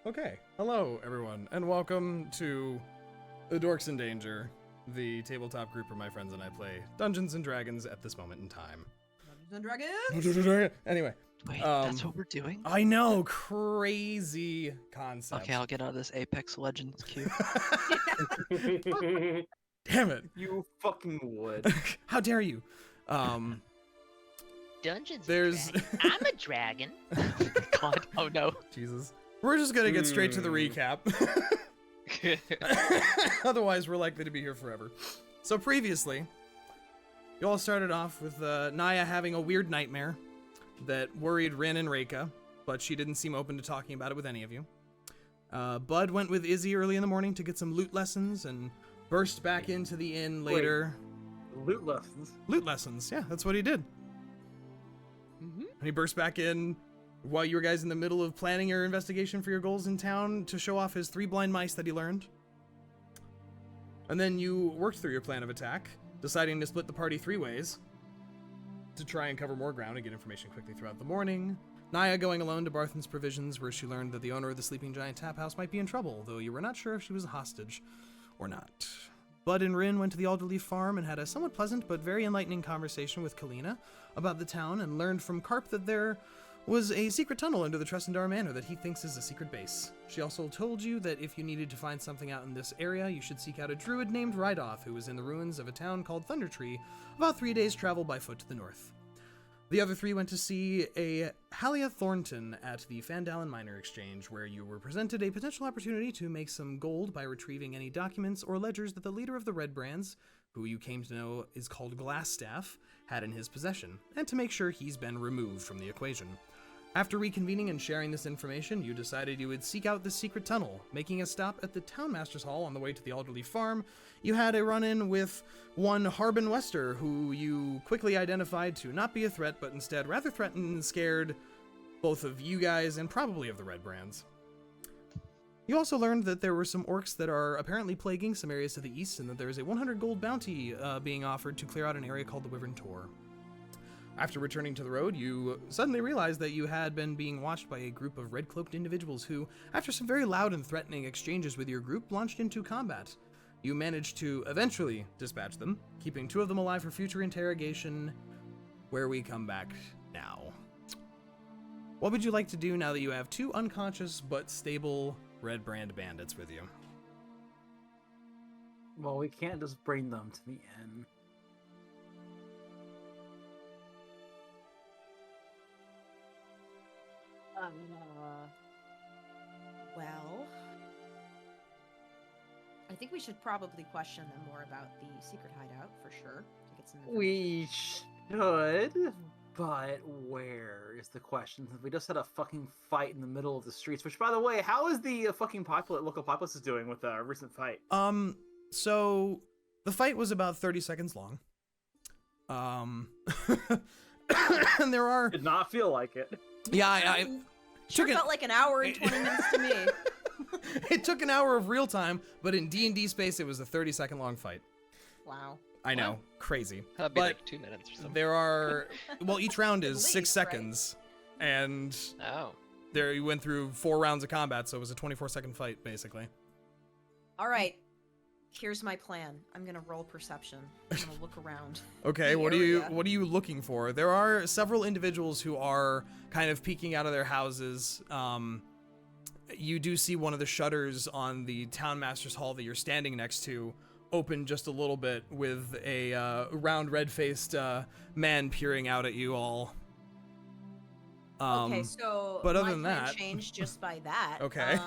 Okay, hello everyone, and welcome to the Dorks In Danger, the tabletop group where my friends and I play Dungeons and Dragons at this moment in time. Dungeons and Dragons? Anyway. Wait, that's what we're doing? I know, crazy concept. Okay, I'll get out of this Apex Legends queue. Damn it. You fucking would. How dare you? Dungeons. There's... I'm a dragon. Oh my god, oh no. Jesus. We're just gonna get straight to the recap. Otherwise, we're likely to be here forever. So previously, you all started off with Niah having a weird nightmare that worried Rinn and Reyka, but she didn't seem open to talking about it with any of you. Bud went with Izzy early in the morning to get some loot lessons and burst back into the inn later. Loot lessons? Loot lessons, yeah, that's what he did. Mm-hmm. And he burst back in while you were guys in the middle of planning your investigation for your goals in town to show off his 3 blind mice that he learned. And then you worked through your plan of attack, deciding to split the party 3 ways to try and cover more ground and get information quickly throughout the morning. Niah going alone to Barthen's Provisions, where she learned that the owner of the Sleeping Giant Tap House might be in trouble, though you were not sure if she was a hostage or not. Bud and Rinn went to the Alderleaf Farm and had a somewhat pleasant but very enlightening conversation with Kalina about the town and learned from Carp that there was a secret tunnel under the Tressendar Manor that he thinks is a secret base. She also told you that if you needed to find something out in this area, you should seek out a druid named Rydoth, who was in the ruins of a town called Thundertree, about 3 days' travel by foot to the north. The other 3 went to see a Halia Thornton at the Fandalin Minor Exchange, where you were presented a potential opportunity to make some gold by retrieving any documents or ledgers that the leader of the Red Brands, who you came to know is called Glassstaff, had in his possession, and to make sure he's been removed from the equation. After reconvening and sharing this information, you decided you would seek out this secret tunnel. Making a stop at the Townmaster's Hall on the way to the Alderleaf Farm, you had a run-in with one Harbin Wester, who you quickly identified to not be a threat, but instead rather threatened and scared both of you guys and probably of the Red Brands. You also learned that there were some orcs that are apparently plaguing some areas to the east, and that there is a 100 gold bounty being offered to clear out an area called the Wyvern Tor. After returning to the road, you suddenly realized that you had been being watched by a group of red-cloaked individuals who, after some very loud and threatening exchanges with your group, launched into combat. You managed to eventually dispatch them, keeping 2 of them alive for future interrogation, where we come back now. What would you like to do now that you have 2 unconscious but stable Red Brand bandits with you? Well, we can't just bring them to the inn. Well, I think we should probably question them more about the secret hideout for sure to get some information. We should, but where is the question? We just had a fucking fight in the middle of the streets, which, by the way, how is the fucking local populace is doing with a recent fight? So the fight was about 30 seconds long. And there are... Did not feel like it. Yeah, I Sure felt like an hour and 20 minutes to me. It took an hour of real time, but in D&D space, it was a 30-second long fight. Wow. I know, crazy. That'd be But like 2 minutes or something. there are, well, each round is At 6 least, seconds, and Oh. there you went through 4 rounds of combat, so it was a 24-second fight, basically. All right. Here's my plan. I'm gonna roll perception. I'm gonna look around. Okay, the what are area. you looking for? There are several individuals who are kind of peeking out of their houses. You do see one of the shutters on the Townmaster's Hall that you're standing next to open just a little bit, with a round, red-faced man peering out at you all. Okay, so but other my than plan that- changed just by that. Okay.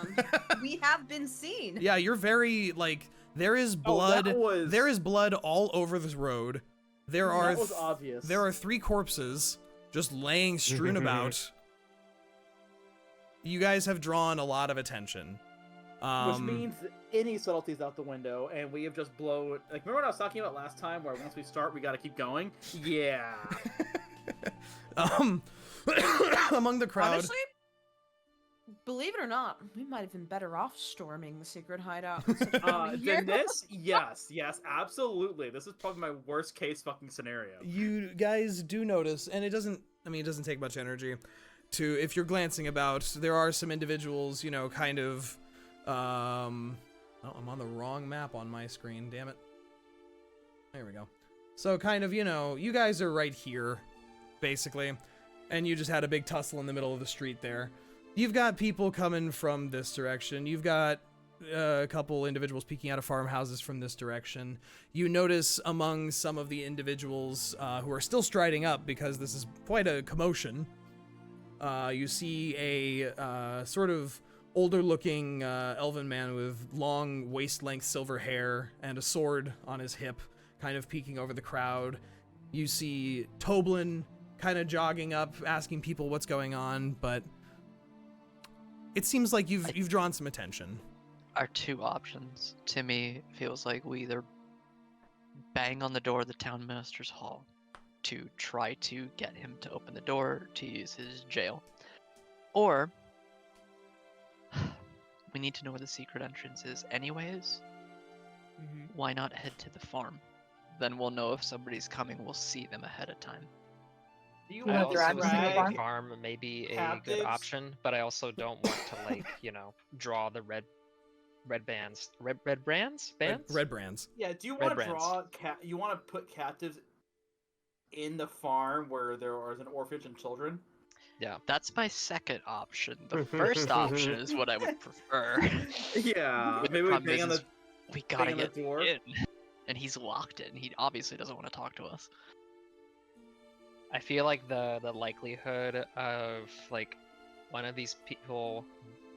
We have been seen. Yeah, you're very, like, there is blood. that was- There is blood all over this road. There are That was obvious. There are 3 corpses just laying strewn about. You guys have drawn a lot of attention. Which means any subtleties out the window, and we have just blown. Like, remember what I was talking about last time, where once we start, we got to keep going? Yeah. Among the crowd. Honestly, believe it or not, we might have been better off storming the secret hideout. Than this? Yes, absolutely. This is probably my worst case fucking scenario. You guys do notice, and it doesn't take much energy. if you're glancing about, there are some individuals, you know, kind of, oh, I'm on the wrong map on my screen, damn it. There we go. So kind of, you know, you guys are right here, basically, and you just had a big tussle in the middle of the street there. You've got people coming from this direction. You've got a couple individuals peeking out of farmhouses from this direction. You notice among some of the individuals who are still striding up, because this is quite a commotion, you see a sort of older-looking elven man with long waist-length silver hair and a sword on his hip, kind of peeking over the crowd. You see Toblin kind of jogging up, asking people what's going on, but it seems like you've drawn some attention. Our two options, to me, feels like we either bang on the door of the town minister's hall to try to get him to open the door to use his jail, or we need to know where the secret entrance is anyways. Why not head to the farm? Then we'll know if somebody's coming. We'll see them ahead of time. Do you I want also to was thinking drag farm may be a captives? good option, but I also don't want to, like, you know, draw the red bands. Red brands? Bands? Red brands. Yeah, do you Red want to brands. draw you want to put captives in the farm where there is an orphanage and children? Yeah. That's my second option. The first option is what I would prefer. Yeah, But the maybe we problem bang is- on the We gotta bang on the get door. in, and he's locked in. He obviously doesn't want to talk to us. I feel like the likelihood of, like, one of these people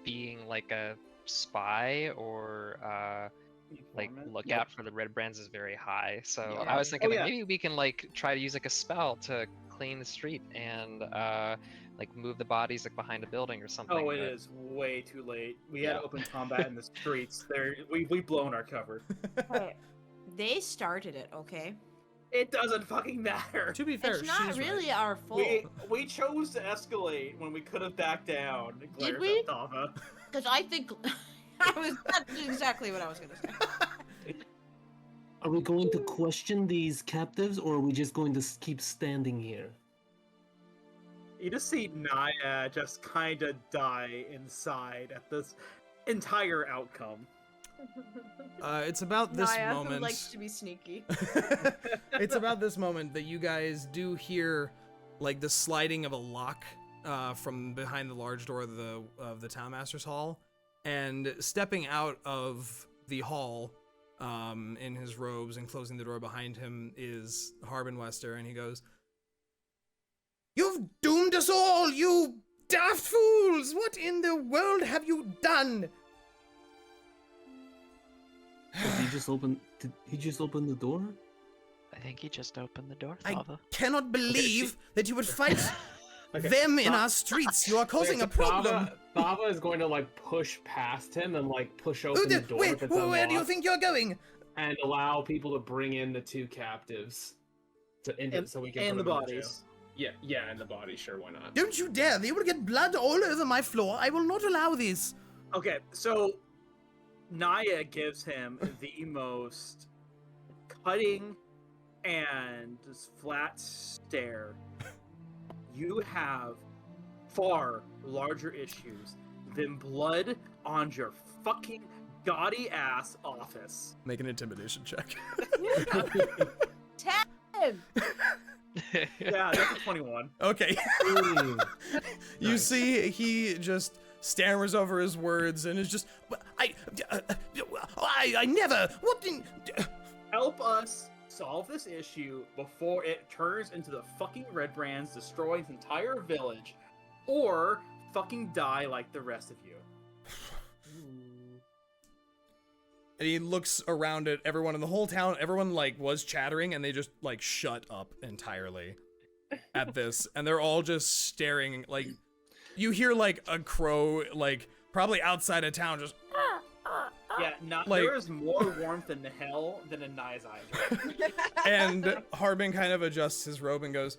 being like a spy or like informant. look Yep. out for the red brands is very high. So Yeah. I was thinking, Oh, like, yeah. maybe we can, like, try to use like a spell to clean the street and like move the bodies like behind a building or something. Oh, it but- is way too late. We Yeah. had open combat in the streets. We've blown our cover. Hey, they started it, okay? It doesn't fucking matter. To be fair, It's not she's really right. our fault. We chose to escalate when we could have backed down. Glares we? at Thava. Because I think that's exactly what I was gonna say. Are we going to question these captives, or are we just going to keep standing here? You just see Niah just kind of die inside at this entire outcome. It's about this Niah, who moment. likes to be sneaky. It's about this moment that you guys do hear, like, the sliding of a lock from behind the large door of the townmaster's hall, and stepping out of the hall in his robes and closing the door behind him is Harbin Wester, and he goes, "You've doomed us all, you daft fools! What in the world have you done?" Did he just open the door? I think he just opened the door, I Thava. cannot believe that you would fight Okay, them in Tha- our streets. You are causing a Okay, so problem. Thava is going to, like, push past him and, like, push open Oh, the door if it's where do you unlocked, think you're going? and allow people to bring in the two captives so we can And put the them in jail. bodies. Yeah, and the bodies. Sure, why not? Don't you dare! They will get blood all over my floor. I will not allow this. Okay, so Niah gives him the most cutting and just flat stare. You have far larger issues than blood on your fucking gaudy ass office. Make an intimidation check. 10! Yeah, that's a 21. Okay. Ooh. You Nice. see, he just stammers over his words and is just, I never. What? Help us solve this issue before it turns into the fucking Red Brands destroying the entire village, or fucking die like the rest of you. And he looks around at everyone in the whole town. Everyone, like, was chattering, and they just, like, shut up entirely at this. And they're all just staring, like, you hear, like, a crow, like, probably outside of town, just, Yeah, Like- there is more warmth in hell than in Niah's eyes. and Harbin kind of adjusts his robe and goes,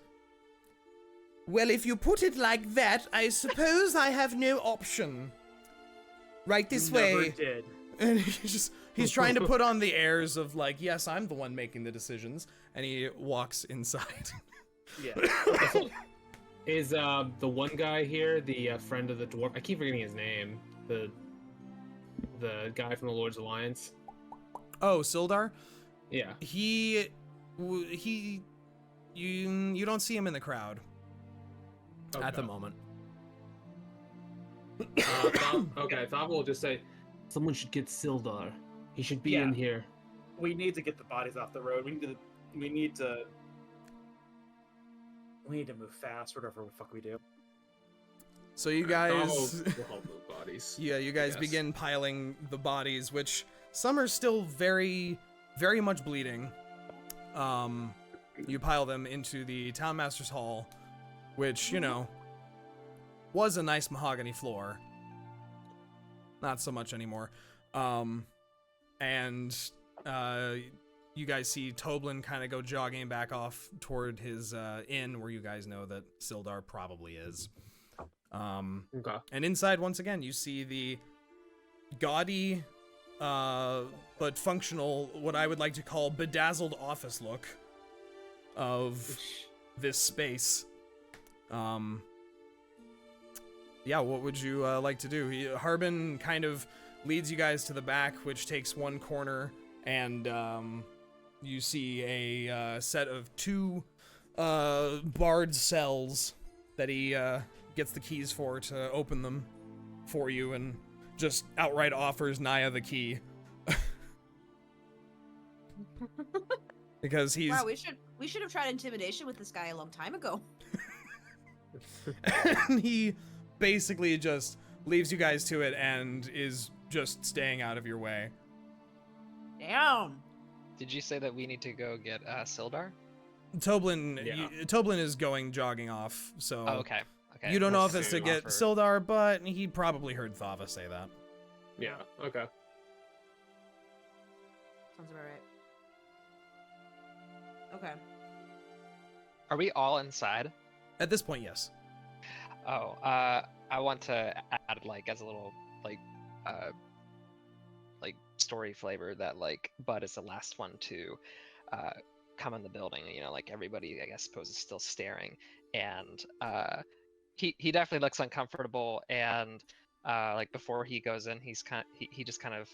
"Well, if you put it like that, I suppose I have no option. Right this Never way." did. And he's trying to put on the airs of, like, yes, I'm the one making the decisions, and he walks inside. Yeah. Is the one guy here the friend of the dwarf? I keep forgetting his name. The guy from the Lord's Alliance. Oh, Sildar? Yeah. You don't see him in the crowd at the Okay. moment. Okay, Thava will just say, Someone should get Sildar. He should be Yeah. in here. We need to get the bodies off the road. We need to move fast, whatever the fuck we do. So you Thava guys, will help move bodies. yeah, you guys Yes. begin piling the bodies, which some are still very, very much bleeding. You pile them into the Town Master's Hall, which, you know, was a nice mahogany floor. Not so much anymore. You guys see Toblin kind of go jogging back off toward his inn, where you guys know that Sildar probably is. Okay. And inside, once again, you see the gaudy, but functional, what I would like to call bedazzled office look of this space. Yeah, what would you like to do? Harbin kind of leads you guys to the back, which takes one corner, and you see a set of two barred cells that he gets the keys for to open them for you, and just outright offers Niah the key. Because he's... Wow, we should have tried intimidation with this guy a long time ago. And he basically just leaves you guys to it and is just staying out of your way. Damn. Did you say that we need to go get Sildar? Toblin, Yeah. Toblin is going jogging off, so Oh, okay. Okay. you don't know let's if it's to do get offer- Sildar, but he probably heard Thava say that. Yeah. Okay. Sounds about right. Okay. Are we all inside? At this point, yes. Oh, I want to add like as a little like story flavor that like Bud is the last one to come in the building. You know, like everybody I guess suppose is still staring, and he definitely looks uncomfortable. And like before he goes in, he just kind of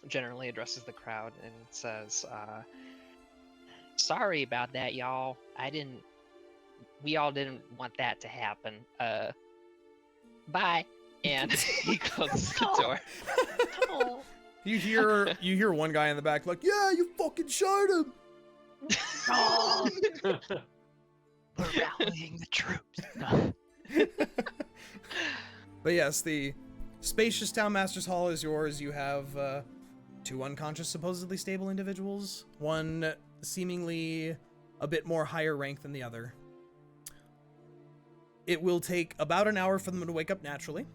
generally addresses the crowd and says, "Sorry about that, y'all. We all didn't want that to happen. Bye." And he closes the door. Oh. You hear one guy in the back like, "Yeah, you fucking shot him." We're rallying the troops. No. But yes, the spacious Town Master's Hall is yours. You have two unconscious, supposedly stable individuals. One seemingly a bit more higher rank than the other. It will take about an hour for them to wake up naturally.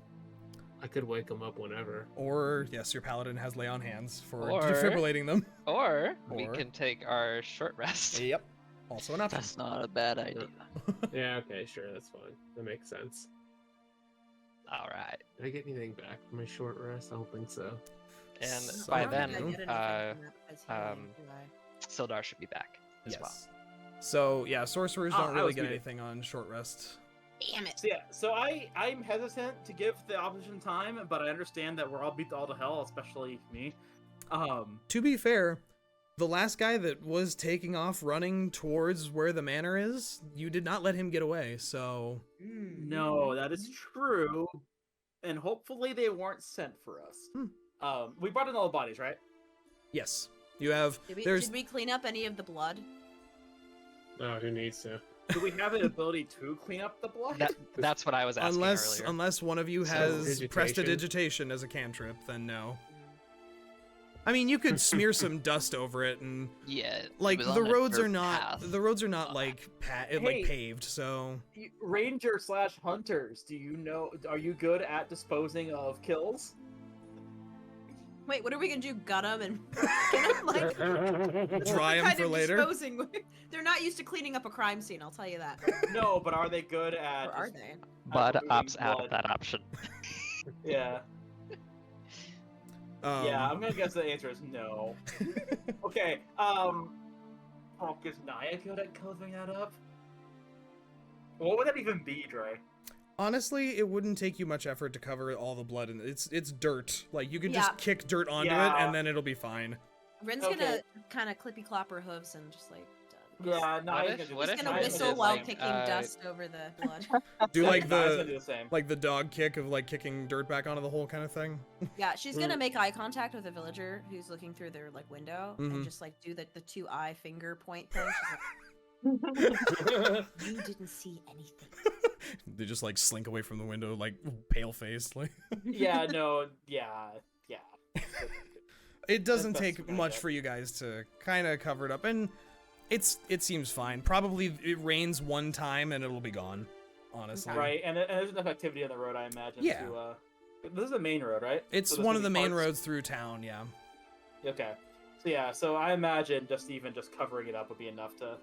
I could wake him up whenever. Or, yes, your paladin has lay on hands for Or- defibrillating them. Or we Or- can take our short rest. Yep. Also an option. That's not a bad idea. Yeah. Okay. Sure. That's fine. That makes sense. All right. Did I get anything back from my short rest? I don't think so. And So- by I don't then, think I get anything from that as healing, do I? Sildar should be back as Yes. well. So, yeah, sorcerers Oh, don't I really was get muted. anything on short rest. Damn it. So yeah, so I'm hesitant to give the opposition time, but I understand that we're all beat all to hell, especially me. To be fair, the last guy that was taking off running towards where the manor is, you did not let him get away, so... No, that is true, and hopefully they weren't sent for us. We brought in all the bodies, right? Yes. You have... Did we clean up any of the blood? Oh, who needs to? Do we have the ability to clean up the blood? That's what I was asking earlier. Unless one of you So, has digitation? prestidigitation as a cantrip, then no. I mean, you could smear some dust over it, and Yeah. it like was the on a roads are dirt not path. like Hey. like paved, so Ranger/hunters, do you know? Are you good at disposing of kills? Wait, what are we gonna do? Gut them and get them? Like, dry them kind for of later. disposing. They're not used to cleaning up a crime scene, I'll tell you that. No, but are they good at? Or are just- they? Bud removing opts out blood? of that option. Yeah. Um, Yeah, I'm gonna guess the answer is no. Okay, is Niah good at covering that up? What would that even be, Dre? Honestly, it wouldn't take you much effort to cover all the blood, and it's dirt. Like you can Yeah. just kick dirt onto it, Yeah. and then it'll be fine. Rinn's Okay. gonna kind of clippy clop her hooves and just like. Yeah, no, What he's if- gonna do what the if He's same. gonna Niah's whistle gonna while like, kicking dust over the blood. Do like Niah's gonna do the the same. like the dog kick of like kicking dirt back onto the hole kind of thing. Yeah, she's gonna make eye contact with a villager who's looking through their like window Mhm. and just like do the two eye finger point thing. She's like, you didn't see anything. They just like slink away from the window, like pale faced. Like Yeah, no, yeah. it doesn't That's take a good much idea. for you guys to kind of cover it up, and it seems fine. Probably it rains one time and it'll be gone. Honestly, Right, and there's enough activity on the road, I imagine. Yeah. To, this is the main road, right? It's So there's one gonna of the be main parts- roads through town. Yeah. Okay. So yeah, so I imagine just covering it up would be enough to.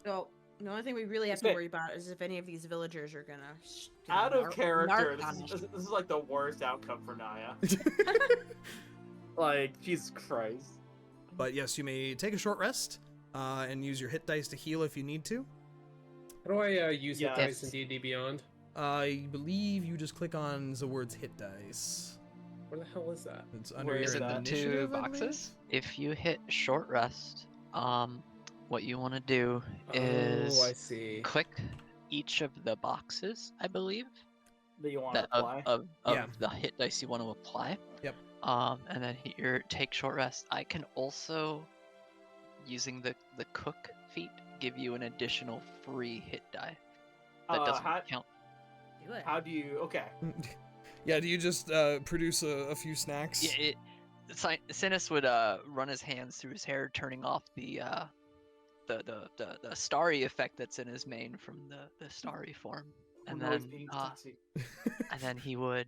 So the only thing we really have to Okay. worry about is if any of these villagers are gonna. Out of narc- character, narc on us. this is like the worst outcome for Niah. Like, Jesus Christ. But yes, you may take a short rest and use your hit dice to heal if you need to. How do I use Yeah. hit dice in D&D Beyond? I believe you just click on the words hit dice. Where the hell is that? It's under Where Is it that? the initiative, two I believe? boxes? If you hit short rest, what you want to do is Oh, I see. click each of the boxes, I believe, That you want that to apply. of Yeah. the hit dice you want to apply. Yep. And then hit your take short rest. I can also, using the cook feat, give you an additional free hit die. That doesn't count. Do it. How do you? Okay. Yeah, do you just produce a few snacks? Yeah, Synas would run his hands through his hair, turning off the starry effect that's in his mane from the starry form, and Oh, no, he's then being sexy. and then he would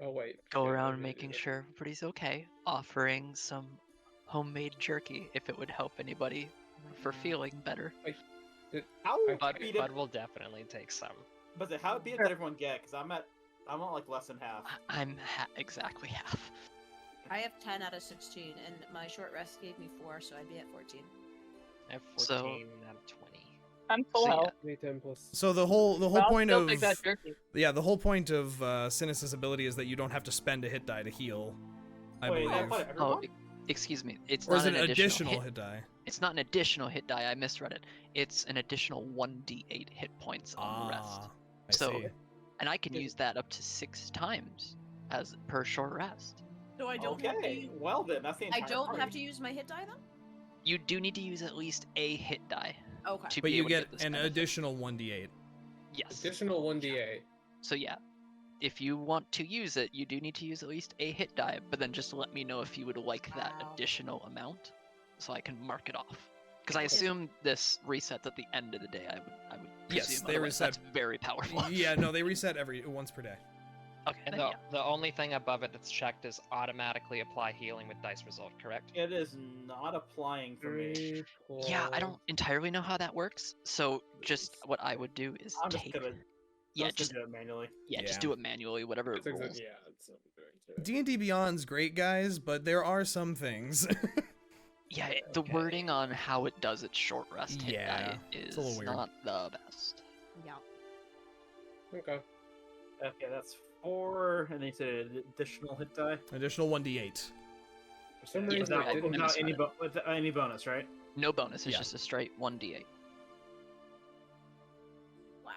Oh wait. go Yeah, around yeah, making yeah. sure everybody's okay, offering some homemade jerky if it would help anybody for feeling better. How Bud, beat Bud it? will definitely take some. But how beat it did everyone get? Because I'm at like less than half. I'm exactly half. I have 10 out of 16, and my short rest gave me 4, so I'd be at 14. I have So- 14 out of 20. I'm full So, yeah. health. 10 plus. So the whole But I'll point still of take that jerky. the whole point of Synas' ability is that you don't have to spend a hit die to heal. I Wait, believe. what, Oh, everyone? excuse me. It's Or is not it an additional hit. hit die? It's not an additional hit die. I misread it. It's an additional 1d8 hit points on the rest. I So- see. And I can use that up to 6 times as per short rest. So I don't have to Okay. use, Well then, that's the I entire don't have party. to use my hit die then? You do need to use at least a hit die Okay. to But be you able get to get this an benefit. additional 1d8. Yes. Additional 1d8. So yeah, if you want to use it, you do need to use at least a hit die, but then just let me know if you would like that Wow. additional amount, so I can mark it off. Because I Okay. assume this resets at the end of the day. I would Yes, presume, they otherwise reset- That's very powerful. Yeah, no, they reset once per day. Okay. And Then, the only thing above it that's checked is automatically apply healing with dice resolve, correct? It is not applying for me. yeah, I don't entirely know how that works. So just what I would do is I'm just take. gonna. Yeah, I'm just do it manually. just Yeah. do it manually, whatever it It's exa- rules. yeah, it's not doing to it. D&D Beyond's great, guys, but there are some things. Yeah, the Okay. wording on how it does its short rest hit Yeah, die it's is a little weird. not the best. Yeah. Okay. Okay, that's 4, and then you said additional hit die. Additional 1d8. For some Yeah, reason, I I didn't. misread Without any, it. without any bonus, right? No bonus, it's Yeah. just a straight 1d8. Wow.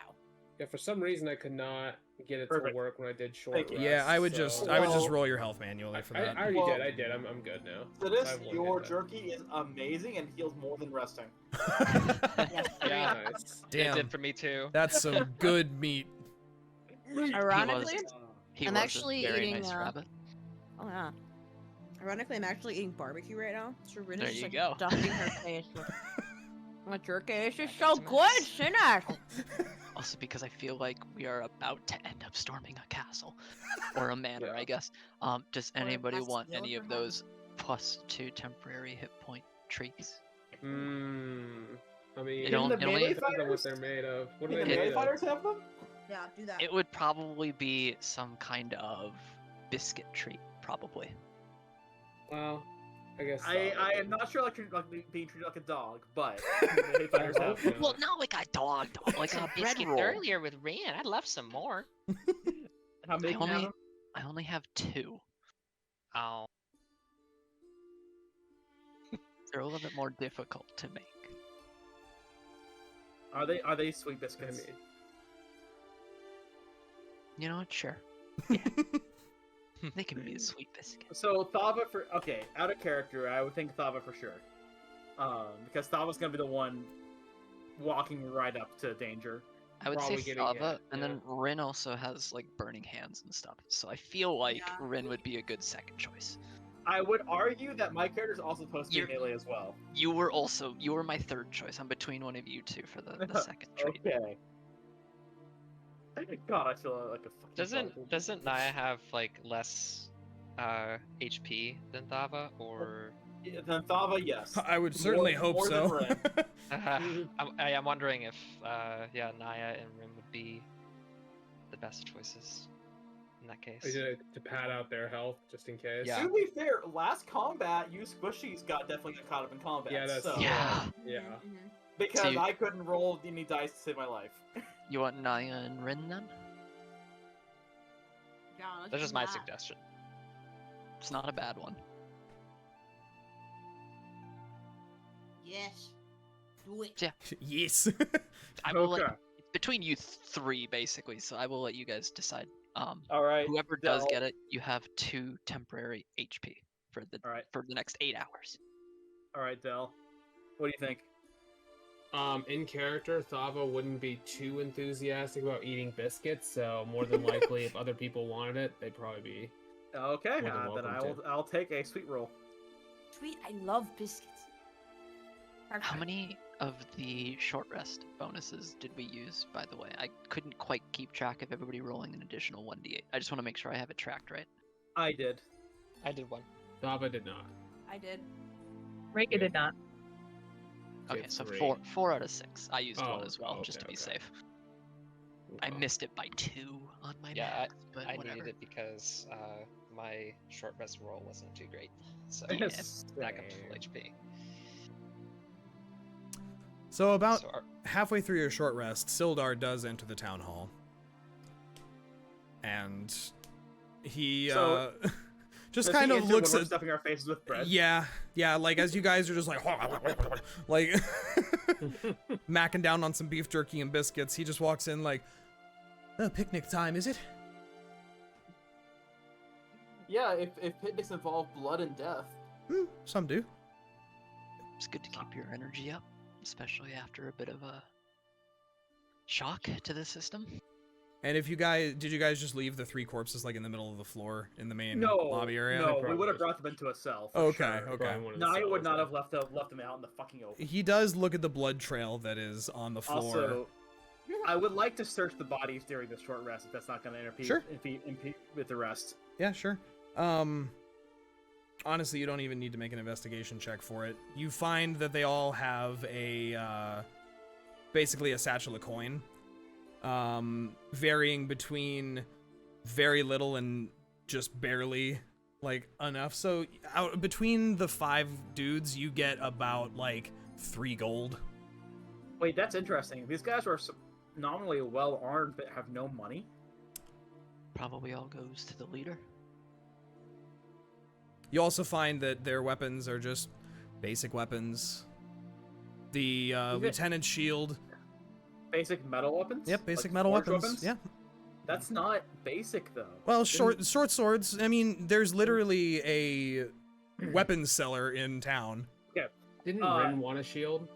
Yeah, for some reason, I could not get it Perfect. to work when I did short Thank you. rest. Yeah, I would just Well- roll your health manually for I that. already Well- did. I did. I'm good now. So I this, have one your hit die. jerky is amazing and heals more than resting. Yes. Yeah. Nice. It Damn, did for me too. that's some good meat. Ironically, He I'm was actually a very eating, nice rabbit. oh yeah. Ironically, I'm actually eating barbecue right now. So Rinn There is you just, go. like, stuffing her face with my jerky. It's just so That's good, Synas. Also because I feel like we are about to end up storming a castle. Or a manor, Yeah. I guess. Does Or a anybody want bastille any if of we're those +2 temporary hit point treats? Hmm. I mean, It don't- the it only- melee depends on what fighters? they're made of. What Can are the they melee made of? fighters have them? Yeah, do that. It would probably be some kind of biscuit treat, probably. Well, I guess. I am not sure like being treated like a dog, but the fighters have. Yeah. Well, not like a dog, like Some a bread biscuits roll. earlier with Rinn. I'd love some more. How many can you have them? I only have 2. Oh, They're a little bit more difficult to make. Are they sweet I biscuits? mean, You know what? Sure. They can be a sweet biscuit. So Thava out of character, I would think Thava for sure. Because Thava's gonna be the one walking right up to danger. I would say Probably getting Thava, it, and yeah. then Rinn also has like burning hands and stuff. So I feel like Yeah. Rinn would be a good second choice. I would argue that my character is also supposed to be You're- melee as well. You were my third choice. I'm between one of you two for the second trade. Okay. God, I feel like a fucking doesn't Niah have like less HP than Thava, or Then Thava, yes. I would certainly hope more than so. Rinn. I'm wondering if Niah and Rinn would be the best choices in that case. to pad out their health just in case. Yeah. To be fair, last combat, you squishies definitely got caught up in combat. Yeah, that's- so, Yeah. Yeah. because So you- I couldn't roll any dice to save my life. You want Niah and Rinn then? Yeah, let's That's do just my that. suggestion. It's not a bad one. Yes. Do it. Yeah. Yes. I will Okay. it's between you 3 basically, so I will let you guys decide. All right. Whoever does Del. get it, you have 2 temporary HP for All right. the next 8 hours. All right, Del. What do you think? In character, Thava wouldn't be too enthusiastic about eating biscuits, so more than likely, if other people wanted it, they'd probably be. Okay, More than then welcome I'll take a sweet roll. Sweet, I love biscuits. How Perfect. many of the short rest bonuses did we use, by the way? I couldn't quite keep track of everybody rolling an additional 1d8. I just want to make sure I have it tracked right. I did. I did one. Thava did not. I did. Reyka did not. Okay, Did so 3. 4 out of 6. I used Oh, one as well, oh, just to okay, be okay. safe. I missed it by 2 on my Yeah, math, but I whatever. needed it because my short rest roll wasn't too great, so Yeah. back up to full HP. So about So halfway through your short rest, Sildar does enter the town hall. And he So- just Does kind he of enter looks when we're at stuffing our faces with bread. Yeah, like as you guys are just like like macking down on some beef jerky and biscuits, he just walks in like, "Oh, picnic time, is it?" Yeah, if picnics involve blood and death. Some do. It's good to keep your energy up, especially after a bit of a shock to the system. And if you guys did you guys just leave the 3 corpses like in the middle of the floor in the main No, lobby area? no, we Probably would have just- brought them into a cell. For Okay, sure. okay. Probably one of the No, I would cells, not though. have left them out in the fucking open. He does look at the blood trail that is on the floor. Also, I would like to search the bodies during the short rest if that's not going to impede Sure. with the rest. Yeah, sure. Honestly, you don't even need to make an investigation check for it. You find that they all have a, basically a satchel of coin, varying between very little and just barely, like, enough. So, between the 5 dudes, you get about, like, 3 gold. Wait, that's interesting. These guys are nominally well armed but have no money. Probably all goes to the leader. You also find that their weapons are just basic weapons. The lieutenant's shield. Basic metal weapons. Yep, basic Like metal forged weapons. Yeah. That's not basic though. Well, short swords. I mean, there's literally a weapons seller in town. Didn't Uh, Rinn want a shield?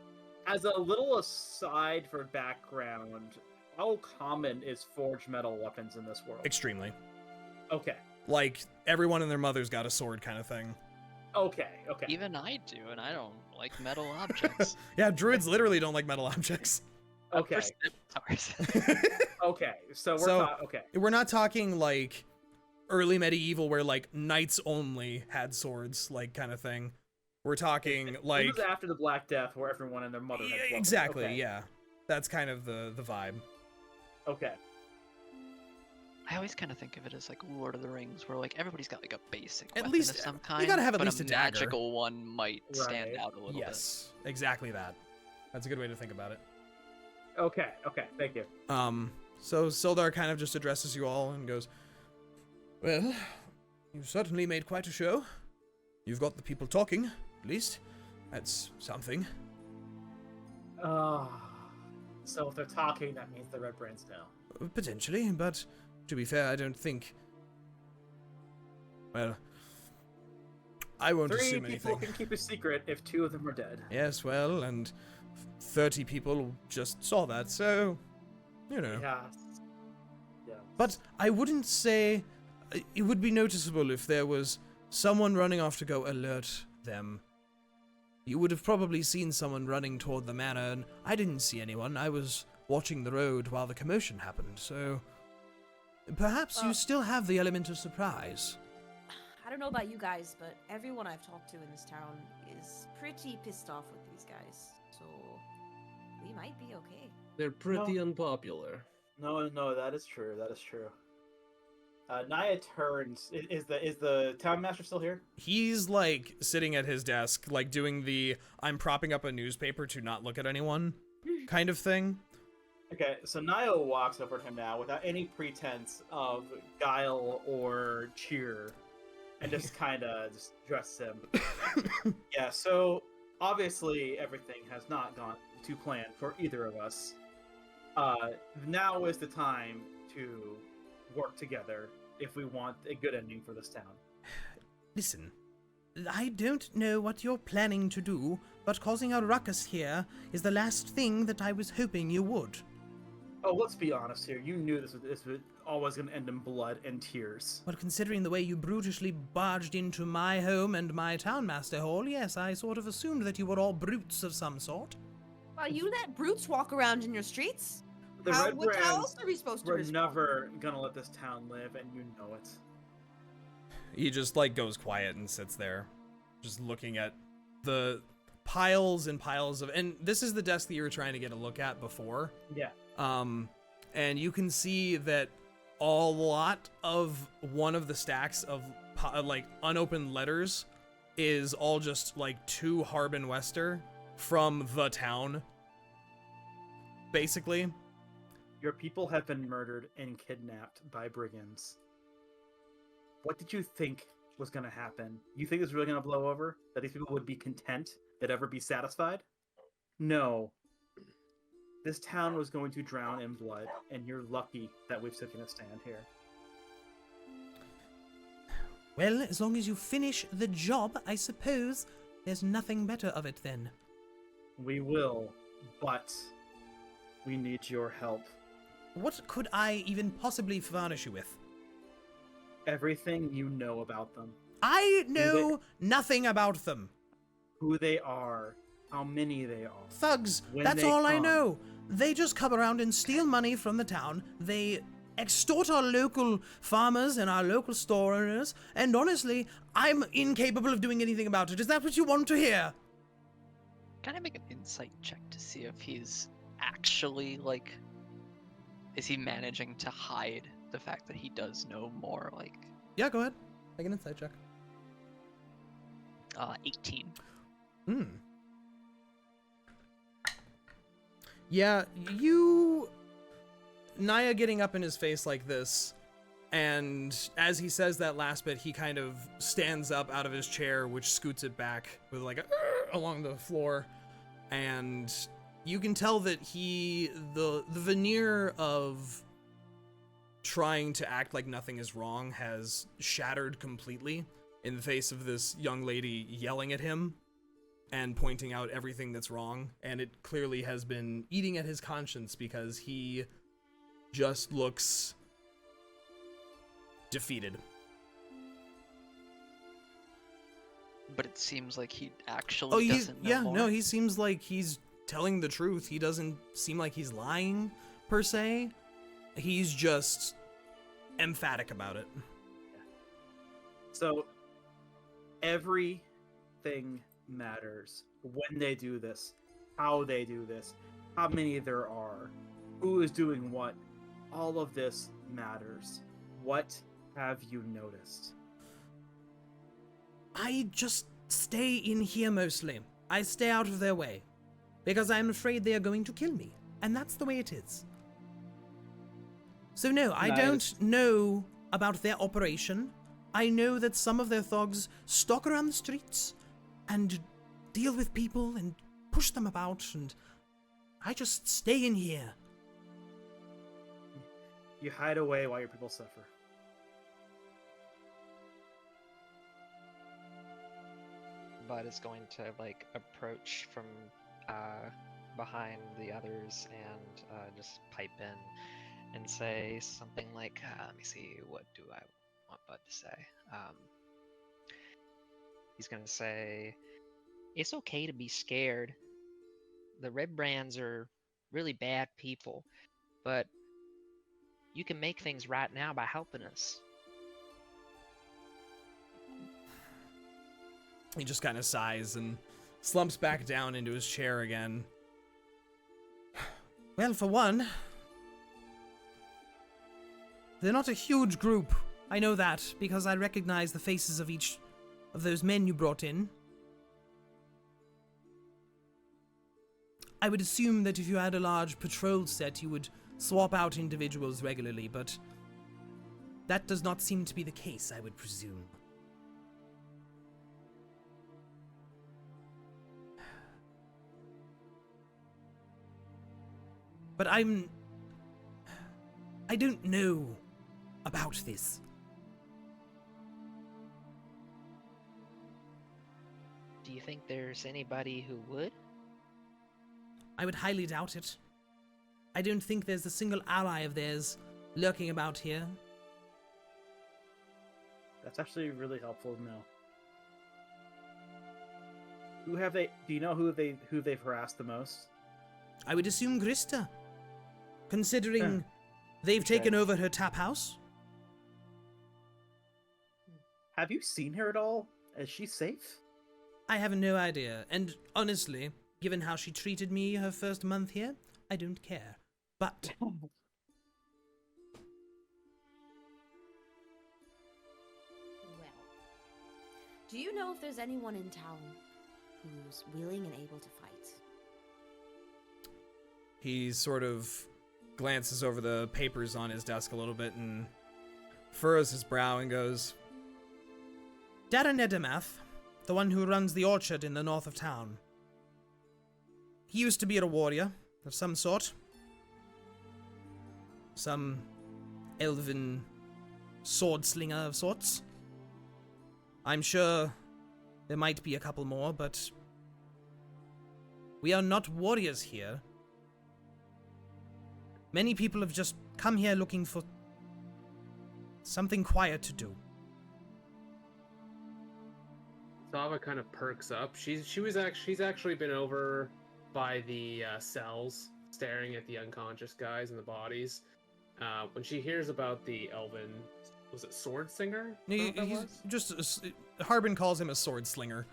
As a little aside for background, how common is forged metal weapons in this world? Extremely. Okay. Like everyone and their mother's got a sword kind of thing. Okay. Even I do, and I don't like metal objects. Yeah, druids literally don't like metal objects. Okay. Okay. So okay. We're not talking like early medieval where like knights only had swords, like kind of thing. We're talking like This was after the Black Death, where everyone and their mother had Yeah, weapons. exactly, Okay. yeah. That's kind of the vibe. Okay. I always kind of think of it as like Lord of the Rings, where like everybody's got like a basic At weapon least- of some you kind. gotta have at but least a dagger. magical one might stand Right. out a little Yes, exactly that. That's a good way to think about it. Okay, thank you. So Sildar kind of just addresses you all and goes, "Well, you've certainly made quite a show. You've got the people talking, at least. That's something." So if they're talking, that means they're red brains now. Potentially, but to be fair, I don't think... Well, I won't 3 assume people anything. can keep a secret if 2 of them are dead. Yes, well, and 30 people just saw that, so, you know. Yeah. But I wouldn't say it would be noticeable if there was someone running off to go alert them. You would have probably seen someone running toward the manor, and I didn't see anyone. I was watching the road while the commotion happened, so perhaps you still have the element of surprise. I don't know about you guys, but everyone I've talked to in this town is pretty pissed off with these guys. So we might be okay. They're pretty No. unpopular. No, that is true. That is true. Niah turns. Is the town master still here? He's like sitting at his desk, like doing the I'm propping up a newspaper to not look at anyone kind of thing. Okay, so Niah walks over to him now without any pretense of guile or cheer, and just kind of just addresses him. Yeah, so obviously everything has not gone to plan for either of us. Now is the time to work together if we want a good ending for this town. Listen, I don't know what you're planning to do, but causing a ruckus here is the last thing that I was hoping you would. Oh, let's be honest here. You knew this was always going to end in blood and tears. Well, considering the way you brutishly barged into my home and my townmaster hall, yes, I sort of assumed that you were all brutes of some sort. Well, you let brutes walk around in your streets? The How Red how else Brands are we supposed to We're respond? never going to let this town live, and you know it. He just, like, goes quiet and sits there, just looking at the piles and piles of... And this is the desk that you were trying to get a look at before. Yeah. And you can see that a lot of one of the stacks of, like, unopened letters is all just, like, to Harbin Wester from the town, basically. Your people have been murdered and kidnapped by brigands. What did you think was going to happen? You think this was really going to blow over? That these people would be content? They'd ever be satisfied? No. This town was going to drown in blood, and you're lucky that we've taken a stand here. Well, as long as you finish the job, I suppose there's nothing better of it then. We will, but we need your help. What could I even possibly furnish you with? Everything you know about them. I know nothing about them. Who they are. How many they are. Thugs, When that's they all I come. know. They just come around and steal money from the town. They extort our local farmers and our local store owners, and honestly, I'm incapable of doing anything about it. Is that what you want to hear? Can I make an insight check to see if he's actually like, is he managing to hide the fact that he does know more? Like, Yeah, go ahead. Make an insight check. 18. Yeah, Niah getting up in his face like this, and as he says that last bit, he kind of stands up out of his chair, which scoots it back with like a along the floor, and you can tell that the veneer of trying to act like nothing is wrong has shattered completely in the face of this young lady yelling at him and pointing out everything that's wrong, and it clearly has been eating at his conscience because he just looks defeated. But it seems like he actually doesn't know more. No, he seems like he's telling the truth. He doesn't seem like he's lying, per se. He's just emphatic about it. So, everything matters. When they do this, how they do this, how many there are, who is doing what, all of this matters. what have you noticed? I just stay in here mostly. I stay out of their way. Because I'm afraid they are going to kill me. And that's the way it is. So no, I don't know about their operation. I know that some of their thugs stalk around the streets and deal with people and push them about, and I just stay in here. You hide away while your people suffer. Bud is going to like approach from behind the others and just pipe in and say something like, let me see, what do I want Bud to say? He's gonna say, it's okay to be scared. The Red Brands are really bad people, but you can make things right now by helping us. He just kind of sighs and slumps back down into his chair again. Well, for one, they're not a huge group. I know that because I recognize the faces of each of those men you brought in. I would assume that if you had a large patrol set, you would swap out individuals regularly, but that does not seem to be the case, I would presume. But I don't know about this. Do you think there's anybody who would? I would highly doubt it. I don't think there's a single ally of theirs lurking about here. That's actually really helpful to know. Who have they? Do you know who they've harassed the most? I would assume Grista, considering they've taken over her tap house. Have you seen her at all? Is she safe? I have no idea, and honestly, given how she treated me her first month here, I don't care. But Well, do you know if there's anyone in town who's willing and able to fight? he sort of glances over the papers on his desk a little bit and furrows his brow and goes, Darren Edemath, the one who runs the orchard in the north of town. He used to be a warrior of some sort. Some elven sword slinger of sorts. I'm sure there might be a couple more, but we are not warriors here. Many people have just come here looking for something quiet to do. Thava kind of perks up. She's actually been over by the cells, staring at the unconscious guys and the bodies. When she hears about the elven, was it sword singer? He's just Harbin calls him a sword slinger.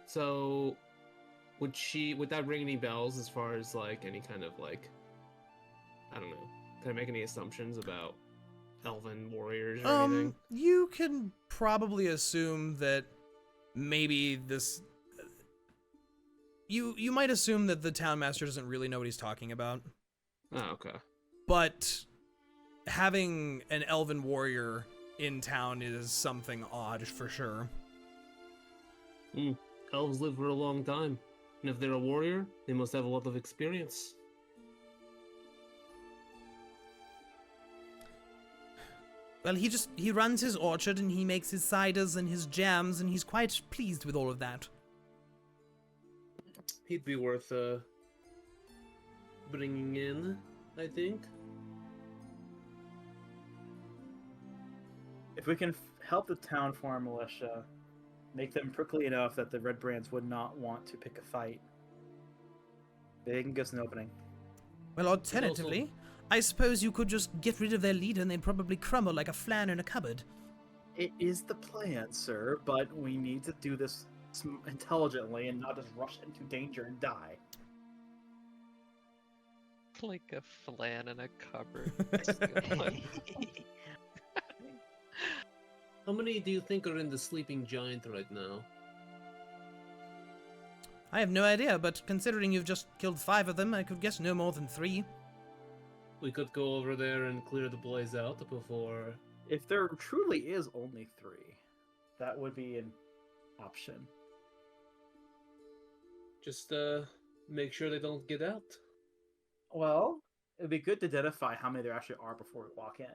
So would that ring any bells as far as like any kind of like, I don't know, can I make any assumptions about elven warriors or anything? You can probably assume that maybe this you might assume that the town master doesn't really know what he's talking about. Oh, okay. But having an elven warrior in town is something odd for sure. Elves live for a long time, and if they're a warrior, they must have a lot of experience. Well, he runs his orchard and he makes his ciders and his jams and he's quite pleased with all of that. He'd be worth bringing in, I think. If we can help the town farm militia, make them prickly enough that the Red Brands would not want to pick a fight, they can give us an opening. Well, alternatively, I suppose you could just get rid of their leader and they'd probably crumble like a flan in a cupboard. It is the plan, sir, but we need to do this intelligently and not just rush into danger and die. Like a flan in a cupboard. That's a good one. How many do you think are in the sleeping giant right now? I have no idea, but considering you've just killed 5 of them, I could guess no more than 3. We could go over there and clear the place out before. If there truly is only 3, that would be an option. Just make sure they don't get out. Well, it'd be good to identify how many there actually are before we walk in.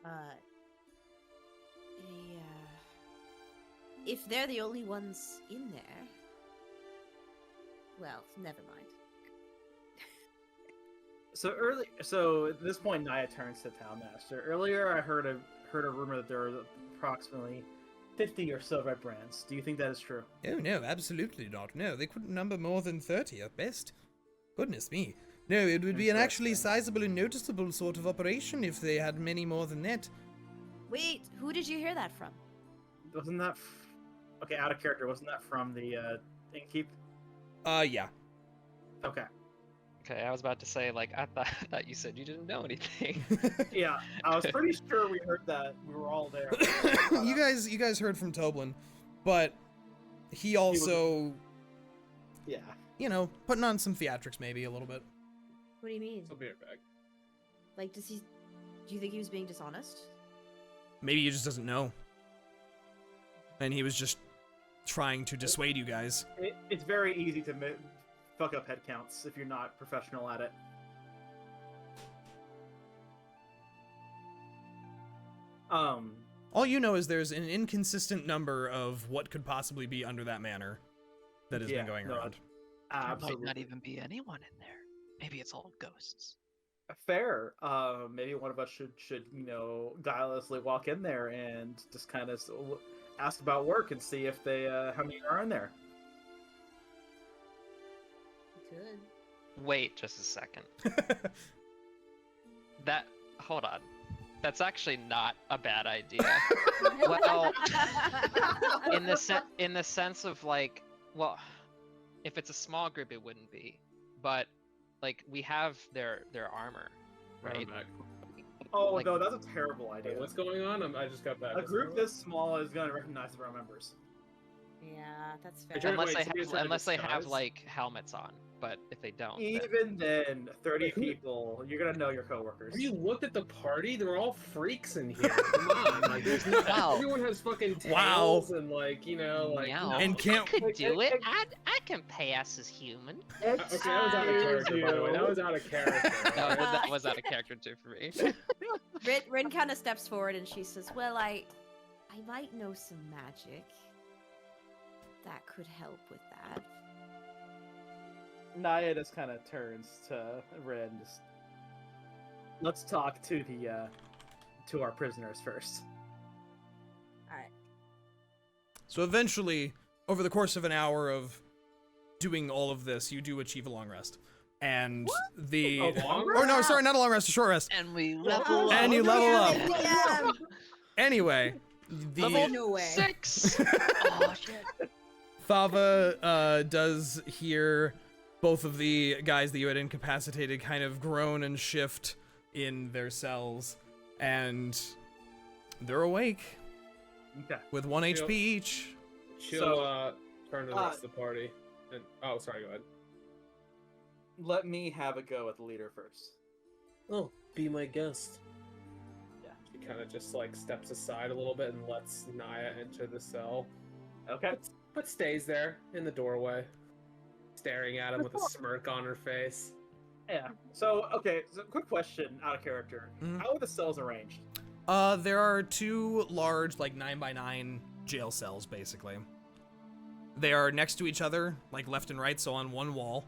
Yeah. If they're the only ones in there, well, never mind. So at this point, Niah turns to Townmaster. Earlier, I heard a rumor that there were approximately 50 or so red brands. Do you think that is true? Oh no, absolutely not. No, they couldn't number more than 30 at best. Goodness me. No, it would be an actually sizable and noticeable sort of operation if they had many more than that. Wait, who did you hear that from? Wasn't that... Okay, out of character. Wasn't that from the Innkeep? Yeah. Okay. Okay, I was about to say, like, I thought you said you didn't know anything. Yeah, I was pretty sure we heard that. We were all there. you guys heard from Toblin, but he also, Yeah. you know, putting on some theatrics maybe a little bit. What do you mean? I'll be right back. Like, do you think he was being dishonest? Maybe he just doesn't know. And he was just trying to dissuade you guys. It's very easy to fuck up head counts if you're not professional at it. All you know is there's an inconsistent number of what could possibly be under that manor that has been going around. There Absolutely. might not even be anyone in there. Maybe it's all ghosts. Fair. Maybe one of us should guilelessly walk in there and just kind of ask about work and see if they how many are in there. Good. Wait just a second. Hold on. That's actually not a bad idea. Well, in the sense of like, well, if it's a small group, it wouldn't be, but like we have their armor, right? I'm back. Oh Like- no, that's a terrible idea. Wait, what's going on? I just got back. A group this small is going to recognize the real members. Yeah, that's fair. Wait, Unless somebody's trying to unless they have disguise? like helmets on, but if they don't, then- Even then, 30 Wait, who- people, you're going to know your coworkers. Have you looked at the party? They're all freaks in here. Come on, like, there's no, Wow. everyone has fucking Wow. tails and like like. Meow. no- And can't- I could do it. I can pass as human. Okay, that was out of character, by the way. That was out of character. that was out of character too for me. Rinn kind of steps forward and she says, "Well, I might know some magic that could help with that." Niah just kind of turns to Rinn. Just let's talk to the to our prisoners first. All right. So eventually, over the course of an hour of doing all of this, you do achieve a long rest. And the... A long Or no, sorry, not a long rest, a short rest. And we level And up. you level up. Yeah. Anyway, Level no way. 6. Oh shit. Thava does hear both of the guys that you had incapacitated kind of groan and shift in their cells, and they're awake Okay. with 1 Yep. HP each. She'll So, turn to the rest of the party. And sorry, go ahead. Let me have a go at the leader first. Oh, be my guest. She kind of just like steps aside a little bit and lets Niah enter the cell, Okay. but stays there in the doorway, staring at him with a smirk on her face. Yeah. So, okay. So, quick question, out of character. Mhm. How are the cells arranged? There are 2 large, like 9x9 jail cells, basically. They are next to each other, like left and right, so on one wall,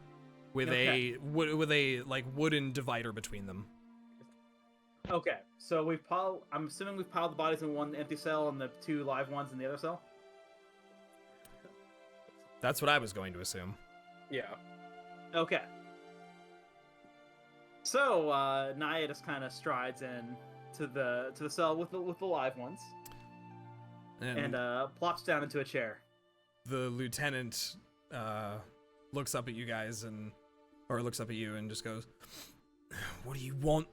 with Okay. a like wooden divider between them. Okay. So I'm assuming we've piled the bodies in one empty cell and the 2 live ones in the other cell. That's what I was going to assume. Yeah. Okay. So Niah just kind of strides in to the cell with the live ones and plops down into a chair. The lieutenant looks up at you guys or looks up at you and just goes, What do you want?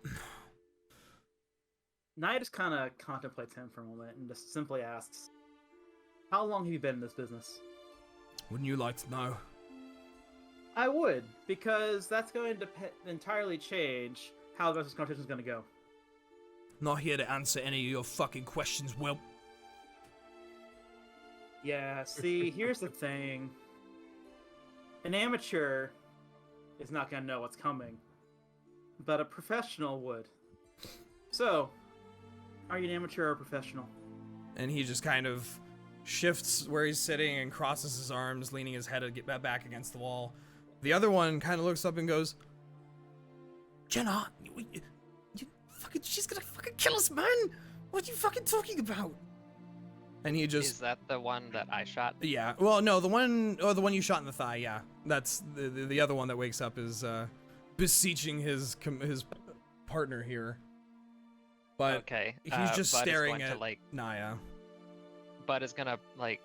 Niah just kind of contemplates him for a moment and just simply asks, "How long have you been in this business?" Wouldn't you like to know? I would, because that's going to entirely change how the rest of this conversation is going to go. Not here to answer any of your fucking questions, Whelp. Yeah, see, here's the thing. An amateur is not going to know what's coming, but a professional would. So, are you an amateur or a professional? And he just kind of shifts where he's sitting and crosses his arms, leaning his head to get back against the wall. The other one kind of looks up and goes, Jenna, you fucking, she's gonna fucking kill us, man! What are you fucking talking about? And he just... Is that the one that I shot? Yeah, well, no, the one you shot in the thigh, yeah. That's the other one that wakes up is beseeching his partner here. But okay, he's just Bud is staring going at to, like, Niah. Bud is gonna like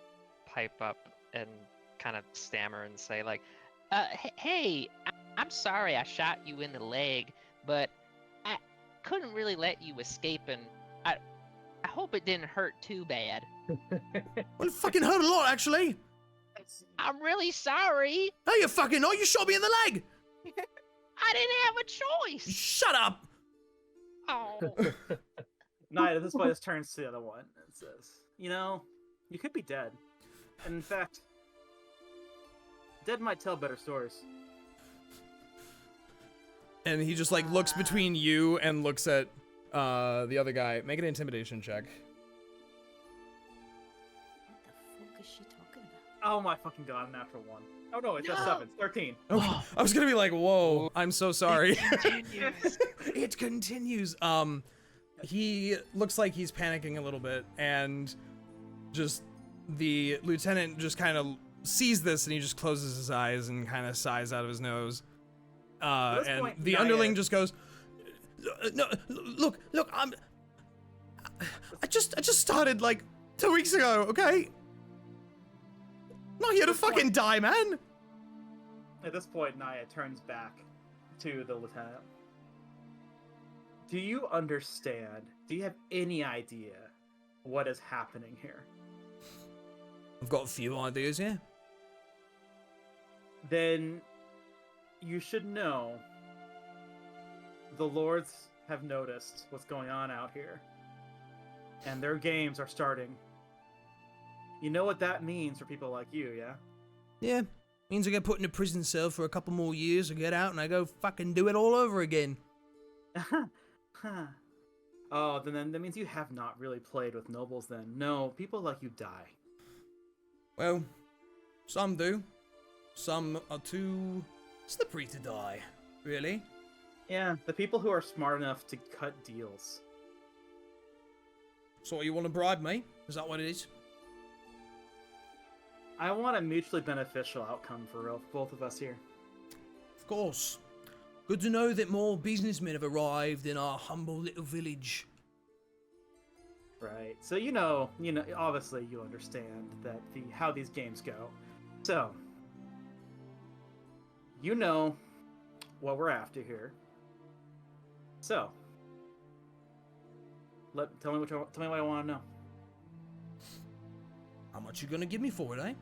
pipe up and kind of stammer and say like, "Hey, I'm sorry I shot you in the leg, but I couldn't really let you escape, and I hope it didn't hurt too bad." Well, it fucking hurt a lot, actually. I'm really sorry. No, you fucking not. You shot me in the leg. I didn't have a choice. Shut up. Oh. Niah, at this point, just turns to the other one and says, "You know, you could be dead. And in fact, dead might tell better stories." And he just like looks between you and looks at the other guy. Make an intimidation check. What the fuck is she talking about? Oh my fucking god, natural one. Oh no, it's a 7. It's 13. Oh, I was gonna be like, whoa, I'm so sorry. It continues. It continues. He looks like he's panicking a little bit, and just the lieutenant just kind of sees this, and he just closes his eyes and kind of sighs out of his nose. And point, the Niah- underling just goes, "No, look, I just started like 2 weeks ago, okay? Not here to This point- fucking die, man." At this point, Niah turns back to the lieutenant. Do you understand? Do you have any idea what is happening here? I've got a few ideas, yeah. Then you should know the lords have noticed what's going on out here, and their games are starting. You know what that means for people like you, yeah? Yeah, means I get put in a prison cell for a couple more years, I get out and I go fucking do it all over again. Oh, then that means you have not really played with nobles then. No, people like you die. Well, some do. Some are too slippery to die, really. Yeah, the people who are smart enough to cut deals. So you want to bribe me? Is that what it is? I want a mutually beneficial outcome for both of us here. Of course. Good to know that more businessmen have arrived in our humble little village. Right. So you know, obviously you understand that how these games go. So you know what we're after here. So tell me what I want to know. How much you gonna give me for it, eh?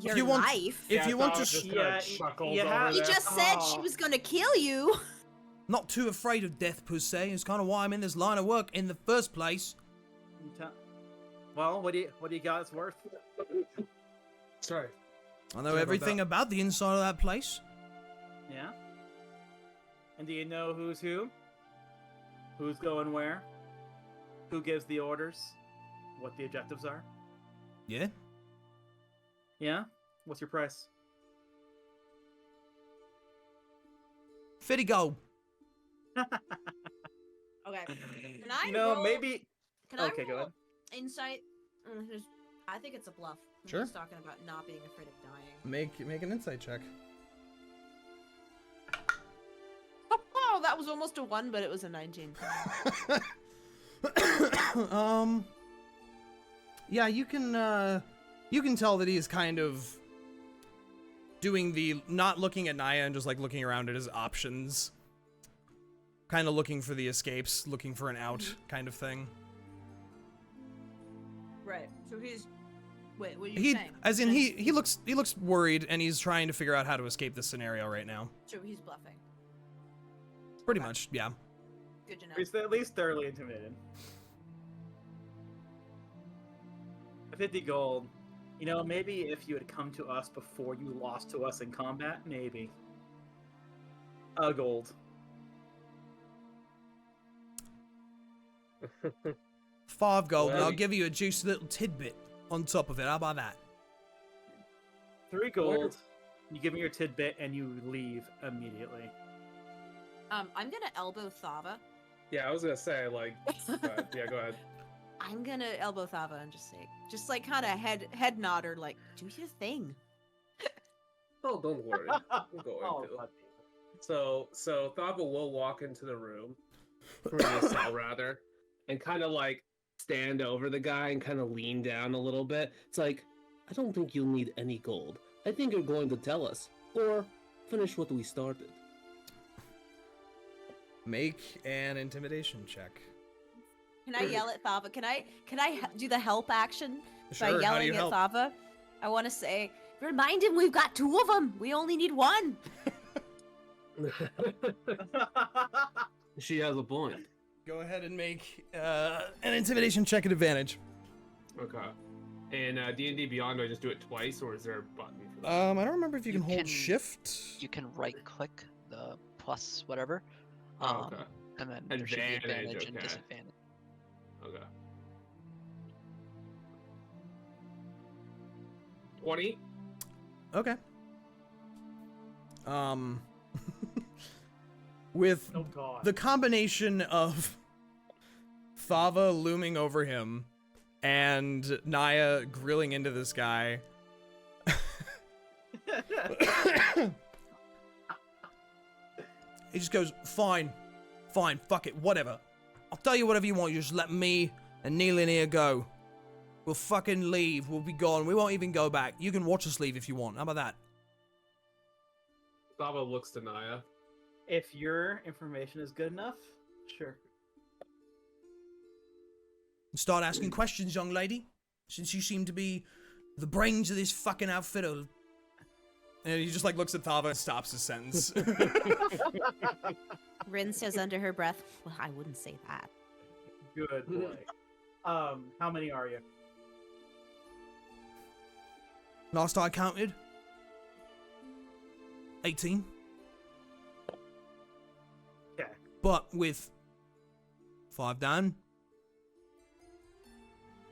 Your you want- life? If you want to, just kinda chuckles yeah, over He there. just said she Aw. was gonna kill you. not too afraid of death per se. It's kind of why I'm in this line of work in the first place. Well, what do you got it's worth? Sorry. I know Sorry about everything that. about the inside of that place. Yeah. And do you know who's who? Who's going where? Who gives the orders? What the objectives are? Yeah. Yeah? What's your price? 50 gold. Okay. Can I You know, roll- maybe. Can I Okay, go roll ahead. Insight? I think it's a bluff. Sure. He's talking about not being afraid of dying. Make an insight check. Oh, that was almost a 1, but it was a 19. Yeah, you can tell that he's kind of doing the not looking at Niah and just like looking around at his options, kind of looking for the escapes, looking for an out, kind of thing. Right. So he's. Wait, what are you saying? As in he looks worried, and he's trying to figure out how to escape this scenario right now. So he's bluffing. Pretty much, yeah. Good to know. He's at least thoroughly intimidated. 50 gold. You know, maybe if you had come to us before you lost to us in combat, maybe. A gold. 5 gold, and Well, I'll give you a juicy little tidbit on top of it. How about that? 3 gold. You give me your tidbit and you leave immediately. I'm gonna elbow Thava. Yeah, I was gonna say like, yeah, go ahead. I'm gonna elbow Thava and just like kind of head nod her, like, do your thing. Oh, don't worry. I'm going Oh, to. God. So Thava will walk into the room, or the cell rather, and kind of like stand over the guy and kind of lean down a little bit. It's like, I don't think you'll need any gold. I think you're going to tell us, or finish what we started. Make an intimidation check. Can I yell at Thava? Can I do the help action by Sure, how do yelling you at help? Thava? I want to say, remind him we've got 2 of them. We only need 1. She has a point. Go ahead and make an intimidation check at advantage. Okay. And D&D Beyond, do I just do it twice, or is there a button for that? I don't remember if you You can hold can- shift. You can right-click the plus whatever, Oh, okay. and then there should be Advantage, advantage and okay. disadvantage. Okay. 20. Okay. With Oh, God. the combination of Thava looming over him and Niah grilling into this guy. He just goes, fine, fuck it, whatever. I'll tell you whatever you want, you just let me and Neil in here go. We'll fucking leave, we'll be gone, we won't even go back. You can watch us leave if you want, how about that? Thava looks to Niah. If your information is good enough, sure. Start asking questions, young lady, since you seem to be the brains of this fucking outfit. And he just like looks at Thava and stops his sentence. Rinn says under her breath, well, I wouldn't say that. Good boy. How many are you? Last I counted, 18. Okay. But with 5 down,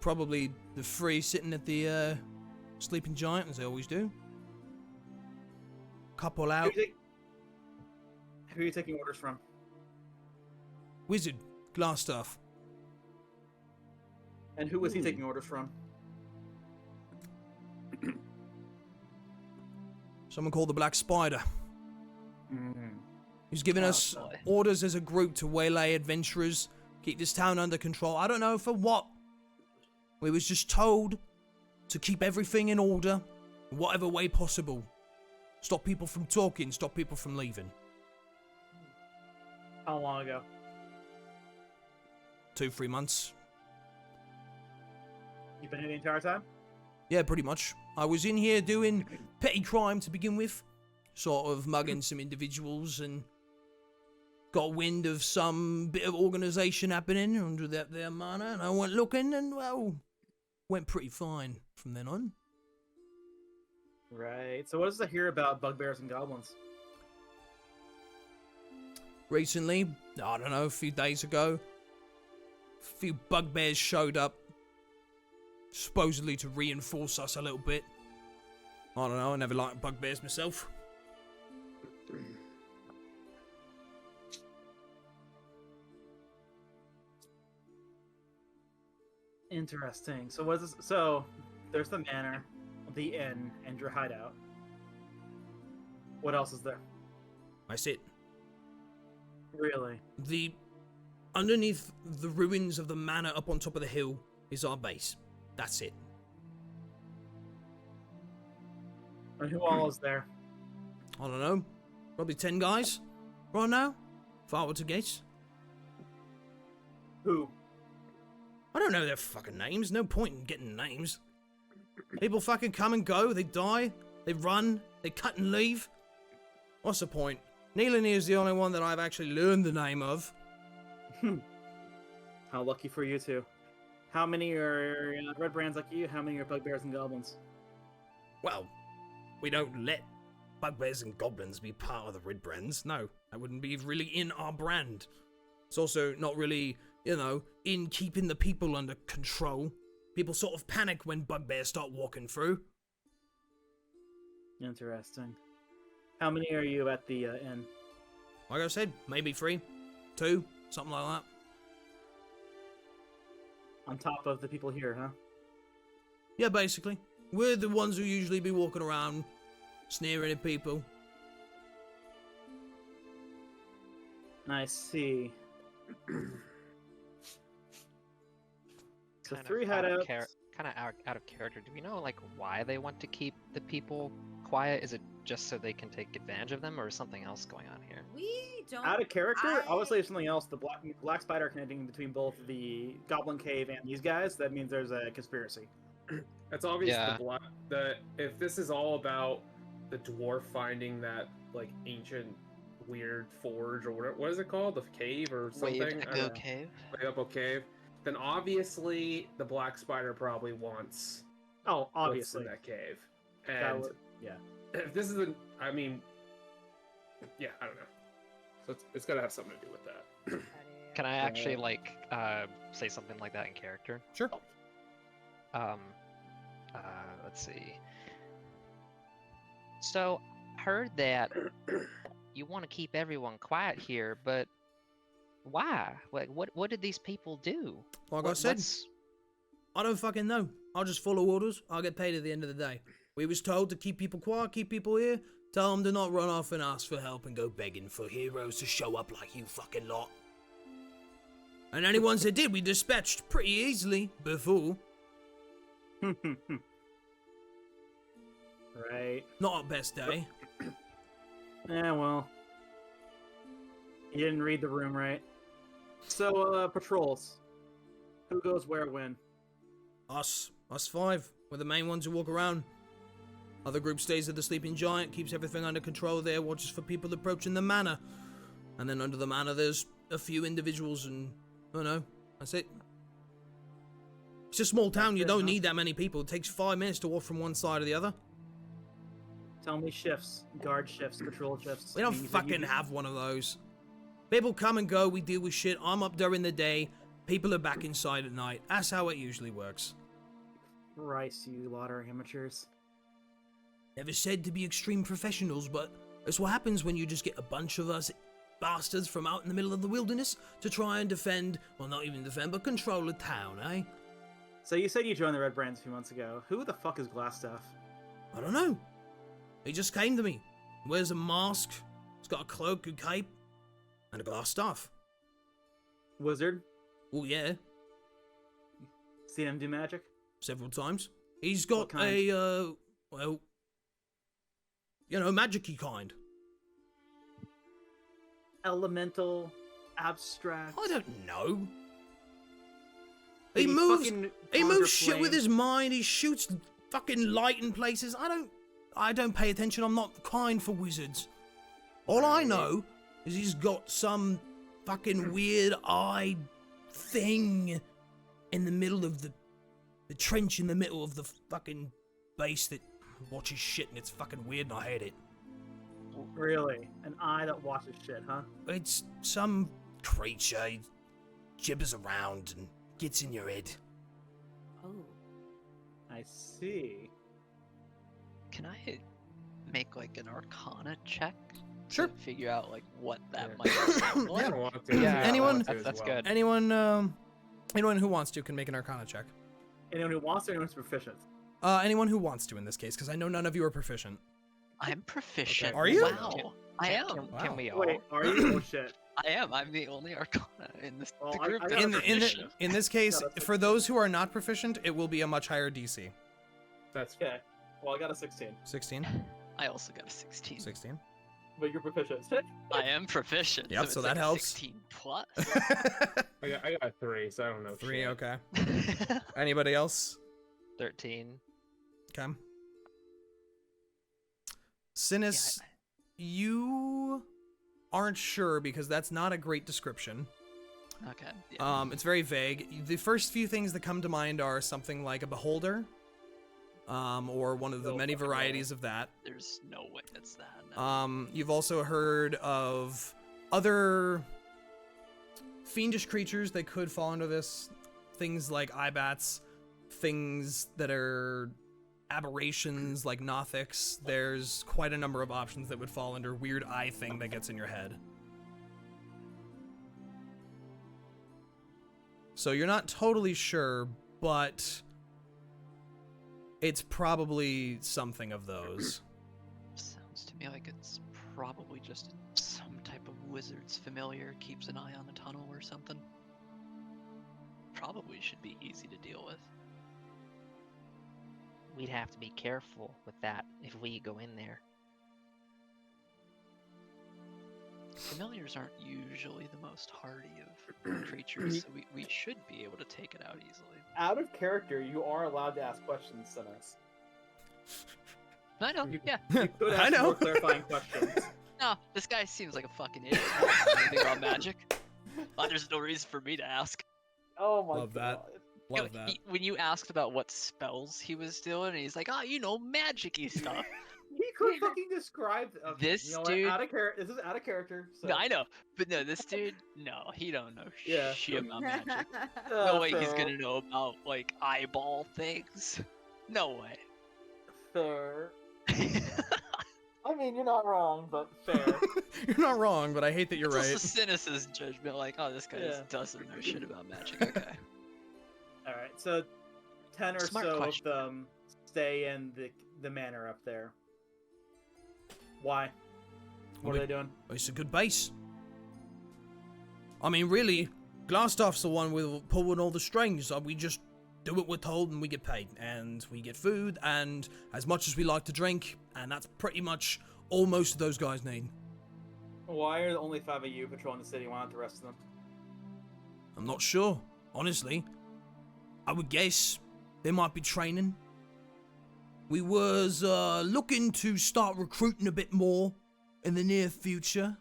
probably the 3 sitting at the sleeping giant, as they always do. Couple out. Who are you taking orders from? Wizard, glass stuff. And who was he taking orders from? Someone called the Black Spider. He's giving Oh, us boy. orders as a group to waylay adventurers, keep this town under control. I don't know for what. We was just told to keep everything in order, in whatever way possible. Stop people from talking, stop people from leaving. How long ago? 2-3 months. You've been here the entire time? Yeah, pretty much. I was in here doing petty crime to begin with, sort of mugging some individuals, and got wind of some bit of organisation happening under that there manor, and I went looking, and well, went pretty fine from then on. Right. So what does it hear about bugbears and goblins? Recently, I don't know, a few days ago, a few bugbears showed up, supposedly to reinforce us a little bit. I don't know, I never liked bugbears myself. Interesting. So what is this? So there's the manor, the inn, and your hideout. What else is there? That's it. Really? Underneath the ruins of the manor up on top of the hill is our base. That's it. And who all is there? I don't know. Probably 10 guys right now. If I were to guess. Who? I don't know their fucking names. No point in getting names. People fucking come and go. They die. They run. They cut and leave. What's the point? Neelan is the only one that I've actually learned the name of. How lucky for you two. How many are red brands like you? How many are bugbears and goblins? Well, we don't let bugbears and goblins be part of the Red Brands. No, that wouldn't be really in our brand. It's also not really, in keeping the people under control. People sort of panic when bugbears start walking through. Interesting. How many are you at the inn? Like I said, maybe 3, 2, something like that. On top of the people here, huh? Yeah, basically. We're the ones who usually be walking around, sneering at people. I see. So Kind of 3 out of head-outs. kind of out of character. Do we know like why they want to keep the people quiet? Is it just so they can take advantage of them, or is something else going on here? We don't. Out of character? I- Obviously, there's something else. The black spider connecting between both the Goblin Cave and these guys. That means there's a conspiracy. It's obvious Yeah. if this is all about the dwarf finding that like ancient weird forge or what is it called? The cave or something? Wave I don't Echo know. Cave. Echo Cave. Then obviously the black spider probably wants Oh, what's obviously. in that cave. That And would- yeah. if this is I don't know. So it's got to have something to do with that. Can I actually like say something like that in character? Sure. Let's see. So, heard that you want to keep everyone quiet here, but why? Like, what did these people do? Like I What- said, what's- I don't fucking know. I'll just follow orders. I'll get paid at the end of the day. We was told to keep people quiet, keep people here. Tell them to not run off and ask for help and go begging for heroes to show up like you fucking lot. And any ones that did, we dispatched pretty easily before. Right. Not our best day. Yeah, well. You didn't read the room right. So, patrols. Who goes where when? Us 5. We're the main ones who walk around. Other group stays at the Sleeping Giant, keeps everything under control there, watches for people approaching the manor. And then under the manor there's a few individuals and, I don't know, that's it. It's a small town, That's you it, don't huh? need that many people. It takes 5 minutes to walk from one side to the other. Tell me shifts. Guard shifts, patrol shifts. We don't I mean, you said fucking you- have one of those. People come and go, we deal with shit. I'm up during the day, people are back inside at night. That's how it usually works. Christ, you lot are amateurs. Never said to be extreme professionals, but that's what happens when you just get a bunch of us bastards from out in the middle of the wilderness to try and defend, well, not even defend, but control a town, eh? So you said you joined the Red Brands a few months ago. Who the fuck is Glassstaff? I don't know. He just came to me. Wears a mask, he's got a cloak, a cape, and a glass staff. Wizard? Oh, yeah, Seen him do magic? several times. He's got What kind? a, well, magic-y kind. Elemental, abstract. I don't know. Did He moves. fucking He conjure moves shit with flame? his mind. He shoots fucking light in places. I don't pay attention. I'm not kind for wizards. All I know is he's got some fucking weird eye thing in the middle of the trench in the middle of the fucking base that watches shit, and it's fucking weird, and I hate it. Really? An eye that watches shit, huh? It's some creature. He gibbers around and gets in your head. Oh. I see. Can I make like an Arcana check? Sure. To figure out like what that Yeah. might sound like? I don't want to. Yeah, I don't anyone- want to as That's well. good. Anyone who wants to can make an Arcana check. Anyone who wants to, anyone who's proficient. Anyone who wants to in this case, because I know none of you are proficient. I'm proficient. Are you? Wow. I am. Can Wow. we all? Wait, are you? Oh shit. I am. I'm the only Arcana in this Well, the I- group. I that's got a In this case, No, that's for those who are not proficient, it will be a much higher DC. That's Okay. Well, I got a 16, 16. I also got a 16. 16. but you're proficient. I am proficient. Yep, so so it's that like helps. 16 plus. I got 3, so I don't know. 3, shit. okay. Anybody else? 13. Okay. Synas, you aren't sure because that's not a great description. Okay. Yeah. It's very vague. The first few things that come to mind are something like a beholder, or one of the Oh, many fucking varieties of that. There's no way it's that. No. You've also heard of other fiendish creatures that could fall under this. Things like eyebats, things that are aberrations like Nothics. There's quite a number of options that would fall under weird eye thing that gets in your head. So you're not totally sure, but it's probably something of those. Sounds to me like it's probably just some type of wizard's familiar keeps an eye on the tunnel or something. Probably should be easy to deal with. We'd have to be careful with that if we go in there. Familiars aren't usually the most hardy of creatures, so we should be able to take it out easily. Out of character, you are allowed to ask questions, Synas. I know, yeah. You could I ask know. more clarifying questions. No, this guy seems like a fucking idiot. Anything about magic? Well, there's no reason for me to ask. Oh my Love that. god. You know, Love that. when you asked about what spells he was doing, and he's like, oh, you know, magic-y stuff. He could fucking describe This you know dude- What? Out of character. This is out of character. So. No, I know, but no, this dude, no, he don't know Yeah. shit about magic. No way he's gonna know about, like, eyeball things. No way. Fair. I mean, you're not wrong, but fair. You're not wrong, but I hate that you're It's right. also Synas' judgment, like, oh, this guy Yeah. just doesn't know shit about magic. Okay. All right, so 10 or Smart so question. of them stay in the manor up there. Why? What are they doing? It's a good base. I mean, really, Glassstaff's the one with pulling all the strings. We just do what we're told and we get paid. And we get food and as much as we like to drink. And that's pretty much all most of those guys need. Why are only 5 of you patrolling the city? Why not the rest of them? I'm not sure, honestly. I would guess they might be training. We was looking to start recruiting a bit more in the near future.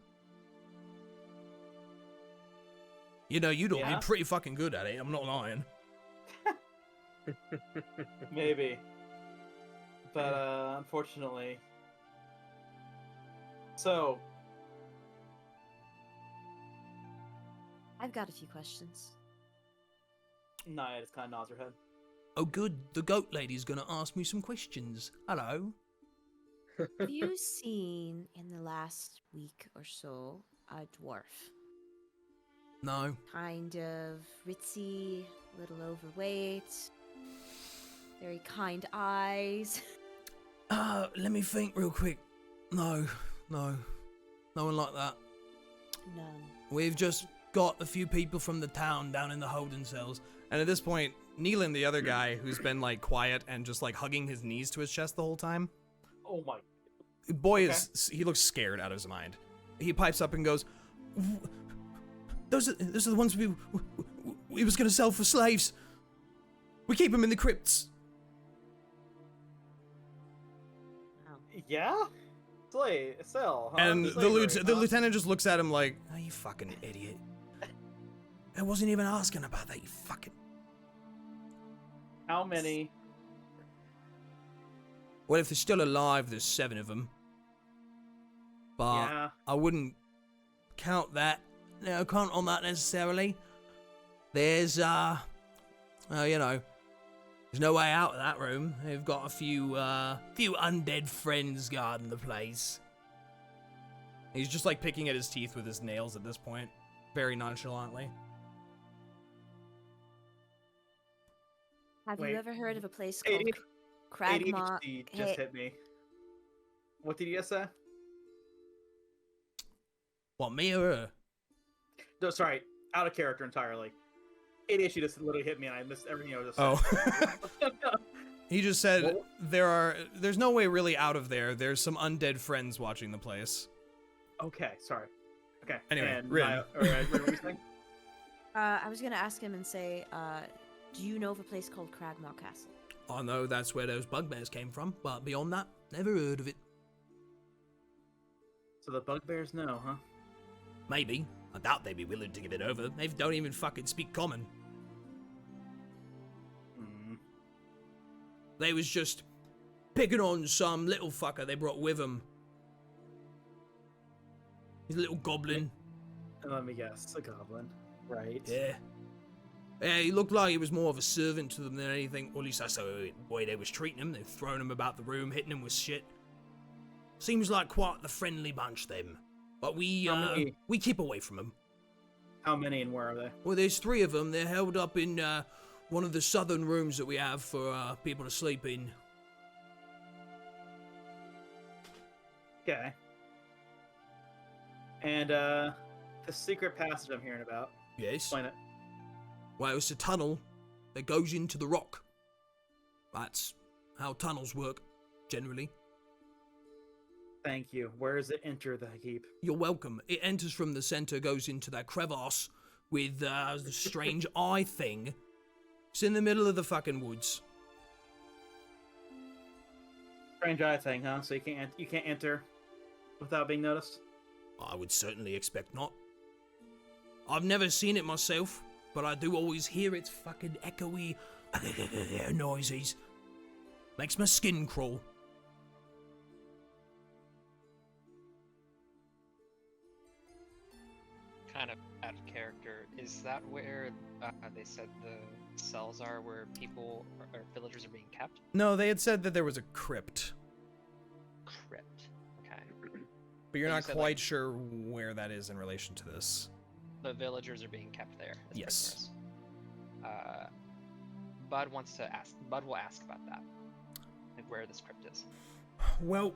You know, you'd all Yeah? be pretty fucking good at it, I'm not lying. Maybe. But unfortunately. So, I've got a few questions. Niah just kind of nods her head. Oh good, the goat lady's gonna ask me some questions. Hello. Have you seen in the last week or so a dwarf? No. Kind of ritzy, little overweight, very kind eyes. Let me think real quick. No. No one like that. None. We've just got a few people from the town down in the holding cells. And at this point, Neelan, the other guy, who's been like quiet and just like hugging his knees to his chest the whole time. Oh my. Boy he looks scared out of his mind. He pipes up and goes, those are the ones we was gonna sell for slaves. We keep them in the crypts. Yeah? Sell, huh? And Slavery, the huh? lieutenant just looks at him like, oh, you fucking idiot. I wasn't even asking about that, you fucking... How many? Well, if they're still alive, there's 7 of them. But Yeah. I wouldn't count that. No, count on that necessarily. There's, you know, there's no way out of that room. They've got a few undead friends guarding the place. He's just like picking at his teeth with his nails at this point, very nonchalantly. Have Wait. you ever heard of a place called ADHD Cragmaw? just hit me. What did you just say? What, me or her? No, sorry, out of character entirely. ADHD just literally hit me and I missed everything I was just Oh. saying. He just said Well- there's no way really out of there. There's some undead friends watching the place. Okay, sorry. Okay. Anyway, and Rinn. Rinn, what were you saying? I was gonna ask him and say, do you know of a place called Cragmaw Castle? I know that's where those bugbears came from, but beyond that, never heard of it. So the bugbears know, huh? Maybe. I doubt they'd be willing to give it over. They don't even fucking speak common. Hmm. They was just picking on some little fucker they brought with them. He's a little goblin. Let me guess, a goblin, right? Yeah. Yeah, he looked like he was more of a servant to them than anything. Or at least that's the way they was treating him. They've thrown him about the room, hitting him with shit. Seems like quite the friendly bunch, them. But we keep away from them. How many and where are they? Well, there's 3 of them. They're held up in one of the southern rooms that we have for people to sleep in. Okay. And the secret passage I'm hearing about. Yes. Explain it. Well, it's a tunnel that goes into the rock. That's how tunnels work, generally. Thank you. Where does it enter the heap? You're welcome. It enters from the center, goes into that crevasse with the strange eye thing. It's in the middle of the fucking woods. Strange eye thing, huh? So you can't enter without being noticed? I would certainly expect not. I've never seen it myself, but I do always hear its fucking echoey noises. Makes my skin crawl. Kind of out of character. Is that where they said the cells are, where people or villagers are being kept? No, they had said that there was a crypt, Crypt. Okay. but you're But you not said, quite like- sure where that is in relation to this. The villagers are being kept there. As Yes. prisoners. Bud wants to ask. Bud will ask about that, like where this crypt is. Well,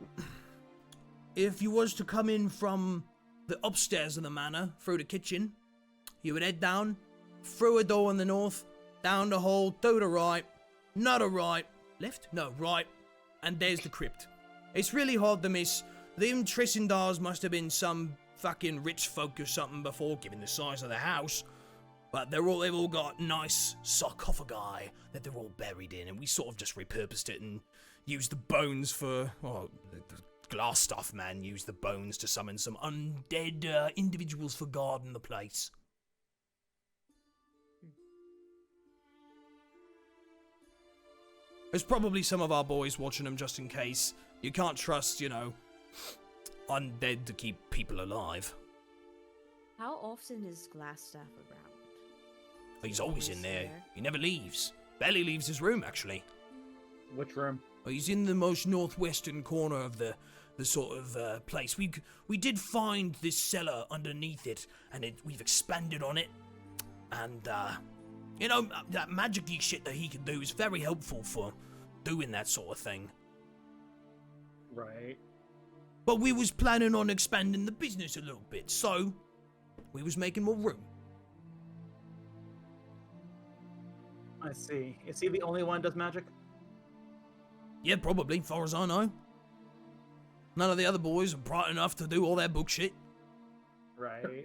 if you was to come in from the upstairs of the manor, through the kitchen, you would head down, through a door in the north, down the hall, to the right, not a right, left? No, right, and there's the crypt. It's really hard to miss. Them Trissindars must have been some fucking rich folk or something before, given the size of the house. But they've all got nice sarcophagi that they're all buried in, and we sort of just repurposed it and used the bones for, well, the glass stuff, man, used the bones to summon some undead individuals for guarding the place. There's probably some of our boys watching them just in case. You can't trust, undead to keep people alive. How often is Glassstaff around? He's always in there. He never leaves. Barely leaves his room, actually. Which room? Well, he's in the most northwestern corner of the sort of place. We did find this cellar underneath it, and we've expanded on it. And, that magic-y shit that he can do is very helpful for doing that sort of thing. Right. But we was planning on expanding the business a little bit, so we was making more room. I see. Is he the only one that does magic? Yeah, probably, far as I know. None of the other boys are bright enough to do all that book shit. Right. Well,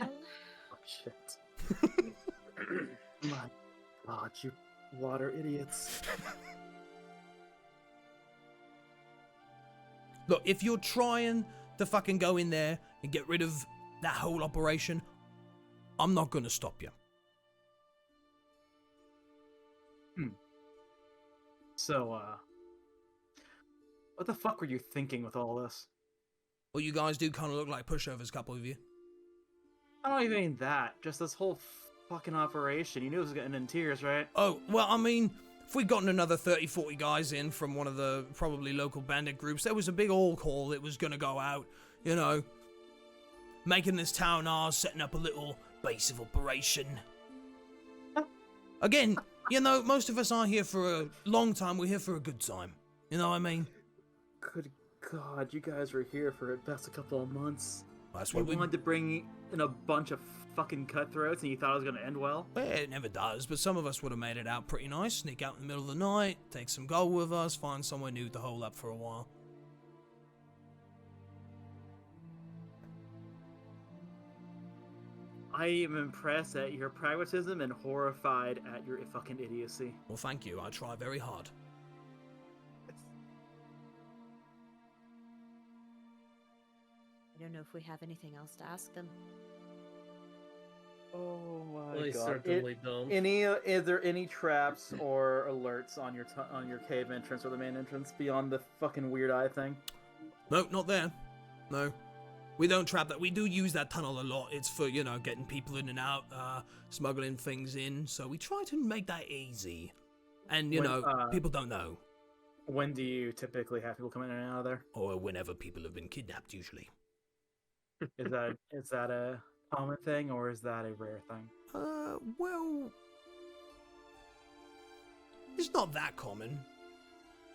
Oh, shit. My God, you water idiots. Look, if you're trying to fucking go in there and get rid of that whole operation, I'm not gonna stop you. So, what the fuck were you thinking with all this? Well, you guys do kind of look like pushovers, couple of you. I don't even mean that. Just this whole fucking operation. You knew it was getting in tears, right? Oh, well, I mean, if we'd gotten another 30, 40 guys in from one of the probably local bandit groups, there was a big all call that was gonna go out, making this town ours, setting up a little base of operation. Again, most of us aren't here for a long time, we're here for a good time. You know what I mean? Good God, you guys were here for at best a couple of months. That's You what we... wanted to bring in a bunch of fucking cutthroats and you thought it was going to end well? Well, it never does, but some of us would have made it out pretty nice. Sneak out in the middle of the night, take some gold with us, find somewhere new to hole up for a while. I am impressed at your pragmatism and horrified at your fucking idiocy. Well, thank you. I try very hard. I don't know if we have anything else to ask them. Oh my Well, they god! certainly don't. Is there any traps or alerts on your cave entrance or the main entrance beyond the fucking weird eye thing? No, not there. No. We don't trap that. We do use that tunnel a lot. It's for, you know, getting people in and out, smuggling things in. So we try to make that easy. And, you know, people don't know. When do you typically have people coming in and out of there? Or whenever people have been kidnapped, usually. Is that a common thing or is that a rare thing? Well... It's not that common.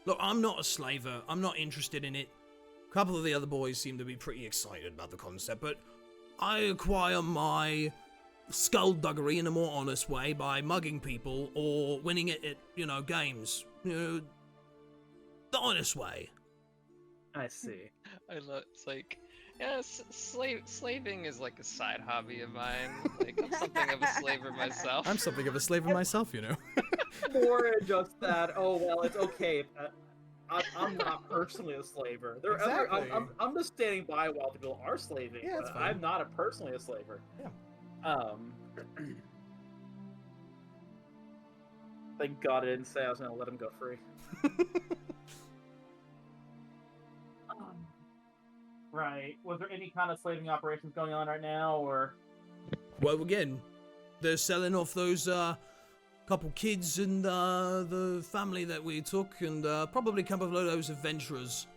Look, I'm not a slaver. I'm not interested in it. A couple of the other boys seem to be pretty excited about the concept, but I acquire my skullduggery in a more honest way by mugging people or winning it at, you know, games. You know, the honest way. I see. I love. It's like, yeah, slaving is like a side hobby of mine. Like I'm something of a slaver myself. I'm something of a slaver myself, you know. More just that. Oh well, it's okay. I'm not personally a slaver. There are Exactly. I'm just standing by while people are slaving. Yeah, that's but fine. I'm not personally a slaver. Yeah. Thank God I didn't say I was gonna let him go free. Right. Was there any kind of slaving operations going on right now, or? Well, again, they're selling off those couple kids and the family that we took, and probably a couple of those adventurers.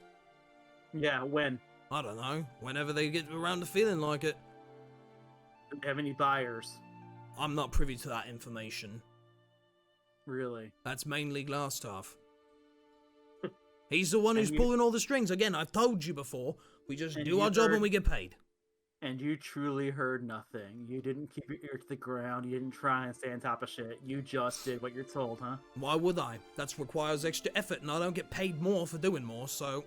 Yeah. When? I don't know. Whenever they get around to feeling like it. Do you have any buyers? I'm not privy to that information. Really? That's mainly Glassstaff. He's the one And who's you- pulling all the strings. Again, I've told you before. We just And do you our job heard- and we get paid. And you truly heard nothing. You didn't keep your ear to the ground. You didn't try and stay on top of shit. You just did what you're told, huh? Why would I? That requires extra effort, and I don't get paid more for doing more, so...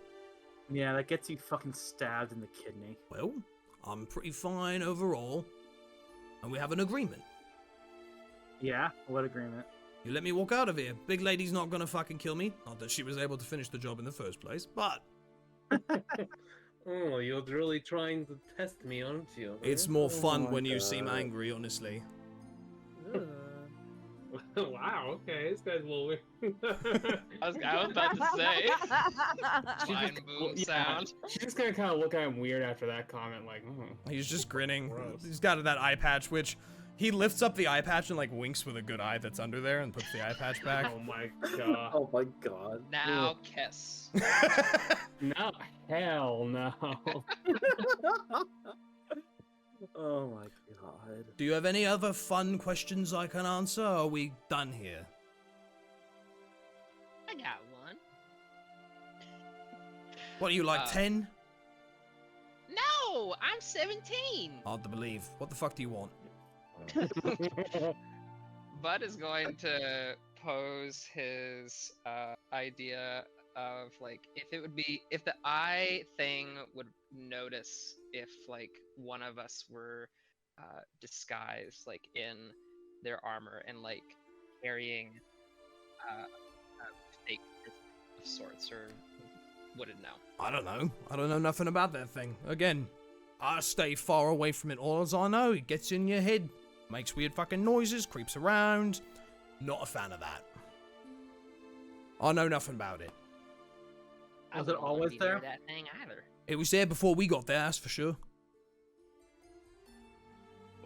Yeah, that gets you fucking stabbed in the kidney. Well, I'm pretty fine overall. And we have an agreement. Yeah? What agreement? You let me walk out of here. Big lady's not gonna fucking kill me. Not that she was able to finish the job in the first place, but... Oh, you're really trying to test me, aren't you? It's huh? more Oh fun my when you seem God. angry, honestly. Wow, okay, this guy's a little weird. I was about to say. She Mind just- boom yeah. sound. She's just gonna kind of look at him weird after that comment, like, He's just grinning. Gross. He's got that eye patch, which... He lifts up the eye patch and, like, winks with a good eye that's under there and puts the eye patch back. oh my god. Oh my god. Now kiss. No, hell no. Oh my god. Do you have any other fun questions I can answer, or are we done here? I got one. What are you, like, 10? No, I'm 17. Hard to believe. What the fuck do you want? Bud is going to pose his idea of like if the eye thing would notice if like one of us were disguised like in their armor and like carrying a fake of sorts, or would it know? I don't know. I don't know nothing about that thing. Again, I stay far away from it. All as I know, it gets in your head. Makes weird fucking noises, creeps around. Not a fan of that. I know nothing about it. I Was it wouldn't wanna always be near there? That thing either. It was there before we got there, that's for sure.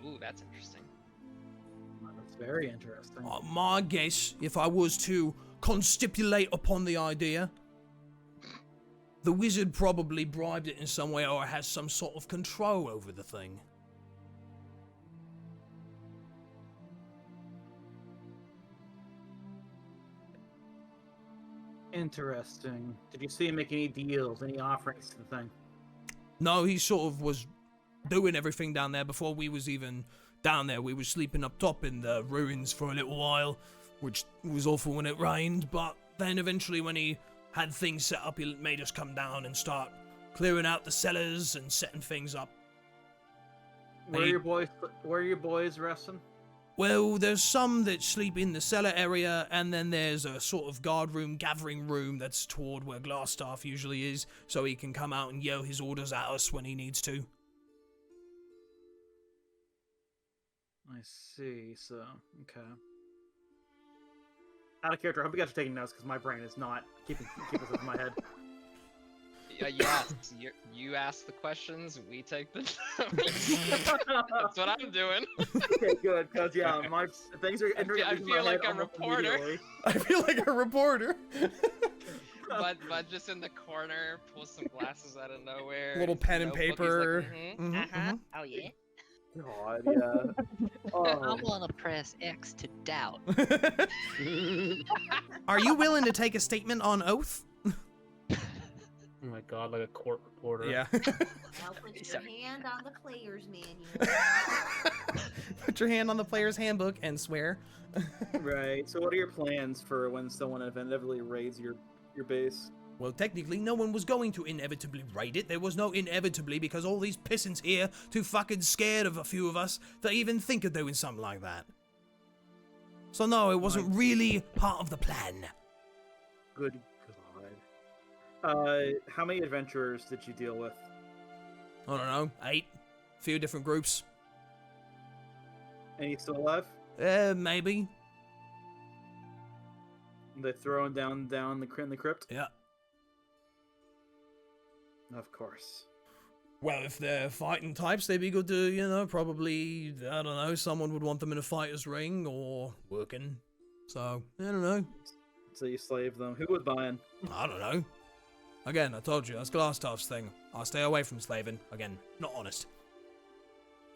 Ooh, that's interesting. That's very interesting. My guess, if I was to constipulate upon the idea, the wizard probably bribed it in some way or has some sort of control over the thing. Interesting. Did you see him make any deals, any offerings to the thing? No, he sort of was doing everything down there before we was even down there. We was sleeping up top in the ruins for a little while, which was awful when it rained, but then eventually when he had things set up, he made us come down and start clearing out the cellars and setting things up. Where are your boys resting? Well, there's some that sleep in the cellar area, and then there's a sort of guard room, gathering room that's toward where Glassstaff usually is, so he can come out and yell his orders at us when he needs to. I see. So, okay. Out of character, I hope you guys are taking notes because my brain is not keeping this in my head. Yes, you ask the questions, we take the notes. That's what I'm doing. Okay, good, because yeah, my things are entering I into feel my like head a almost reporter. immediately. I feel like a reporter. But just in the corner, pulls some glasses out of nowhere. Little pen and notebook, he's paper. Like, Mhm, mhm. Oh yeah. God, yeah. I Oh. want to press X to doubt. Are you willing to take a statement on oath? Oh my god, like a court reporter. Yeah. Now put your Sorry. hand on the player's manual. Put your hand on the player's handbook and swear. Right. So, what are your plans for when someone inevitably raids your base? Well, technically, no one was going to inevitably raid it. There was no inevitably because all these pissants here too fucking scared of a few of us to even think of doing something like that. So no, it wasn't really part of the plan. Good God. How many adventurers did you deal with? I don't know, 8. Few different groups. Any still alive? Maybe. They throwing down in the crypt? Yeah. Of course. Well, if they're fighting types, they'd be good to, probably, I don't know, someone would want them in a fighter's ring or working. So, I don't know. So you slave them. Who was buying? I don't know. Again, I told you, that's Glassstaff's thing. I'll stay away from slaving. Again, not honest.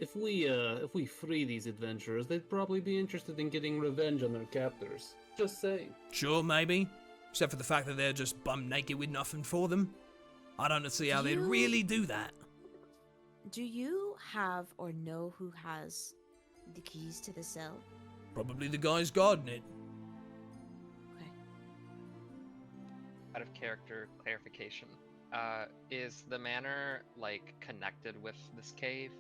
If we free these adventurers, they'd probably be interested in getting revenge on their captors. Just saying. Sure, maybe. Except for the fact that they're just bum naked with nothing for them. I don't see how they'd really do that. Do you have or know who has the keys to the cell? Probably the guy's guarding it. Okay. out of character clarification. Is the manor like connected with this cave?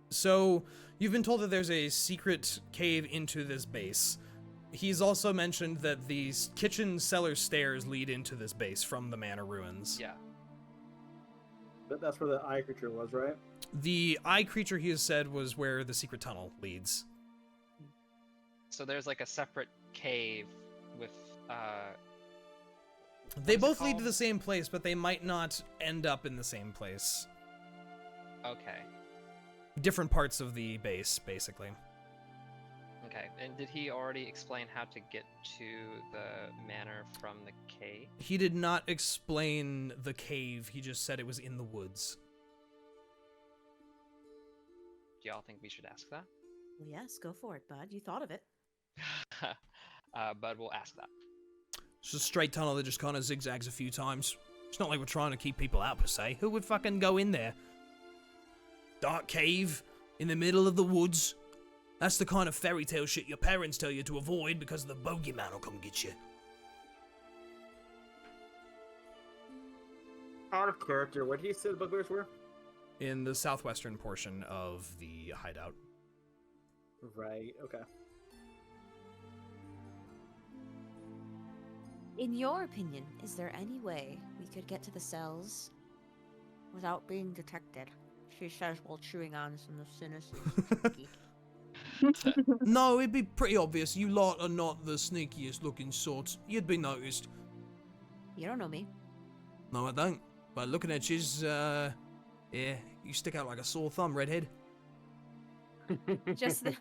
So, you've been told that there's a secret cave into this base. He's also mentioned that these kitchen cellar stairs lead into this base from the manor ruins. Yeah. That's where the eye creature was, right? The eye creature, he has said, was where the secret tunnel leads. So there's like a separate cave with They what is it both lead to called? the same place, but they might not end up in the same place. Okay. Different parts of the base, basically. Okay. And did he already explain how to get to the manor from the cave? He did not explain the cave, he just said it was in the woods. Do y'all think we should ask that? Well, yes, go for it, bud. You thought of it. Bud will ask that. It's a straight tunnel that just kind of zigzags a few times. It's not like we're trying to keep people out, per se. Who would fucking go in there? Dark cave, in the middle of the woods. That's the kind of fairy tale shit your parents tell you to avoid because the bogeyman will come get you. Out of character, what did you say the bugbears were? In the southwestern portion of the hideout. Right, okay. In your opinion, is there any way we could get to the cells without being detected? She says while chewing on some of Synas' No, it'd be pretty obvious. You lot are not the sneakiest looking sorts. You'd be noticed. You don't know me. No, I don't. But looking at you's, yeah, you stick out like a sore thumb, redhead. Just then.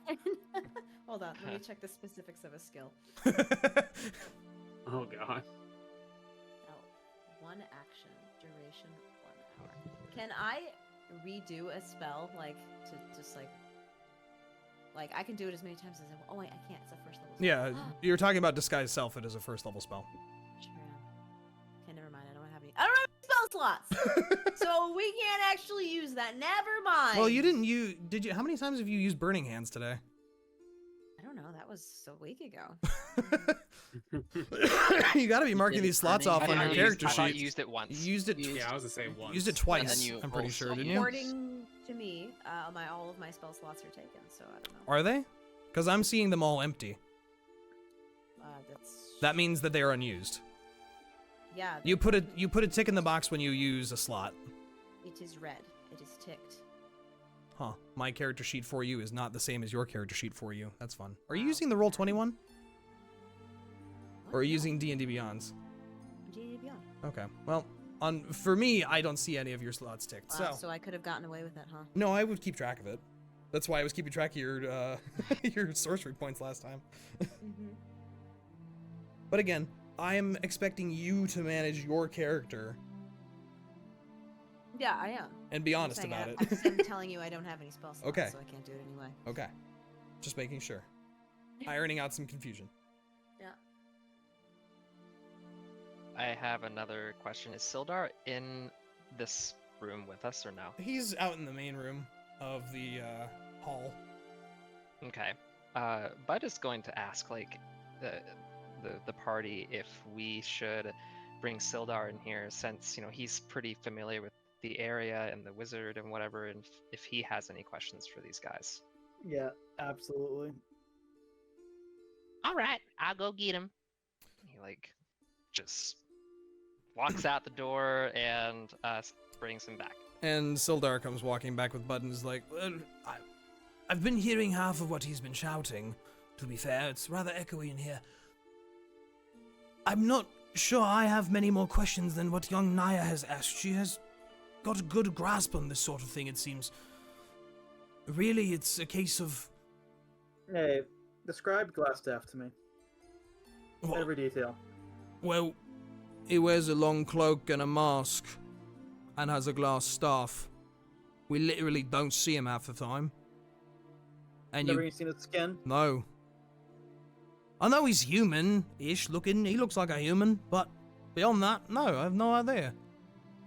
Hold on, let me check the specifics of a skill. Oh god. Oh, 1 action, duration 1 hour. Can I redo a spell, like, to just, like, I can do it as many times as I want. Oh, wait, I can't. It's a first level spell. Yeah, you're talking about Disguise Self. It is a first level spell. Jrain. Okay, never mind. I don't have any slots. So we can't actually use that. Never mind. Well, you didn't use. Did you? How many times have you used Burning Hands today? I don't know. That was a week ago. You got to be marking did these slots off on I your thought character I thought sheet. you used it once. You used it. Yeah, I was gonna say once. Used it twice. you I'm pretty also sure, didn't you? According to me, all of my spell slots are taken. So I don't know. Are they? Because I'm seeing them all empty. That's. That means that they are unused. Yeah. You put a tick in the box when you use a slot. It is red. It is ticked. Huh. My character sheet for you is not the same as your character sheet for you. That's fun. Are you Wow. using the Roll21? What? Or are you No. using D&D Beyonds? D&D Beyond. Okay. Well, for me, I don't see any of your slots ticked. Wow, So so I could have gotten away with that, huh? no, I would keep track of it. That's why I was keeping track of your your sorcery points last time. Mm-hmm. But again, I am expecting you to manage your character Yeah, I am. and be I'm honest saying about I, it. I'm just I'm telling you I don't have any spell slots, Okay. so I can't do it anyway. Okay. Just making sure. Ironing out some confusion. Yeah. I have another question. Is Sildar in this room with us or no? He's out in the main room of the hall. Okay. Bud is going to ask, like, the party if we should bring Sildar in here, since he's pretty familiar with the area and the wizard and whatever, and if he has any questions for these guys. Yeah, absolutely. All right, I'll go get him. He just walks out the door and brings him back. And Sildar comes walking back with Bud and is like, well, I've been hearing half of what he's been shouting. To be fair, it's rather echoey in here. I'm not sure I have many more questions than what young Niah has asked. She has got a good grasp on this sort of thing, it seems. Really, it's a case of... Hey, describe Glassstaff to me. Well, Every detail. well, he wears a long cloak and a mask, and has a glass staff. We literally don't see him half the time. And Never even seen his skin? No. I know he's human-ish looking. He looks like a human, but beyond that, no, I have no idea.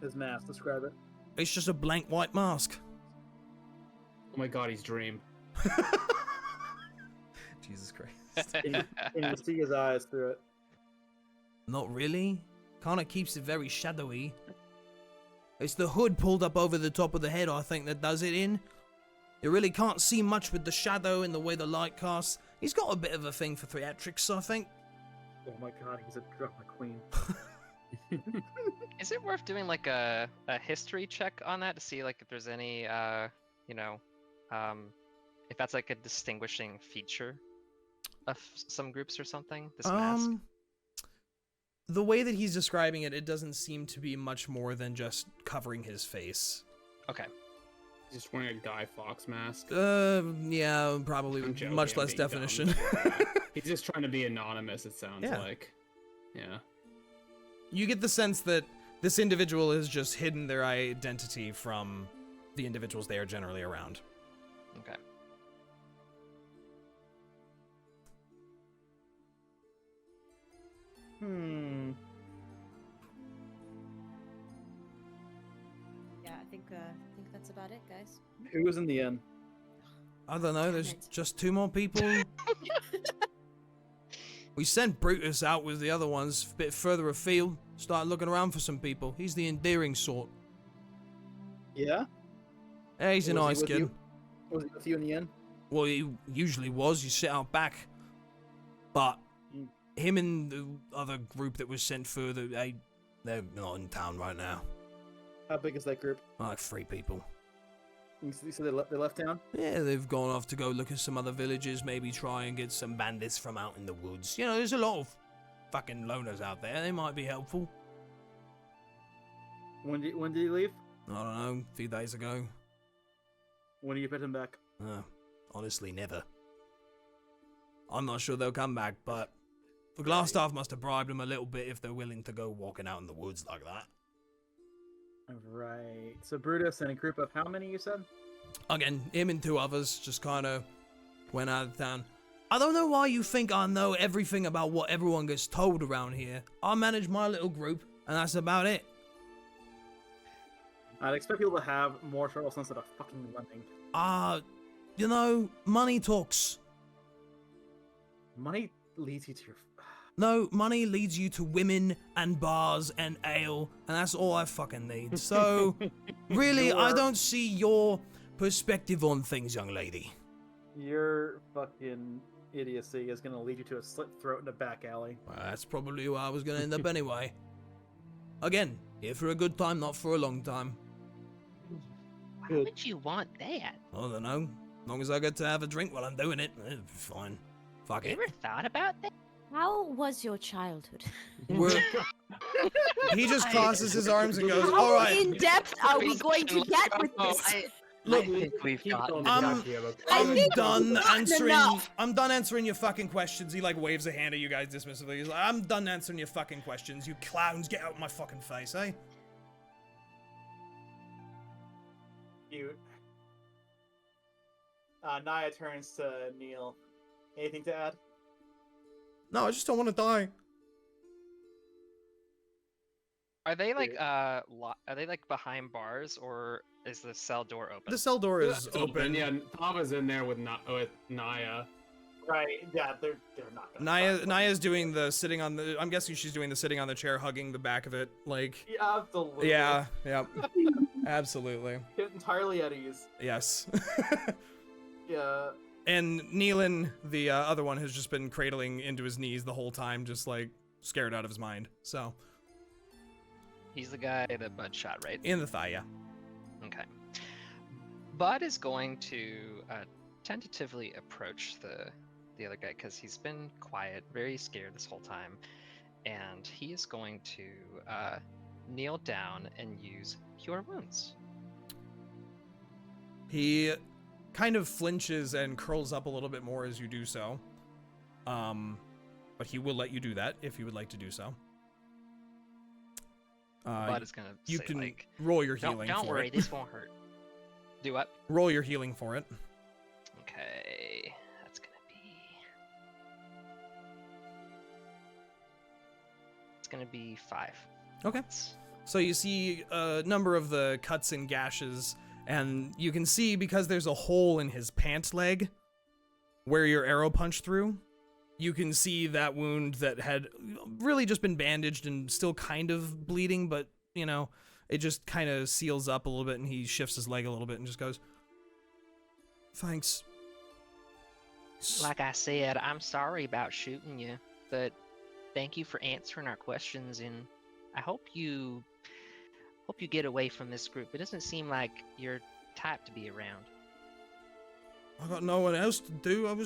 His mask, describe it. It's just a blank white mask. Oh my god, he's Dream. Jesus Christ. And you see his eyes through it. Not really. Kinda keeps it very shadowy. It's the hood pulled up over the top of the head, I think, that does it in. You really can't see much with the shadow and the way the light casts. He's got a bit of a thing for theatrics, I think. Oh my god, he's a drama queen. Is it worth doing like a history check on that to see like if there's any if that's like a distinguishing feature of some groups or something? This mask. The way that he's describing it, it doesn't seem to be much more than just covering his face. Okay. He's just wearing a Guy Fawkes mask. Yeah, probably I'm joking, much I'm less being dumb. definition. He's just trying to be anonymous, it sounds Yeah. like. Yeah. You get the sense that this individual has just hidden their identity from the individuals they are generally around. Okay. Yeah, I think that's about it, guys. Who was in the inn? I don't know, there's Damn it. just two more people. We sent Brutus out with the other ones a bit further afield. Started looking around for some people. He's the endearing sort. Yeah? Yeah, he's a Was he nice with kid. you? Was he with you in the inn? Well, he usually was. You sit out back. But Mm. him and the other group that was sent further, they're not in town right now. How big is that group? Like 3 people. You said they left town? Yeah, they've gone off to go look at some other villages, maybe try and get some bandits from out in the woods. You know, there's a lot of fucking loners out there. They might be helpful. When did he leave? I don't know, a few days ago. When do you put him back? Honestly, never. I'm not sure they'll come back, but the Glassstaff must have bribed them a little bit if they're willing to go walking out in the woods like that. Right. So Brutus and a group of how many you said? Again, him and 2 others just kind of went out of town. I don't know why you think I know everything about what everyone gets told around here. I manage my little group, and that's about it. I'd expect people to have more troubles instead of fucking running. You know, money talks. Money leads you to your... No, money leads you to women and bars and ale, and that's all I fucking need. So, really, I don't see your perspective on things, young lady. Your fucking idiocy is gonna lead you to a slit throat in a back alley. Well, that's probably where I was gonna end up anyway. Again, here for a good time, not for a long time. Why would you want that? I don't know. As long as I get to have a drink while I'm doing it, fine. Fuck You it. ever thought about that? How was your childhood? He just crosses his arms and goes, How all right. in depth are we going to get with this? Look, I think we've gotten. I'm think done we've gotten answering. enough. I'm done answering your fucking questions. He like waves a hand at you guys dismissively. He's like, I'm done answering your fucking questions. You clowns, get out of my fucking face, eh? Cute. Niah turns to Neil. Anything to add? No, I just don't want to die. Are they like are they like behind bars, or is the cell door open? The cell door is It's open. Yeah, Thava's in there with Niah. Right. Yeah, they're not. Gonna Niah's doing the sitting on the. I'm guessing she's doing the sitting on the chair, hugging the back of it, like. Yeah, absolutely. Yeah. Absolutely. Entirely at ease. Yes. Yeah. And Neelan, the other one, has just been cradling into his knees the whole time, just like scared out of his mind. So. He's the guy that Bud shot, right? In the thigh, yeah. Okay. Bud is going to tentatively approach the other guy because he's been quiet, very scared this whole time, and he is going to kneel down and use Cure Wounds. He kind of flinches and curls up a little bit more as you do so. But he will let you do that if you would like to do so. Bud is gonna you say, can like, roll your healing Don't for worry, it. this won't hurt. do what? Roll your healing for it. Okay, that's gonna be. It's gonna be 5. Okay. So you see a number of the cuts and gashes, and you can see because there's a hole in his pant leg where your arrow punched through. You can see that wound that had really just been bandaged and still kind of bleeding, but, you know, it just kind of seals up a little bit, and he shifts his leg a little bit and just goes, "Thanks." Like I said, I'm sorry about shooting you, but thank you for answering our questions, and I hope you get away from this group. It doesn't seem like you're type to be around. I got no one else to do.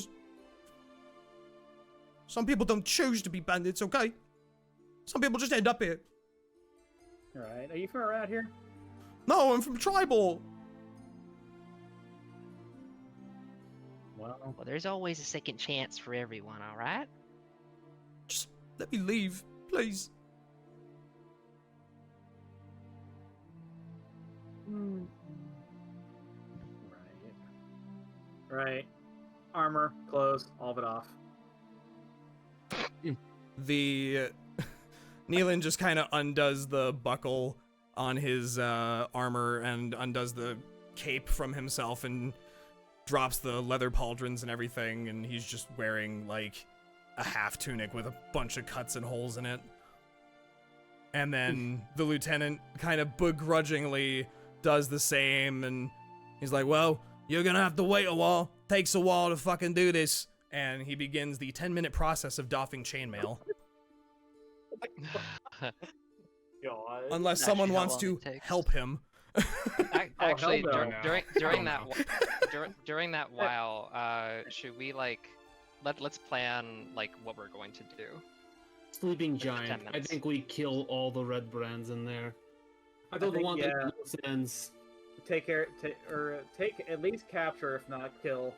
Some people don't choose to be bandits, okay? Some people just end up here. Alright, are you from around here? No, I'm from Tribal. Well, Well, there's always a second chance for everyone, all right? Just let me leave, please. right. Armor, clothes, all of it off. The Neelan just kind of undoes the buckle on his armor and undoes the cape from himself and drops the leather pauldrons and everything, and he's just wearing like a half tunic with a bunch of cuts and holes in it. And then the lieutenant kind of begrudgingly does the same, and he's like, "Well, you're gonna have to wait a while. Takes a while to fucking do this." And he begins the 10-minute process of doffing chainmail. God. Unless Actually, someone how wants long to it takes. help him. Actually, hell no. during that during that while, should we like let's plan like what we're going to do. Sleeping Within 10 giant. I minutes. think we kill all the red brands in there. I I don't think, want yeah. them loose ends. Take at least capture, if not kill.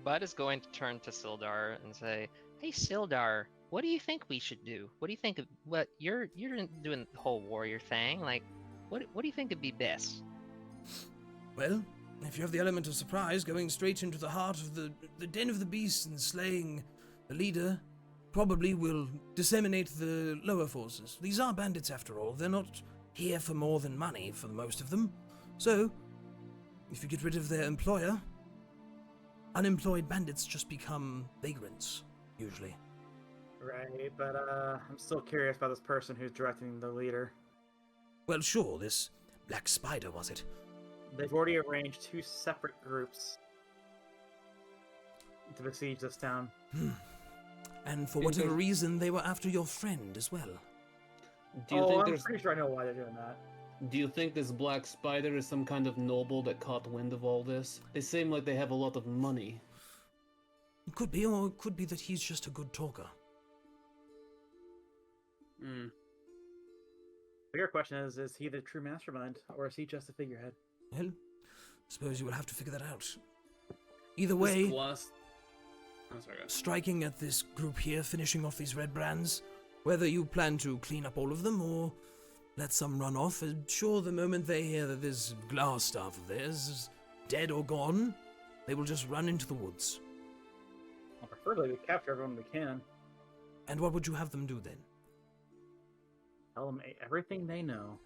Bud is going to turn to Sildar and say, Hey, Sildar, what do you think we should do? What do you think of what you're doing the whole warrior thing? Like, what do you think would be best? Well, if you have the element of surprise, going straight into the heart of the den of the beast and slaying the leader probably will disseminate the lower forces. These are bandits after all. They're not here for more than money for most of them. So, if you get rid of their employer, unemployed bandits just become vagrants, usually. Right, but I'm still curious about this person who's directing the leader. Well, sure, this Black Spider, was it? They've already arranged 2 separate groups to besiege this town. And for whatever reason, they were after your friend as well. Do you think I'm there's? pretty sure I know why they're doing that. Do you think this Black Spider is some kind of noble that caught wind of all this? They seem like they have a lot of money. It could be, or it could be that he's just a good talker. Hmm. Bigger question is he the true mastermind, or is he just a figurehead? Well, suppose you will have to figure that out. Either way, Oh, sorry, guys. striking at this group here, finishing off these red brands, whether you plan to clean up all of them or let some run off, sure, the moment they hear that this glass staff of theirs is dead or gone, they will just run into the woods. Well, preferably we capture everyone we can. And what would you have them do then? Tell them everything they know.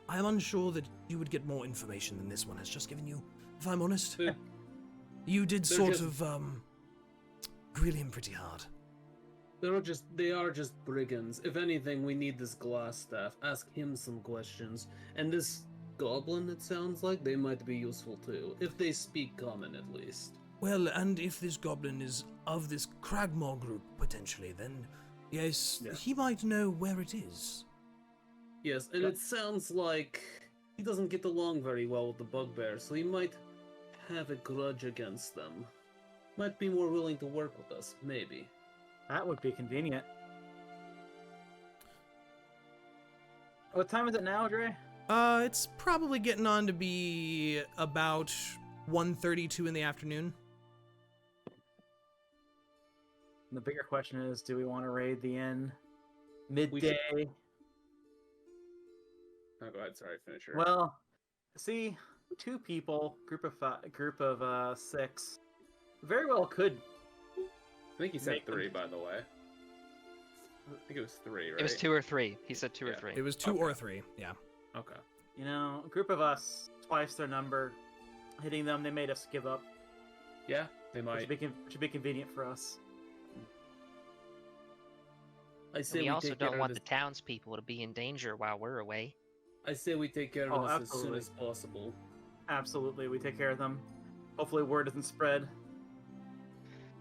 I am unsure that you would get more information than this one has just given you, if I'm honest. Yeah. You did They're sort just- of, grill him pretty hard. They are just brigands. If anything, we need this glass staff. Ask him some questions. And this goblin, it sounds like, they might be useful too. If they speak common, at least. Well, and if this goblin is of this Cragmore group, potentially, then yes, Yeah. he might know where it is. Yes, and it sounds like he doesn't get along very well with the bugbear, so he might have a grudge against them. Might be more willing to work with us, maybe. That would be convenient. What time is it now, Dre? It's probably getting on to be about 1:32 in the afternoon. The bigger question is, do we want to raid the inn midday? Oh, go ahead. Sorry, finish your. Well, see, 2 people, group of 6, very well could. I think he said make them- 3, by the way. I think it was 3, right? It was 2 or 3. He said 2 or Yeah. 3. It was 2 Okay. or 3, yeah. Okay. You know, a group of us, twice their number, hitting them, they made us give up. Yeah, they Which might. should be convenient for us. I say We also take care don't of want this- the townspeople to be in danger while we're away. I say we take care Oh, of this as soon absolutely. as possible. Absolutely, we take care of them. Hopefully word doesn't spread.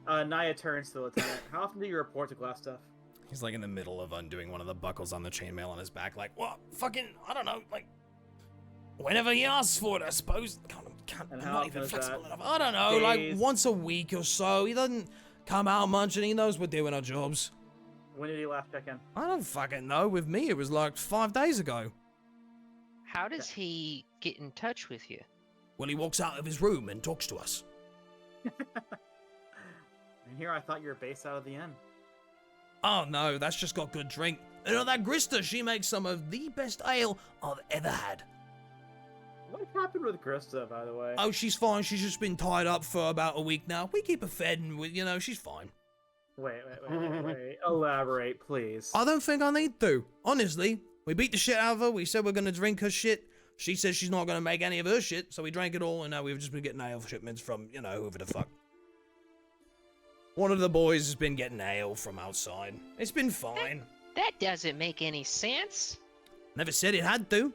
Niah turns to the lieutenant. How often do you report to glass stuff? He's like in the middle of undoing one of the buckles on the chainmail on his back, like, what? Fucking, I don't know, like, whenever he asks for it, I suppose. God, I'm And I'm how not often even is flexible that? enough. I don't know, like Days? once a week or so. He doesn't come out much and he knows we're doing our jobs. When did he last check in? I don't fucking know. With me, it was like 5 days ago. How does he get in touch with you? Well, he walks out of his room and talks to us. And here I thought you were based out of the inn. Oh no, that's just got good drink. You know, that Grista, she makes some of the best ale I've ever had. What happened with Grista, by the way? Oh, she's fine. She's just been tied up for about a week now. We keep her fed and, you know, she's fine. Wait. Elaborate, please. I don't think I need to. Honestly, we beat the shit out of her. We said we're going to drink her shit. She says she's not going to make any of her shit, so we drank it all, and now we've just been getting ale shipments from, you know, whoever the fuck. One of the boys has been getting ale from outside. It's been fine. That doesn't make any sense. Never said it had to.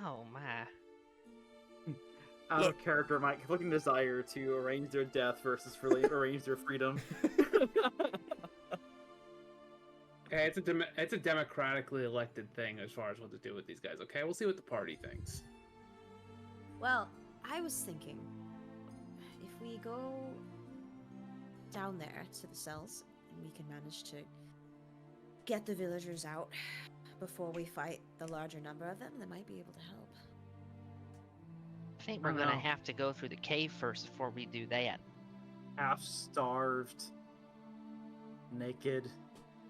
Oh my. Out Look. of character, my conflicting desire to arrange their death versus arrange their freedom. Hey, it's a democratically elected thing as far as what to do with these guys. Okay, we'll see what the party thinks. Well, I was thinking, if we go down there to the cells, and we can manage to get the villagers out before we fight the larger number of them, they might be able to help. I think I we're gonna know. have to go through the cave first before we do that. Half starved, naked,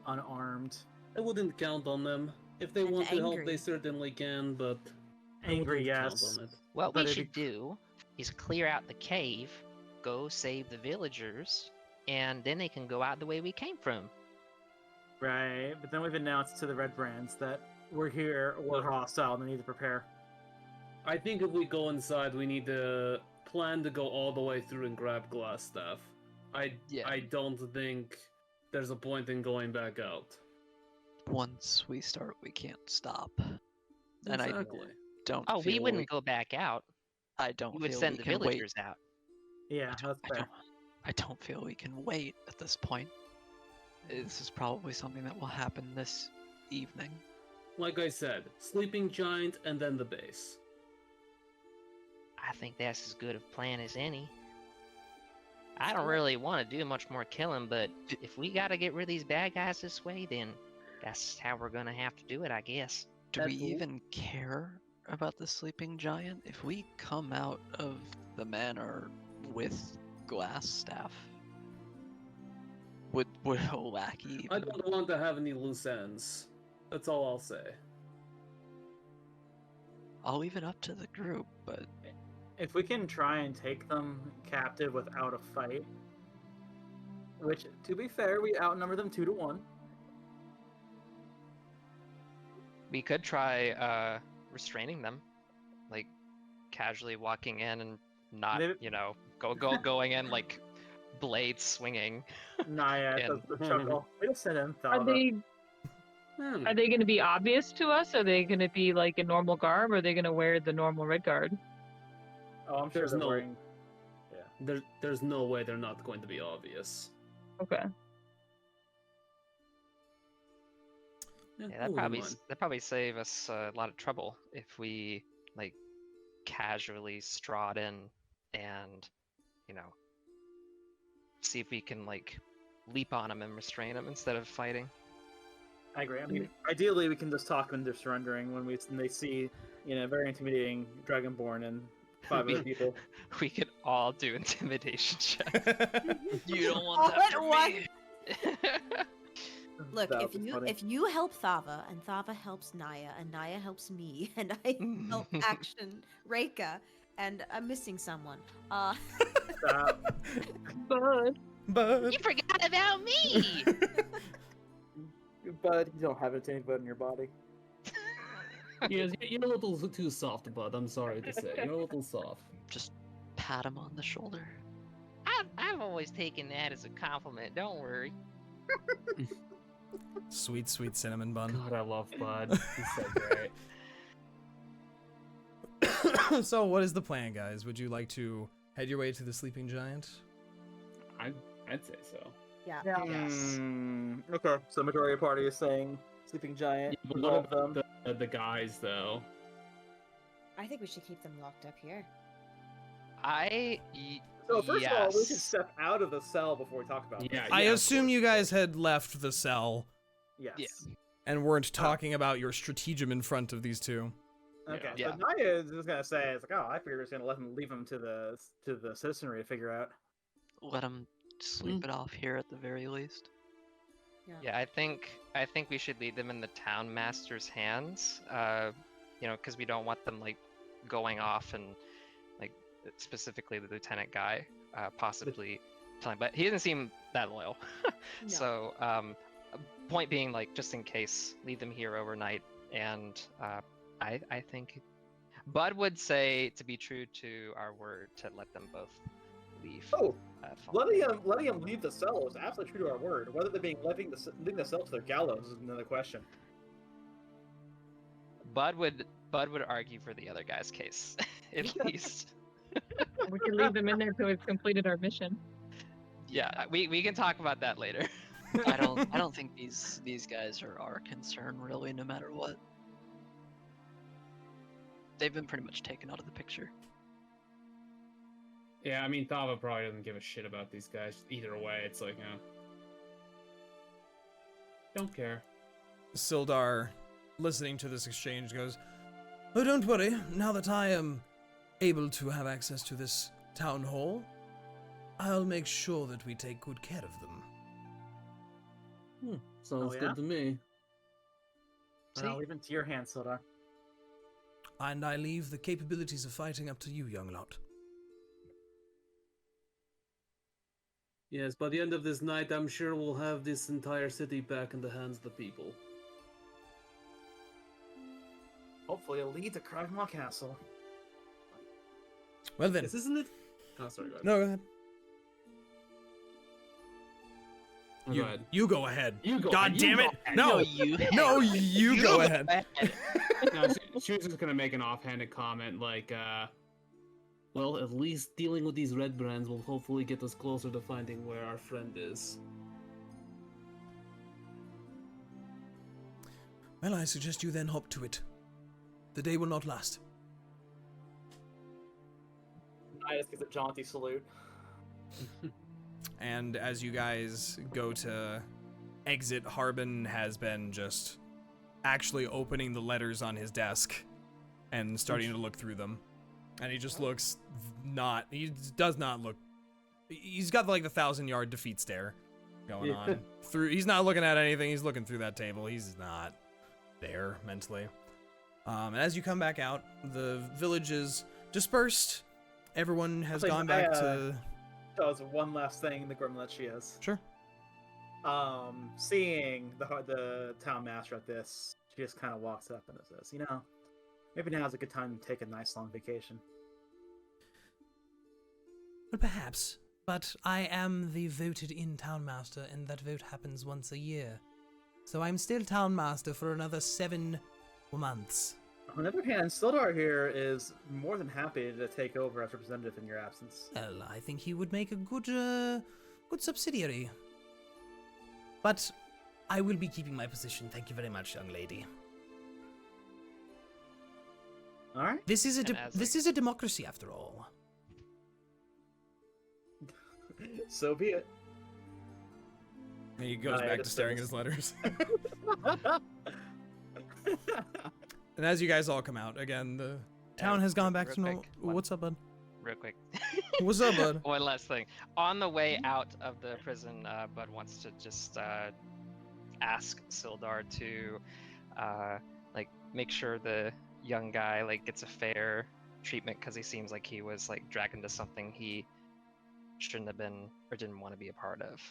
unarmed, I wouldn't count on them. If they And want to help, angry. they certainly can, but I angry, wouldn't count yes. on it. What But we it'd should do is clear out the cave, go save the villagers, and then they can go out the way we came from. Right, but then we've announced to the Red Brands that we're here, we're hostile, and we need to prepare. I think if we go inside, we need to plan to go all the way through and grab glass stuff. Yeah. I don't think there's a point in going back out. Once we start, we can't stop. And Exactly. I don't. Oh, we feel wouldn't go back out. I don't. We would feel send we the can wait. villagers out. Yeah, that's fair. I don't feel we can wait at this point. This is probably something that will happen this evening. Like I said, sleeping giant and then the base. I think that's as good a plan as any. I don't really want to do much more killing, but if we gotta get rid of these bad guys this way, then that's how we're gonna have to do it, I guess. Do we That's all. even care about the sleeping giant? If we come out of the manor with glass staff, would Olaki I even... don't want to have any loose ends. That's all I'll say. I'll leave it up to the group, but If we can try and take them captive without a fight, which, to be fair, we outnumber them 2-1. We could try restraining them, like casually walking in and not, Maybe- going in like blades swinging. Niah does the chuckle. We just sent in Are Thava. they Hmm. are they going to be obvious to us? Are they going to be like a normal garb? Or are they going to wear the normal red guard? Oh, I'm sure There's they're no- wearing. There's no way they're not going to be obvious. Okay. Yeah, I that'd wouldn't mind. probably save us a lot of trouble if we like casually strut in and see if we can like leap on them and restrain them instead of fighting. I agree. I mean, ideally, we can just talk them into surrendering when they see, very intimidating Dragonborn and 5 other people. We could all do intimidation checks. you don't All want that at for once. me. Look, That if would be you funny. if you help Thava and Thava helps Niah and Niah helps me and I help Action Reyka and I'm missing someone. Stop. But You forgot about me! Bud, you don't have a taint bud in your body. Yes, you're a little too soft, bud. I'm sorry to say. You're a little soft. Just pat him on the shoulder. I've always taken that as a compliment, don't worry. sweet, sweet cinnamon bun. God, I love Bud. He's so great. So, what is the plan, guys? Would you like to head your way to the sleeping giant? I'd say so. Yeah. Yes. Okay. So, majority of party is saying sleeping giant. Yeah, but All what of them. about the guys, though? I think we should keep them locked up here. So first of all, we should yes. step out of the cell before we talk about Yeah, this. I of assume course. you guys had left the cell Yes. Yeah. and weren't talking about your stratagem in front of these two. Okay. Yeah. So Niah is just gonna say, "It's like, oh, I figured it's gonna leave him to the citizenry to figure out." Let him sleep it off here at the very least. Yeah, I think we should leave them in the town master's hands. Because we don't want them like going off and like specifically the lieutenant guy, possibly telling. But he doesn't seem that loyal. No. So, point being, like, just in case, leave them here overnight. And I think Bud would say, to be true to our word, to let them both leave. Oh, following. letting him leave the cell is absolutely true to our word. Whether they're leaving the cell to their gallows is another question. Bud would argue for the other guy's case, at least. We can leave them in there till we've completed our mission. Yeah, we can talk about that later. I don't think these guys are our concern really, no matter what. They've been pretty much taken out of the picture. Yeah, I mean, Thava probably doesn't give a shit about these guys either way. It's like, don't care. Sildar, listening to this exchange, goes, "Oh, don't worry. Now that I am able to have access to this town hall, I'll make sure that we take good care of them." Sounds yeah? good to me. And I'll leave it to your hands, Sildar. And I leave the capabilities of fighting up to you, young lot. Yes, by the end of this night, I'm sure we'll have this entire city back in the hands of the people. hopefully it'll lead to Kragmaw Castle. Well then. This isn't it. Oh, sorry. Go ahead. No, go ahead. Oh, go ahead. You go ahead. You go God ahead, damn you it! go ahead. No, you. no, you go ahead. No, she was just gonna make an offhanded comment like, Well, at least dealing with these red brands will hopefully get us closer to finding where our friend is. Well, I suggest you then hop to it. The day will not last. I just gives a jaunty salute. And as you guys go to exit, Harbin has been just actually opening the letters on his desk and starting to look through them. And he just looks he does not look, he's got like the 1,000-yard defeat stare going on. He's not looking at anything, he's looking through that table. He's not there mentally. And as you come back out, the village is dispersed. Everyone has gone back to... Does one last thing, the gremlin she is. Sure. Seeing the town master at this, she just kind of walks up and says, you know, maybe now's a good time to take a nice long vacation. Well, perhaps. But I am the voted-in town master, and that vote happens once a year. So I'm still town master for another 7 months. On the other hand, Sildar here is more than happy to take over as representative in your absence. Well, I think he would make a good subsidiary. But I will be keeping my position. Thank you very much, young lady. All right. This is a democracy, after all. So be it. And he goes back to staring at his letters. And as you guys all come out, again, the town has gone back to normal. What's up, bud? Real quick. What's up, bud? One last thing. On the way out of the prison, Bud wants to just ask Sildar to like make sure the young guy like gets a fair treatment because he seems like he was like dragged into something he shouldn't have been or didn't want to be a part of.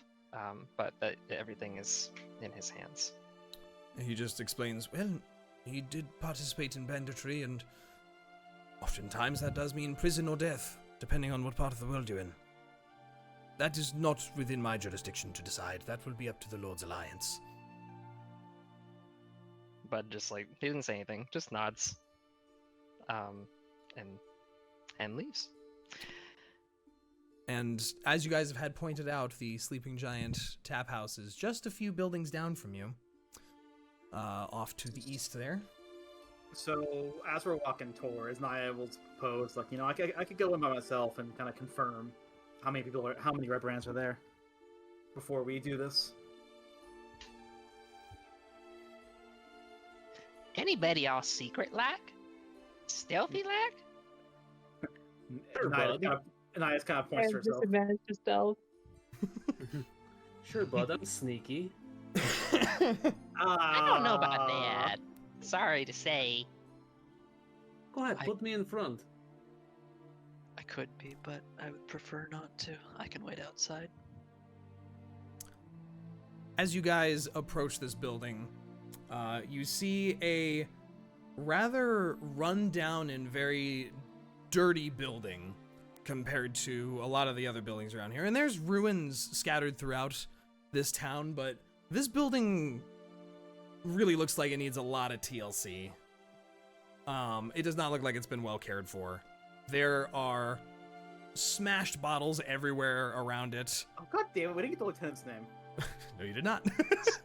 But that everything is in his hands. He just explains, well, he did participate in banditry, and oftentimes that does mean prison or death, depending on what part of the world you're in. That is not within my jurisdiction to decide. That will be up to the Lord's Alliance. Bud just like he didn't say anything, just nods, and leaves. And as you guys have had pointed out, the Sleeping Giant tap house is just a few buildings down from you, off to the east there. So as we're walking towards, Niah will propose, like, you know, I could go in by myself and kind of confirm how many red brands are there before we do this. Anybody all secret like? Stealthy like? Sure, bud. Niah kind of points to herself. Disadvantage to stealth. Sure, bud, I'm sneaky. I don't know about that. Sorry to say. Go ahead, put me in front. I could be, but I would prefer not to. I can wait outside. As you guys approach this building, you see a rather run-down and very dirty building compared to a lot of the other buildings around here. And there's ruins scattered throughout this town, but this building really looks like it needs a lot of TLC. It does not look like it's been well cared for. There are smashed bottles everywhere around it. Oh, god damn it, we didn't get the lieutenant's name. No, you did not.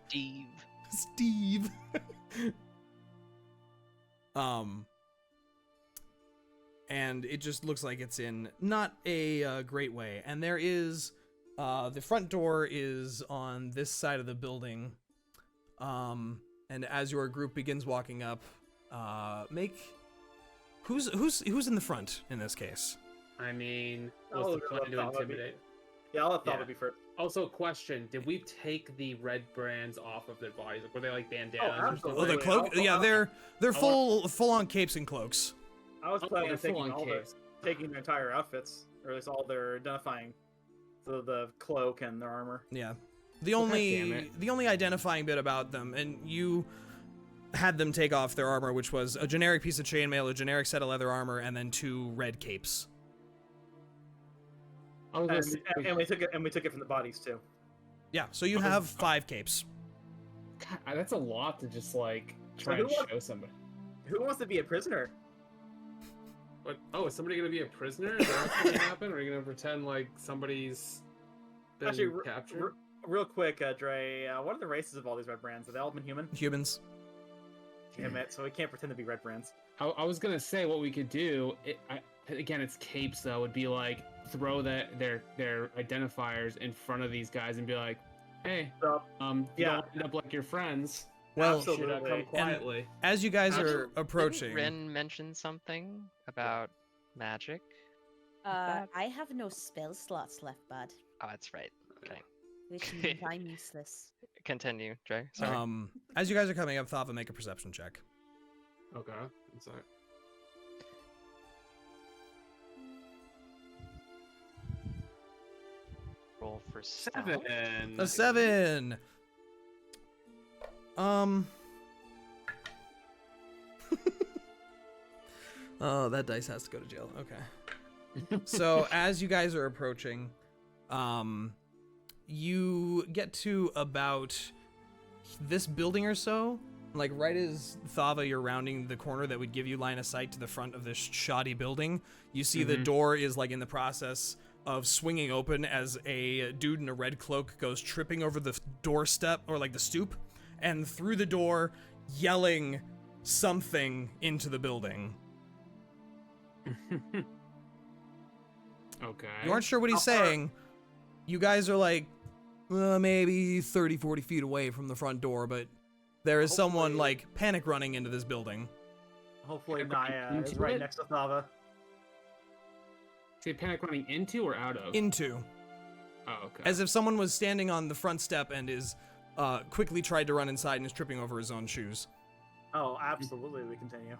Steve. Steve. And it just looks like it's in not a great way. And there is, the front door is on this side of the building. And as your group begins walking up, who's in the front in this case? I mean, what's the plan to intimidate? Yeah, I'll let Thava be first. Also, question: did we take the red brands off of their bodies? Like, were they like bandanas or something? Oh, the cloak? Yeah, they're full on capes and cloaks. I was planning on full on taking their entire outfits, or at least all their identifying, so the cloak and their armor. Yeah, the only identifying bit about them, and you had them take off their armor, which was a generic piece of chainmail, a generic set of leather armor, and then 2 red capes. I was gonna And, say, and we took it from the bodies too. Yeah, so you have 5 capes. God, that's a lot to just like try So and who wants- show somebody. Who wants to be a prisoner? What? Oh, is somebody gonna be a prisoner? Is that what's gonna happen? Are you gonna pretend like somebody's been Actually, captured? Real quick, Dre, what are the races of all these red brands? Have they all been human? Humans. Damn it, so we can't pretend to be red brands. I was gonna say what we could do. Again, it's capes though. Would be like throw their identifiers in front of these guys and be like, "Hey, So, you yeah. don't end up like your friends. Well, You should Absolutely. come quietly." as you guys are Absolutely. approaching, Rinn mentioned something about magic. I have no spell slots left, bud, Oh, that's right. Okay. which means I'm useless. Continue, Jay. Sorry. as you guys are coming up, Thava, make a perception check. Okay. I'm sorry. Roll for stealth. 7. A 7. Oh, that dice has to go to jail. Okay. So as you guys are approaching, you get to about this building or so. Like right as Thava, you're rounding the corner that would give you line of sight to the front of this shoddy building. You see the door is like in the process of swinging open as a dude in a red cloak goes tripping over the doorstep or like the stoop and through the door yelling something into the building. Okay. You aren't sure what he's How far- saying. You guys are like maybe 30, 40 feet away from the front door, but there is someone Hopefully- like panic running into this building. Hopefully, Panic running Niah is into right it? next to Thava. Is he panic running into or out of? Into. Oh, okay. As if someone was standing on the front step and is quickly tried to run inside and is tripping over his own shoes. Oh, absolutely. We continue.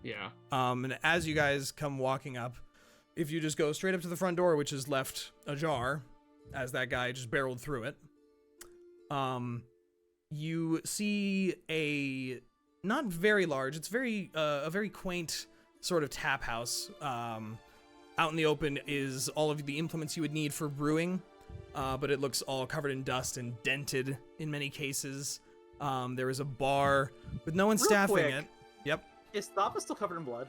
Yeah. And as you guys come walking up, if you just go straight up to the front door, which is left ajar, as that guy just barreled through it, you see a not very large. It's very a very quaint sort of tap house. Out in the open is all of the implements you would need for brewing, but it looks all covered in dust and dented in many cases. There is a bar with no one Real staffing quick. it. Yep. Is Thava still covered in blood?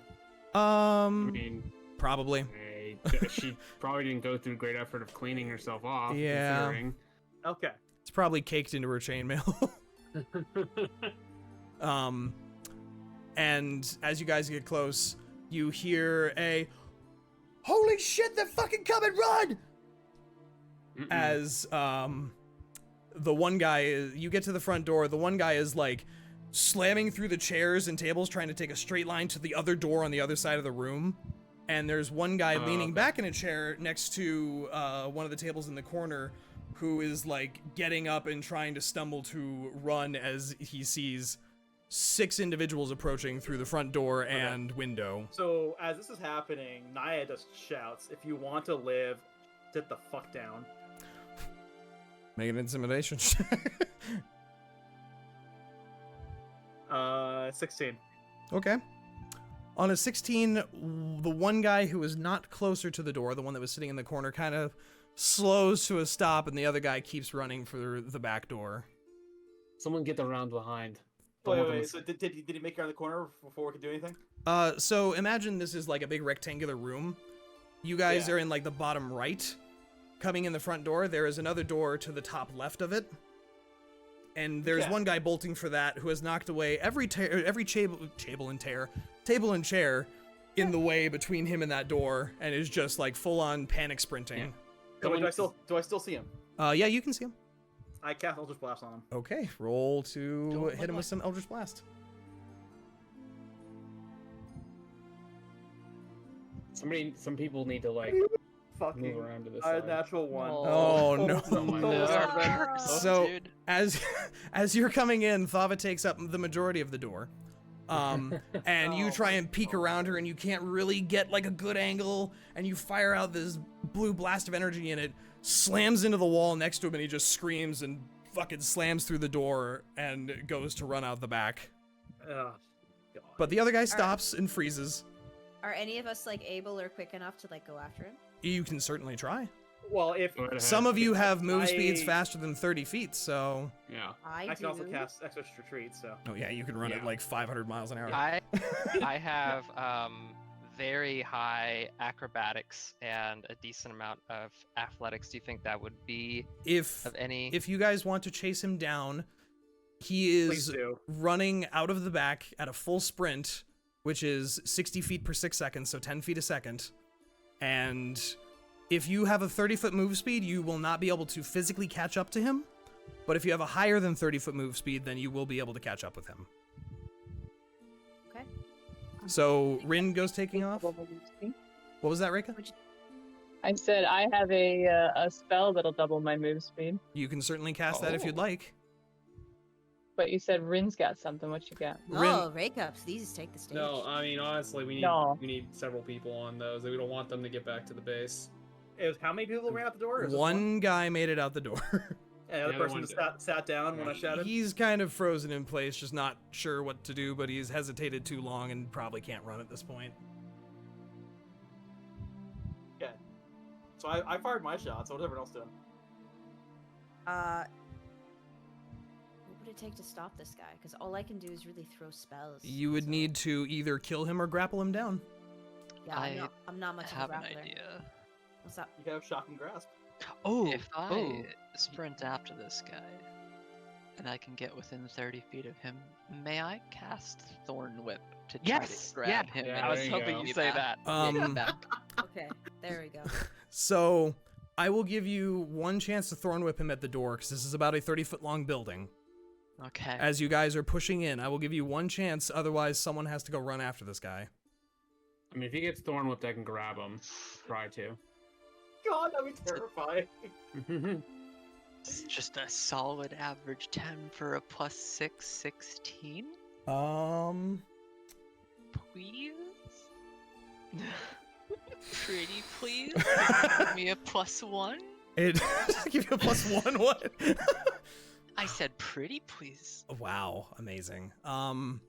I mean, Probably. she probably didn't go through great effort of cleaning herself off. Yeah. Considering. Okay. It's probably caked into her chainmail. And as you guys get close, you hear a "Holy shit, they're fucking coming, run!" Mm-mm. As the one guy you get to the front door, the one guy is like slamming through the chairs and tables trying to take a straight line to the other door on the other side of the room. And there's one guy leaning okay. back in a chair next to one of the tables in the corner who is like getting up and trying to stumble to run as he sees 6 individuals approaching through the front door and window. So as this is happening, Niah just shouts, "If you want to live, sit the fuck down." Make an intimidation check. 16. Okay. On a 16, the one guy who was not closer to the door, the one that was sitting in the corner, kind of slows to a stop, and the other guy keeps running for the back door. Someone get the round behind. Wait. So did he make it around the corner before we could do anything? So imagine this is like a big rectangular room. You guys Yeah. are in like the bottom right. Coming in the front door, there is another door to the top left of it. And there's Okay. one guy bolting for that who has knocked away every table and chair in the way between him and that door, and is just like full on panic sprinting. Yeah. So wait, Someone- do I still see him? Yeah, you can see him. I cast Eldritch Blast on him. Okay, roll to Don't hit him look with some Eldritch Blast. Some people need to like Fucking move around to the side. natural one. Oh, no. No. So dude. as you're coming in, Thava takes up the majority of the door. And you try and peek around her and you can't really get like a good angle, and you fire out this blue blast of energy and it slams into the wall next to him, and he just screams and fucking slams through the door and goes to run out the back. God. But the other guy stops and freezes. Are any of us like able or quick enough to like go after him? You can certainly try. Well, if Some of you have move speeds I- faster than 30 feet, so... Yeah. I I do. can also cast Exorcist Retreat, so. Oh yeah, you can run at Yeah. like 500 miles an hour. I have very high acrobatics and a decent amount of athletics. Do you think that would be If of any? if you guys want to chase him down, he Please is do. running out of the back at a full sprint, which is 60 feet per 6 seconds, so 10 feet a second. And if you have a 30-foot move speed, you will not be able to physically catch up to him. But if you have a higher than 30-foot move speed, then you will be able to catch up with him. Okay. So Rinn goes taking off. What was that, Reyka? I said I have a spell that'll double my move speed. You can certainly cast that if you'd Oh. like. But you said Rinn's got something. What you got? Oh, Reyka, please take the stage. No, I mean honestly, we need No. several people on those. We don't want them to get back to the base. It was how many people ran out the door? Or is this One guy made it out the door. Yeah, the other The other person one just sat down when I shouted. He's kind of frozen in place, just not sure what to do, but he's hesitated too long and probably can't run at this point. Okay. So I fired my shot, so what's everyone else doing? What would it take to stop this guy? Because all I can do is really throw spells. You would so- need to either kill him or grapple him down. Yeah, I'm not much of a have an grappler. idea. What's up? You have shock and grasp. Oh, if I sprint after this guy and I can get within 30 feet of him, may I cast Thorn Whip to try Yes, to grab yeah. him? Yeah, I was there you hoping go. you'd say that. Okay, there we go. So I will give you one chance to thorn whip him at the door, because this is about a 30-foot long building. Okay. As you guys are pushing in, I will give you one chance, otherwise someone has to go run after this guy. I mean, if he gets thorn whipped, I can grab him. Try to. God, that'd be terrifying. It's just a solid average 10 for a +6, 16. Please? Pretty please? Give me a +1? It give you a +1. What? I said pretty please. Wow, amazing. Come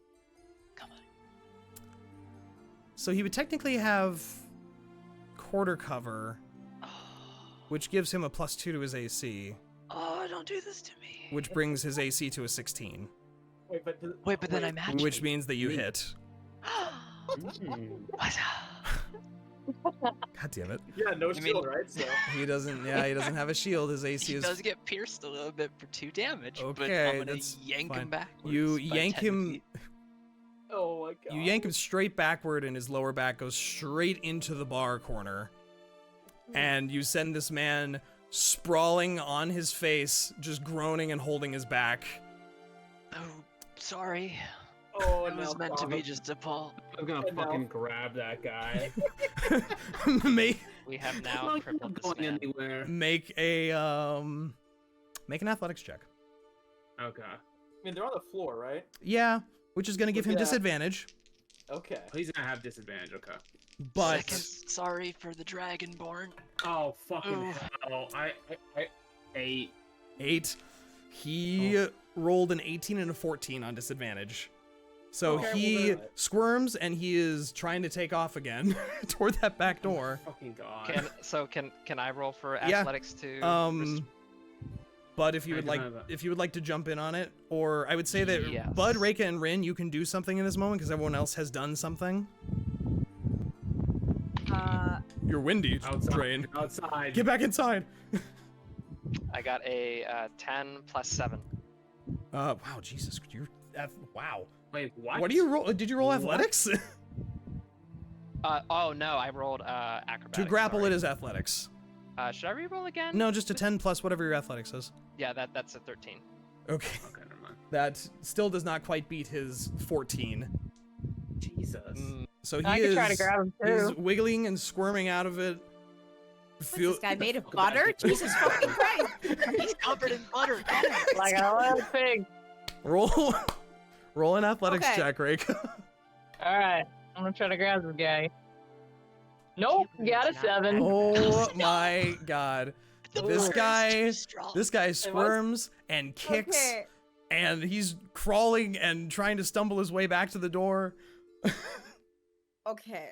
on. So he would technically have quarter cover, which gives him a +2 to his AC, Oh, don't do this to me. which brings his AC to a 16, Wait, but then I match which me. means that you hit. God damn it. Yeah, no mean- shield, right? So He doesn't have a shield. His AC He is... does get pierced a little bit for 2 damage, but Okay, I'm gonna that's yank fine. him back. You yank him... oh my god. You yank him straight backward, and his lower back goes straight into the bar corner. And you send this man sprawling on his face, just groaning and holding his back. Oh, sorry. Oh, It was no, meant to be Thava. just a ball. I'm gonna And now- fucking grab that guy. make We have now I'm not crippled this going man. anywhere. make an athletics check. Okay. I mean, they're on the floor, right? Yeah, which is going to give him Yeah. disadvantage. Okay. He's gonna have disadvantage. Okay. But Second, sorry for the dragonborn. Oh fucking Ooh. hell! I 8. 8, he rolled an 18 and a 14 on disadvantage. So Okay, he well, then- squirms and he is trying to take off again toward that back door. Fucking god. Can I roll for Yeah, athletics to? But if you I would can like, have that. if you would like to jump in on it, or I would say that Yes. Bud, Reyka, and Rinn, you can do something in this moment because everyone else has done something. You're windy, Outside. Jrain. Outside. Get back inside. I got a 10 plus 7. Wow, Jesus, wow. Wait, what? What do you roll? Did you roll What? athletics? Oh no, I rolled acrobatics. To grapple sorry. it is athletics. Should I re-roll again? No, just a 10 plus whatever your athletics is. Yeah, that's a 13. Okay. Okay, never mind. That still does not quite beat his 14. Jesus. So he I is could try to grab him he's too. wiggling and squirming out of it. What's this guy made of fuck about butter? it? Jesus fucking Christ! He's covered in butter. Get him. Like a little pig. Roll an athletics Okay. check, Reyka. All right, I'm gonna try to grab this guy. Nope, got a 7. Oh my god. The This butter is guy- too strong. This guy squirms and kicks, Okay. and he's crawling and trying to stumble his way back to the door. Okay.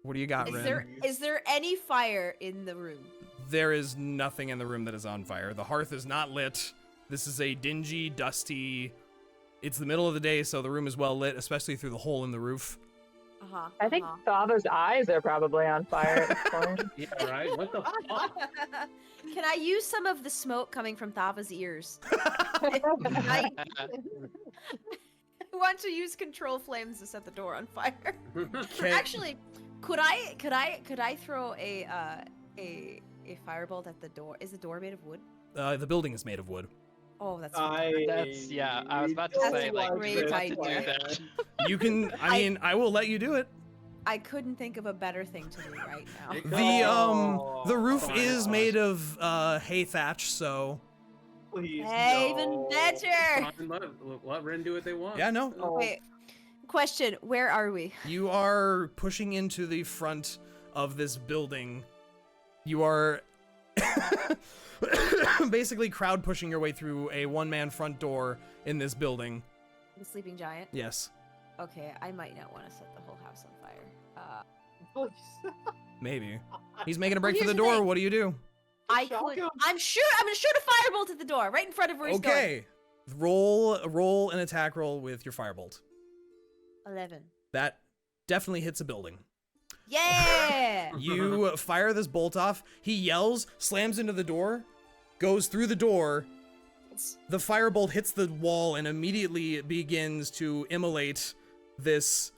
What do you got, Rinn? Is there any fire in the room? There is nothing in the room that is on fire. The hearth is not lit. This is a dingy, dusty... It's the middle of the day, so the room is well lit, especially through the hole in the roof. Uh-huh. I think Thava's eyes are probably on fire at this point. Yeah, right? What the fuck? Can I use some of the smoke coming from Thava's ears? I want to use control flames to set the door on fire. Okay. Actually, could I throw a firebolt at the door? Is the door made of wood? The building is made of wood. Oh, that's That's yeah. I was about to That's say a like great we have to do idea. that. You can, I will let you do it. I couldn't think of a better thing to do right now. The roof fine. is made of hay thatch, so Please, Hey, no. even better. Fine, let Rinn do what they want. yeah, no. Wait. Question, where are we? You are pushing into the front of this building. You are basically crowd pushing your way through a one-man front door in this building. The sleeping giant? Yes. Okay, I might not want to set the whole house on fire. Please. Maybe. He's making a break for here's the the door. thing. What do you do? I Shock could. him. I'm gonna shoot a firebolt at the door, right in front of where he's going. Okay. Roll an attack roll with your firebolt. 11. That definitely hits a building. Yeah! You fire this bolt off. He yells, slams into the door, goes through the door. The firebolt hits the wall and immediately begins to immolate this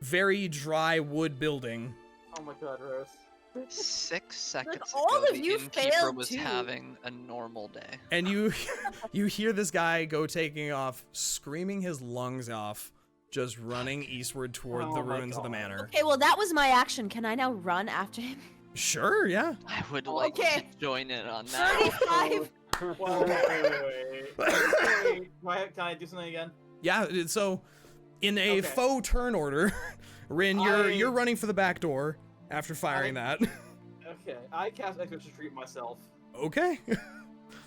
very dry wood building. Oh my god, Rhos. 6 seconds all ago, of the you innkeeper failed was too. having a normal day. And you hear this guy go taking off, screaming his lungs off, just running eastward toward Oh the my ruins of the God. manor. Okay, well, that was my action. Can I now run after him? Sure, yeah. I would like Okay. to join in on that. 35. Well, wait. Can I do something again? Yeah, so in a Okay. faux turn order, Rinn, you're running for the back door after firing that. Okay, I cast Exorcist Retreat myself. Okay.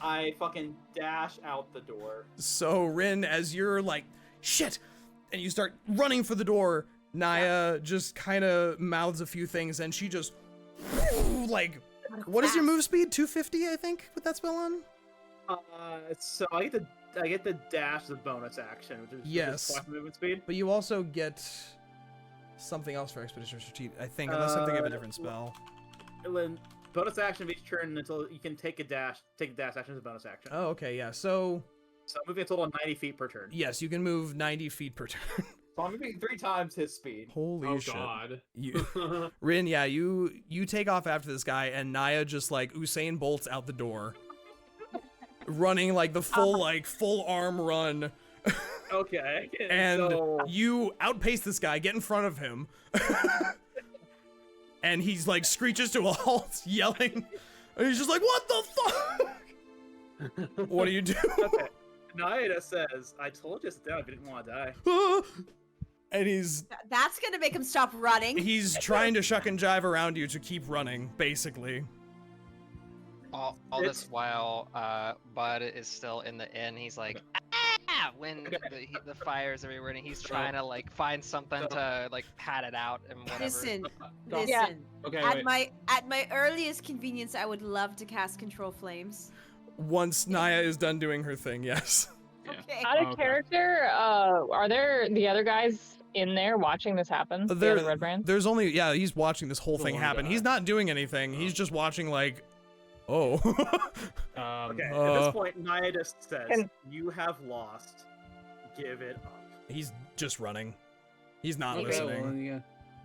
I fucking dash out the door. So Rinn, as you're like, shit, and you start running for the door, Niah just kind of mouths a few things and she just, like, what is your move speed? 250, I think, with that spell on? So I get the dash as a bonus action, which is Yes. twice movement speed. But you also get something else for Expeditionary Retreat, I think, unless I'm thinking of a different spell. When bonus action of each turn until you can take a dash action as a bonus action. Oh, okay, yeah. So, So I'm moving a total of 90 feet per turn. yes, you can move 90 feet per turn. So I'm moving 3 times his speed. Holy Oh shit. god. You, Rinn, yeah, you take off after this guy, and Niah just like Usain Bolt's out the door, running like the full arm run, Okay. and so, you outpace this guy, get in front of him, and he's like screeches to a halt, yelling, and he's just like, "What the fuck? What do you do?" okay. Niah says, "I told you to sit down if you didn't want to die." And That's gonna make him stop running. he's trying to shuck and jive around you to keep running, basically. All It's- this while, Bud is still in the inn. He's like, ah! When the fire's everywhere, and he's trying to like find something to like pat it out and whatever. Listen, Yeah. listen. Okay, At wait. my earliest convenience, I would love to cast Control Flames. Once Niah is done doing her thing, yes. Yeah. Okay. Out of Okay. character, are there the other guys in there watching this happen? The other red brand? There's only, yeah, he's watching this whole The thing one happen. guy. He's not doing anything. He's just watching like, oh. Okay. At Uh, this point, Niah just says, Can- "You have lost. Give it up." He's just running. He's not Okay, listening. Well, yeah.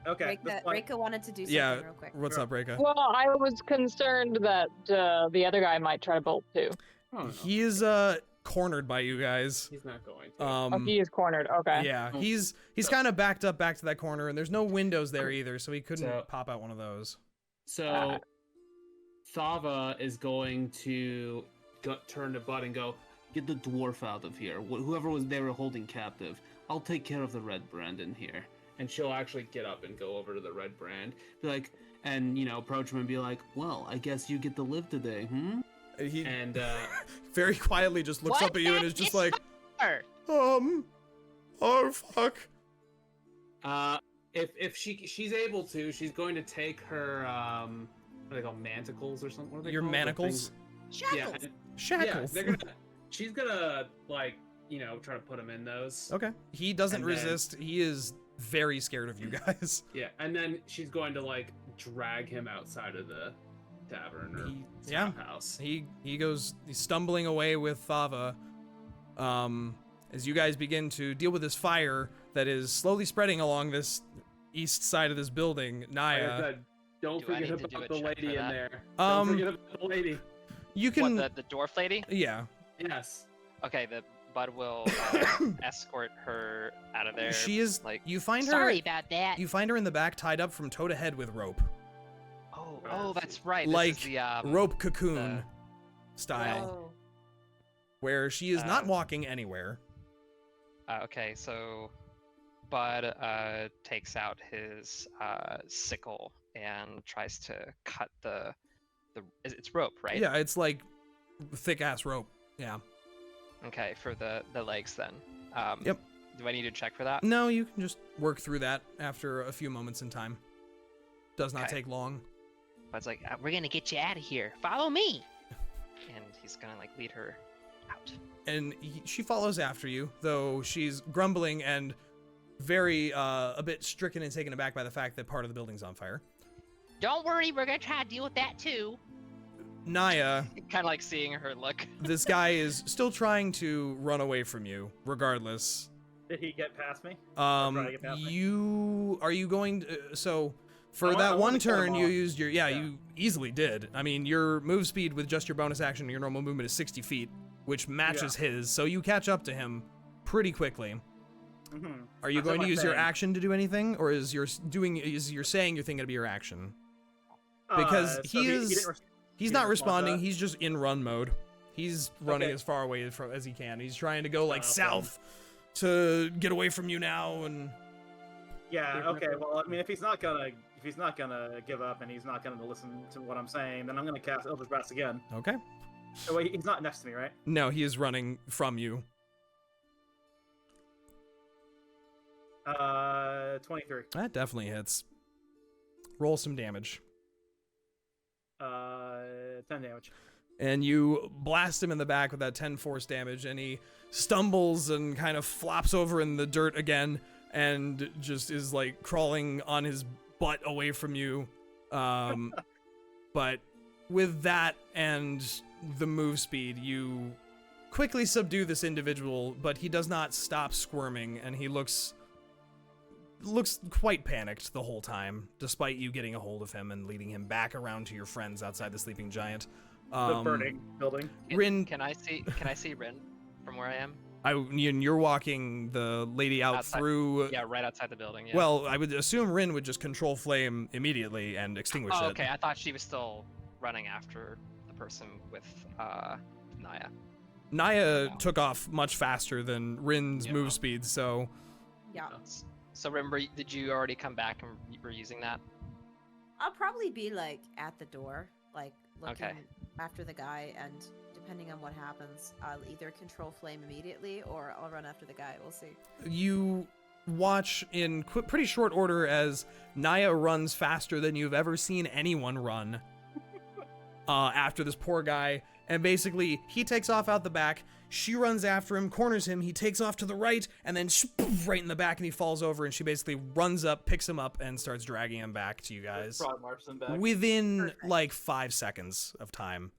Okay. this Reyka, point- Reyka wanted to do something Yeah, real quick. what's up, Reyka? Well, I was concerned that the other guy might try to bolt too. Oh, no. He is cornered by you guys. He's not going to. Oh, he is cornered. Okay. Yeah, Oh. he's kind of backed up back to that corner, and there's no windows there either, so he couldn't So- pop out one of those. So, Thava is going to turn to Bud and go, "Get the dwarf out of here. Whoever was they were holding captive. I'll take care of the red brand in here." And she'll actually get up and go over to the red brand, be like, and approach him and be like, "Well, I guess you get to live today, hmm?" He And very quietly just looks What up at you and is happened? just like, Her. oh fuck. if she's able to, she's going to take her what are they called, manticles or something? What are they Your called? The manacles? things- Yeah, Shackles. Shackles. Yeah, she's gonna like try to put them in those. Okay. He doesn't And then- resist. He is very scared of you guys. Yeah, and then she's going to like drag him outside of the tavern or Yeah. house. He's stumbling away with Thava. As you guys begin to deal with this fire that is slowly spreading along this east side of this building, Like I Niah, said, don't Do I forget need to do about a the check for lady in that? there. Um, Don't forget about the lady. you can, What, the dwarf lady? yeah. Yes. Okay, the Bud will escort her out of there. She is, like, you find Sorry her, about that. you find her in the back tied up from toe to head with rope. oh, that's right. Like, this is the, rope cocoon the- style, Oh. where she is not Uh, walking anywhere. Okay, so Bud takes out his sickle and tries to cut the it's rope, right? Yeah, it's like thick ass rope. Yeah. Okay, for the legs then. Yep. Do I need to check for that? No, you can just work through that after a few moments in time. Does not Okay. take long. Bud's like, We're gonna get you out of here. Follow me. and he's gonna like lead her out. And she follows after you, though she's grumbling and very a bit stricken and taken aback by the fact that part of the building's on fire. Don't worry, we're gonna try to deal with that too. Niah, Kind of like seeing her look. this guy is still trying to run away from you, regardless. Did he get past me? trying to get past me? You going to, so for I that wanna one kill him turn you off. used your, Yeah. you easily did. I mean, your move speed with just your bonus action, your normal movement is 60 feet, which matches his, so you catch up to him pretty quickly. Mm-hmm. Are you That's going what to I'm use your saying. action to do anything, or is your saying your thing going to be your action? Because he's not responding. He's just in run mode. He's running Okay. as far away as he can. He's trying to go like Okay. south to get away from you now. And Yeah. Okay. Well, I mean, if he's not gonna give up and he's not gonna listen to what I'm saying, then I'm gonna cast Eldritch Blast again. okay, Oh, wait, he's not next to me, right? no, he is running from you. 23. That definitely hits. Roll some damage, 10 damage. and you blast him in the back with that 10 force damage, and he stumbles and kind of flops over in the dirt again, and just is like crawling on his butt away from you. But with that and the move speed, you quickly subdue this individual, but he does not stop squirming, and he looks quite panicked the whole time, despite you getting a hold of him and leading him back around to your friends outside the sleeping giant. The burning building. Rinn, Can I see Rinn from where I am? you're walking the lady out Outside- through. Yeah, right outside the building. Yeah. Well, I would assume Rinn would just control flame immediately and extinguish Oh, it. okay. I thought she was still running after the person with Niah. Niah Wow. took off much faster than Rinn's Yeah. move speed, so Yeah. So remember, did you already come back and you were using that? I'll probably be like at the door, like looking Okay. after the guy, and depending on what happens, I'll either control flame immediately or I'll run after the guy. We'll see. you watch in pretty short order as Niah runs faster than you've ever seen anyone run after this poor guy. And basically, he takes off out the back, she runs after him, corners him, he takes off to the right, and then right in the back, and he falls over, and she basically runs up, picks him up, and starts dragging him back to you guys. Frog marches him back. Within, Perfect. like, 5 seconds of time.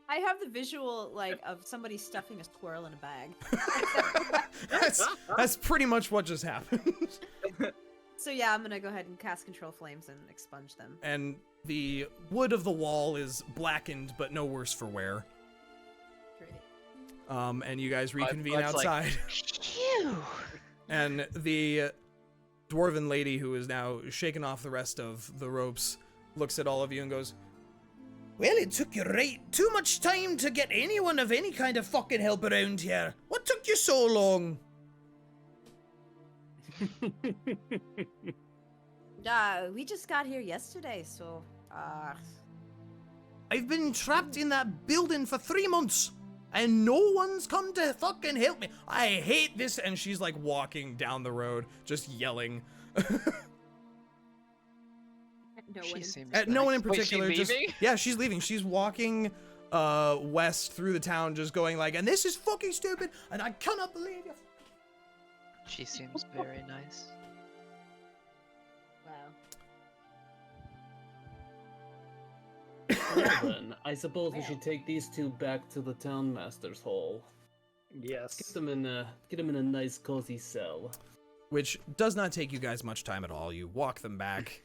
I have the visual like of somebody stuffing a squirrel in a bag. That's pretty much what just happened. So yeah, I'm gonna go ahead and cast control flames and expunge them. And the wood of the wall is blackened, but no worse for wear. Great. And you guys reconvene Bud's like- outside. Phew. And the dwarven lady, who is now shaken off the rest of the ropes, looks at all of you and goes, "Well, it took you too much time to get anyone of any kind of fucking help around here. What took you so long?" We just got here yesterday, so I've been trapped in that building for 3 months, and no one's come to fucking help me. I hate this. And she's like walking down the road, just yelling. No one in particular. Wait, she's leaving? Yeah, she's leaving. She's walking west through the town, just going like, and this is fucking stupid, and I cannot believe you. She seems very nice. Wow. Well then, I suppose we should take these two back to the town master's hall. Yes. Get them in a nice cozy cell. Which does not take you guys much time at all. You walk them back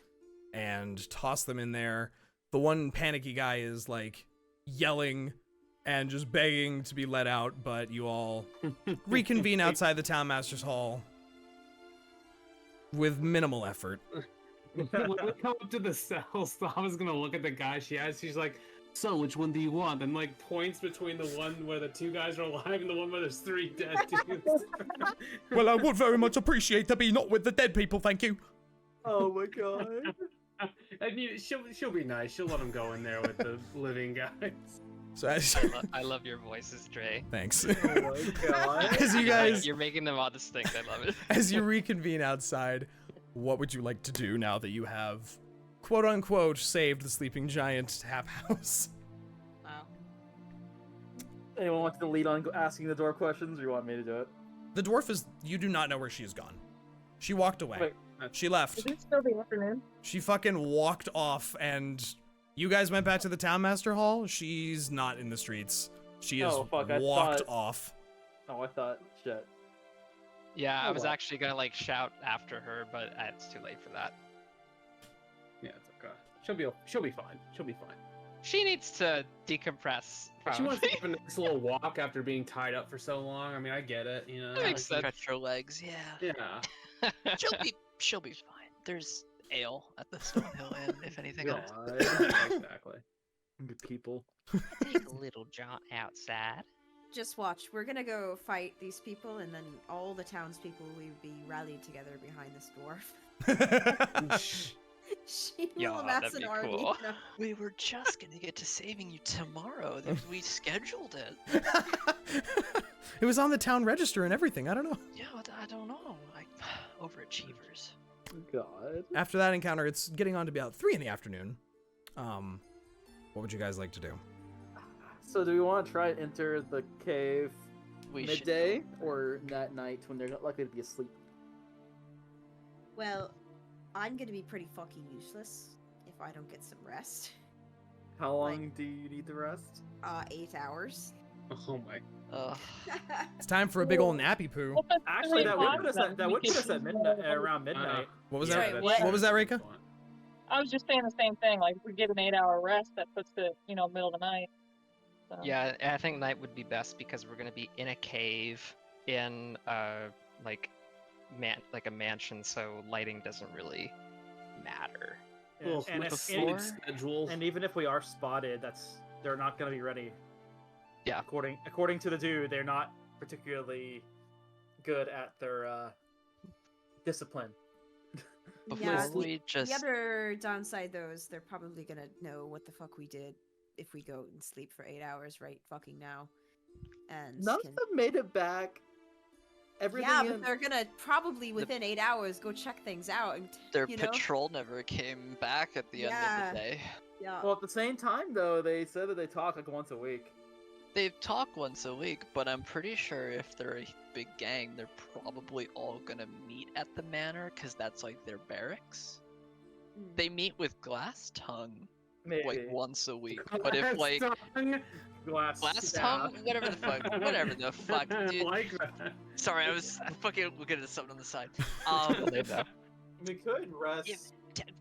and toss them in there. The one panicky guy is like yelling and just begging to be let out, but you all reconvene outside the town master's hall with minimal effort. When we come up to the cells, Thava's gonna look at the guy she has. She's like, So, which one do you want? and like points between the one where the 2 guys are alive and the one where there's 3 dead dudes. Well, I would very much appreciate to be not with the dead people, thank you. Oh my god. And she'll be nice. She'll let him go in there with the living guys. So as, I love your voices, Dre. thanks. Oh my god. As you guys, You're making them all distinct. I love it. as you reconvene outside, what would you like to do now that you have, quote unquote, saved the sleeping giant Hap House? Wow. Anyone wants to lead on asking the door questions, or you want me to do it? The dwarf is, you do not know where she has gone. She walked away. Wait. She left. Is it still the afternoon? She fucking walked off, and you guys went back to the town master hall. She's not in the streets. She has Oh, fuck, I walked thought- off. Oh, I thought, shit. Yeah, I Oh, was well. actually gonna like shout after her, but it's too late for that. Yeah, it's okay. She'll be fine. She'll be fine. She needs to decompress. She wants to probably. have a nice little walk after being tied up for so long. I mean, I get it, you know. That makes sense. Stretch her legs, yeah. Yeah. She'll be fine. There's ale at the Stonehill Inn, if anything Yeah, else. exactly. Good people. Take a little jaunt outside. Just watch. We're gonna go fight these people, and then all the townspeople will be rallied together behind this dwarf. She will Yeah, amass that'd an be army. cool. No. We were just gonna get to saving you tomorrow. We scheduled it. It was on the town register and everything. I don't know. Yeah, I don't know. Like, overachievers. God. After that encounter, it's getting on to about 3 in the afternoon. What would you guys like to do? So do we want to try and enter the cave We should midday, or that night when they're not likely to be asleep? Well, I'm gonna be pretty fucking useless if I don't get some rest. How long do you need the rest? 8 hours. Oh my. Ugh. It's time for a big old nappy poo. Well, that's Actually, that really would put us fun, at, then. that We would put could- us at midnight, around midnight. What was Sorry, that? what? What was that, Reyka? I was just saying the same thing. Like, if we get an 8-hour rest, that puts it, middle of the night. So. Yeah, I think night would be best because we're gonna be in a cave in like a mansion, so lighting doesn't really matter. Well, and, with a if, fluid schedule. and even if we are spotted, they're not going to be ready. Yeah. According to the dude, they're not particularly good at their discipline. Before Yeah, we just The other downside, though, is they're probably gonna know what the fuck we did if we go and sleep for 8 hours right fucking now. And None of can... them made it back. Everything Yeah, in- but they're gonna probably within 8 hours go check things out. And, their you know? patrol never came back at the end Yeah. of the day. Yeah. Well, at the same time, though, they said that they talk like once a week. They talk once a week, but I'm pretty sure if they're a big gang, they're probably all gonna meet at the manor, because that's like their barracks. Mm. They meet with Glass Tongue Maybe. like once a week, but if like Glass Tongue, whatever the fuck, whatever the fuck, dude. like that. Sorry, I was fucking looking at something on the side. We could rest. Yeah,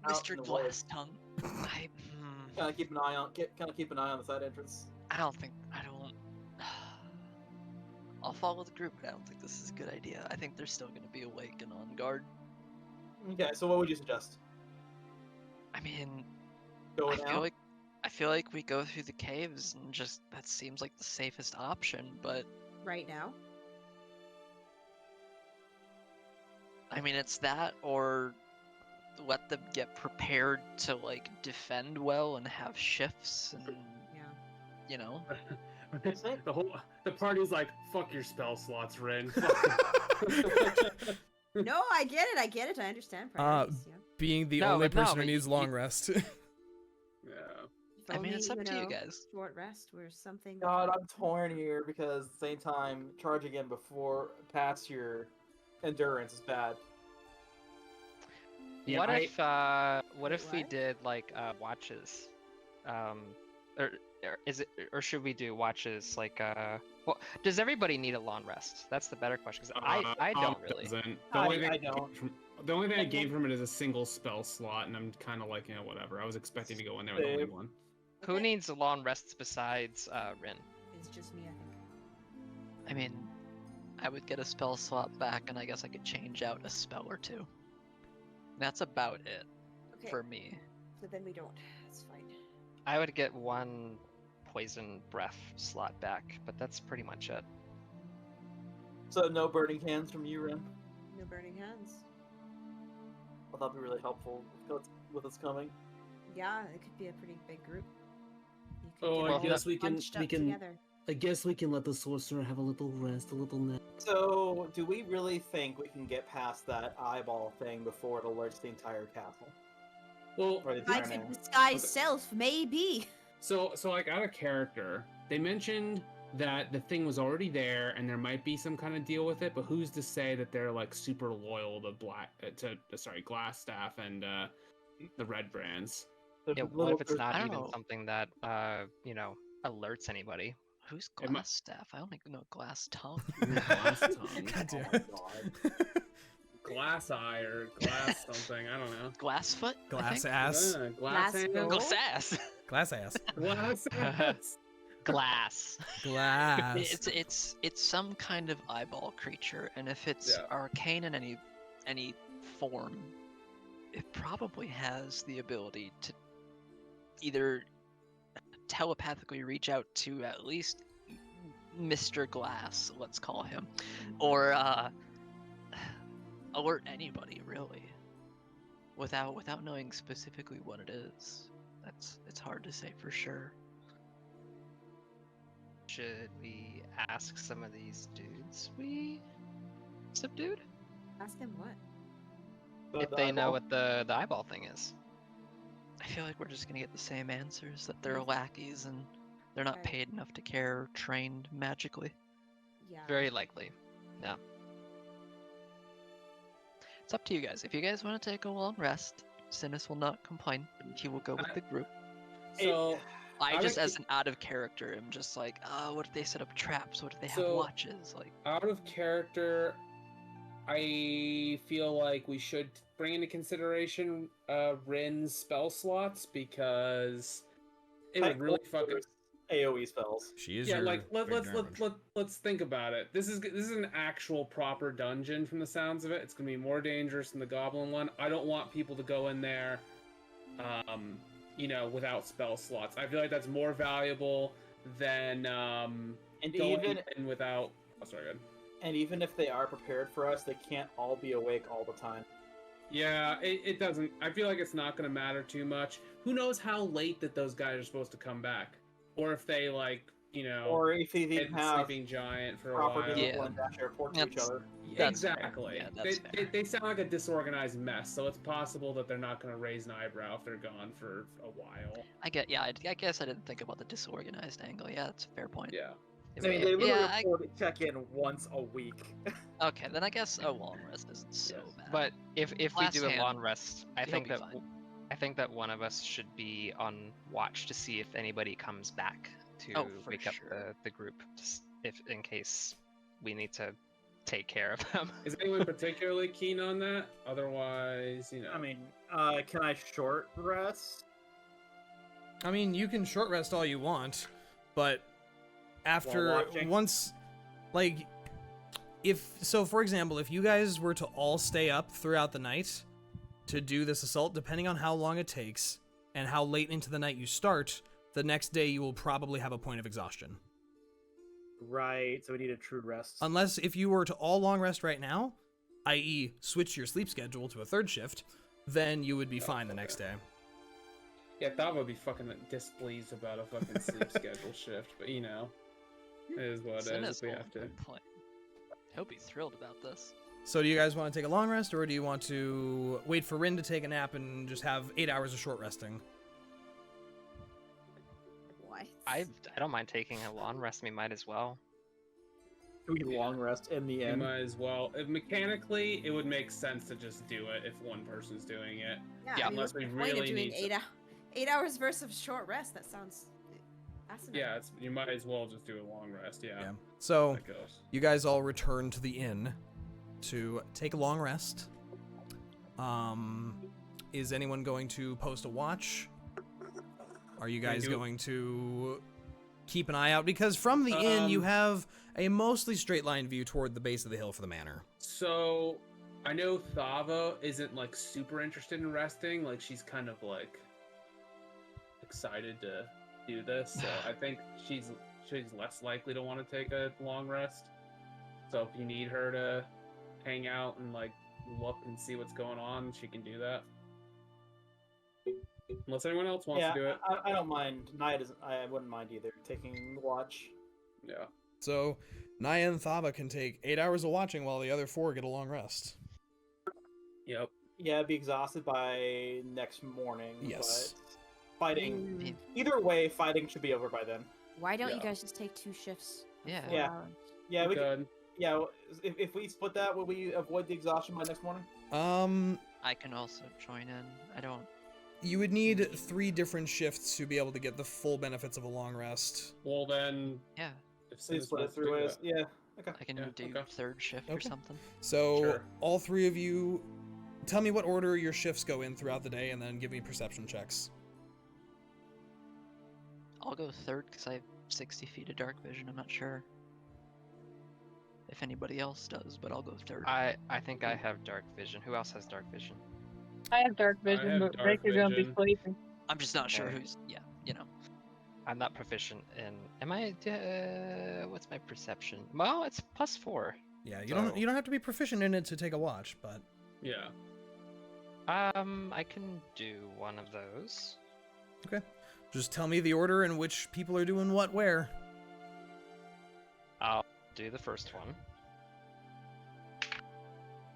Out Mr. in the Glass Tongue. Kind of keep an eye on the side entrance. I don't. I'll follow the group, but I don't think this is a good idea. I think they're still gonna be awake and on guard. Okay, so what would you suggest? I mean, Go I now. feel like we go through the caves and just that seems like the safest option, but Right now. I mean it's that or let them get prepared to like defend well and have shifts and you know. The party's like, fuck your spell slots, Rinn. No, I get it. I understand. Priorities, yeah. Being the No, only but no, person who but needs long rest. Yeah. If I mean, it's only, up to you guys. Short rest or something. God, I'm torn here because at the same time, charging in before past your endurance is bad. Yeah, what I- if what Wait, if we what? did like watches? Or is it, or should we do watches like well, does everybody need a long rest? That's the better question, because I don't really. Doesn't. I don't. The only thing I gained from it is a single spell slot, and I'm kind of like, you know, whatever. I was expecting to go in there with only Same. one. Who needs a long rests besides Rinn? It's just me, I think. I mean, I would get a spell slot back, and I guess I could change out a spell or two. That's about it Okay. for me. So then we don't. It's fine. I would get one poison breath slot back, but that's pretty much it. So no burning hands from you, Rinn? No burning hands. Well, that'd be really helpful with us coming. Yeah, it could be a pretty big group. You could Oh, get I all guess we can bunched up together. I guess we can let the sorcerer have a little rest, a little nap. So, do we really think we can get past that eyeball thing before it alerts the entire castle? Well, Or the I entire could man? disguise self, maybe. so like out of character, they mentioned that the thing was already there and there might be some kind of deal with it, but who's to say that they're like super loyal to Glassstaff and the Red Brands? The Yeah, what little if it's not I don't even know. something that you know, alerts anybody? Who's It mi- glass staff? I only know glass tongue. Glass tongue. God damn Oh my it. God. Glass eye or glass something, I don't know. Glass foot? I Glass think? ass. Yeah, Glass hand? go- Glass ass. Glass ass. Glass ass. Glass. Glass. It's some kind of eyeball creature, and if it's Yeah. arcane in any form, it probably has the ability to either telepathically reach out to at least Mr. Glass, let's call him, or alert anybody really, without knowing specifically what it is. It's hard to say for sure. Should we ask some of these dudes we subdued Ask him what? if The they know eyeball? what the eyeball thing is? I feel like we're just gonna get the same answers, that they're lackeys and they're not Right. paid enough to care or trained magically. Yeah. Very likely. Yeah. It's up to you guys. If you guys want to take a long rest, Synas will not complain. He will go with the group. So I I just, like as an out of character, am just like, what if they set up traps? What if they have So- watches? Like, out of character, I feel like we should bring into consideration Rinn's spell slots because it would really fucking AoE spells. She is yeah. your Like big garbage. let's think about it. This is an actual proper dungeon from the sounds of it. It's gonna be more dangerous than the goblin one. I don't want people to go in there, you know, without spell slots. I feel like that's more valuable than And going even in without. Oh, sorry, good. and even if they are prepared for us, they can't all be awake all the time. Yeah, it doesn't. I feel like it's not going to matter too much. Who knows how late that those guys are supposed to come back, or if they like, you know, Or if they hid even have sleeping giant for a proper while. Yeah. discipline dash report to each That's- other. That's fair. Exactly. Yeah, that's fair. They sound like a disorganized mess, so it's possible that they're not going to raise an eyebrow if they're gone for a while. I guess I didn't think about the disorganized angle. Yeah, that's a fair point. Yeah. I mean, they literally Yeah, report check in once a week. Okay, then I guess a long rest isn't so Yes. bad. But if we Last do a hand, long rest, I he'll think be that fine. I think that one of us should be on watch to see if anybody comes back to Oh, for wake up sure. the group, just if in case we need to take care of them. Is anyone particularly keen on that? Otherwise, you know. I mean, can I short rest? I mean, you can short rest all you want, but after watching? once, like, for example, if you guys were to all stay up throughout the night to do this assault, depending on how long it takes and how late into the night you start, the next day you will probably have a point of exhaustion. Right, so we need a true rest. Unless if you were to all long rest right now, i.e. switch your sleep schedule to a third shift, then you would be fine the next day. Yeah, Thava would be fucking displeased about a fucking sleep schedule shift, but you know, it is what it is Synas if we won't have to. complain. He'll be thrilled about this. So do you guys want to take a long rest, or do you want to wait for Rinn to take a nap and just have 8 hours of short resting? What? I don't mind taking a long rest. We might as well. We long rest in the You end. might as well. If mechanically, it would make sense to just do it if one person's doing it. Yeah, Yeah, I mean, unless what's we the point really of doing need to- 8 hours versus short rest? That sounds fascinating. Yeah, you might as well just do a long rest. Yeah. So That goes. you guys all return to the inn to take a long rest. Is anyone going to post a watch? Are you guys do- going to keep an eye out? Because from the inn, you have a mostly straight line view toward the base of the hill for the manor. So, I know Thava isn't like super interested in resting. Like she's kind of like excited to do this. So I think she's less likely to want to take a long rest. So if you need her to hang out and like look and see what's going on, she can do that. Unless anyone else wants Yeah, to do it. I don't mind. Niah doesn't. I wouldn't mind either taking the watch. Yeah. So Niah and Thava can take 8 hours of watching while the other 4 get a long rest. Yep. Yeah, be exhausted by next morning. Yes. But fighting. Mm. Either way, fighting should be over by then. Why don't you Yeah. guys just take 2 shifts? Yeah. 4 Yeah. hours? Yeah, we Good. yeah. If we split that, will we avoid the exhaustion by next morning? I can also join in. I don't. You would need 3 different shifts to be able to get the full benefits of a long rest. Well then, Yeah, if Please Synas split it wants to through do ways. that. Yeah. Okay. I can Yeah, do okay. third shift or Okay. something. So Sure. all 3 of you, tell me what order your shifts go in throughout the day, and then give me perception checks. I'll go third because I have 60 feet of dark vision. I'm not sure if anybody else does, but I'll go third. I think I have dark vision. Who else has dark vision? I have dark vision, have but dark Reyka's gonna be vision. sleeping. I'm just not sure Okay. who's. Yeah, you know. I'm not proficient in. Am I? What's my perception? Well, it's +4. Yeah, you So- don't have to be proficient in it to take a watch, but Yeah. I can do one of those. just tell me the order in which people are doing what where. I'll do the first one.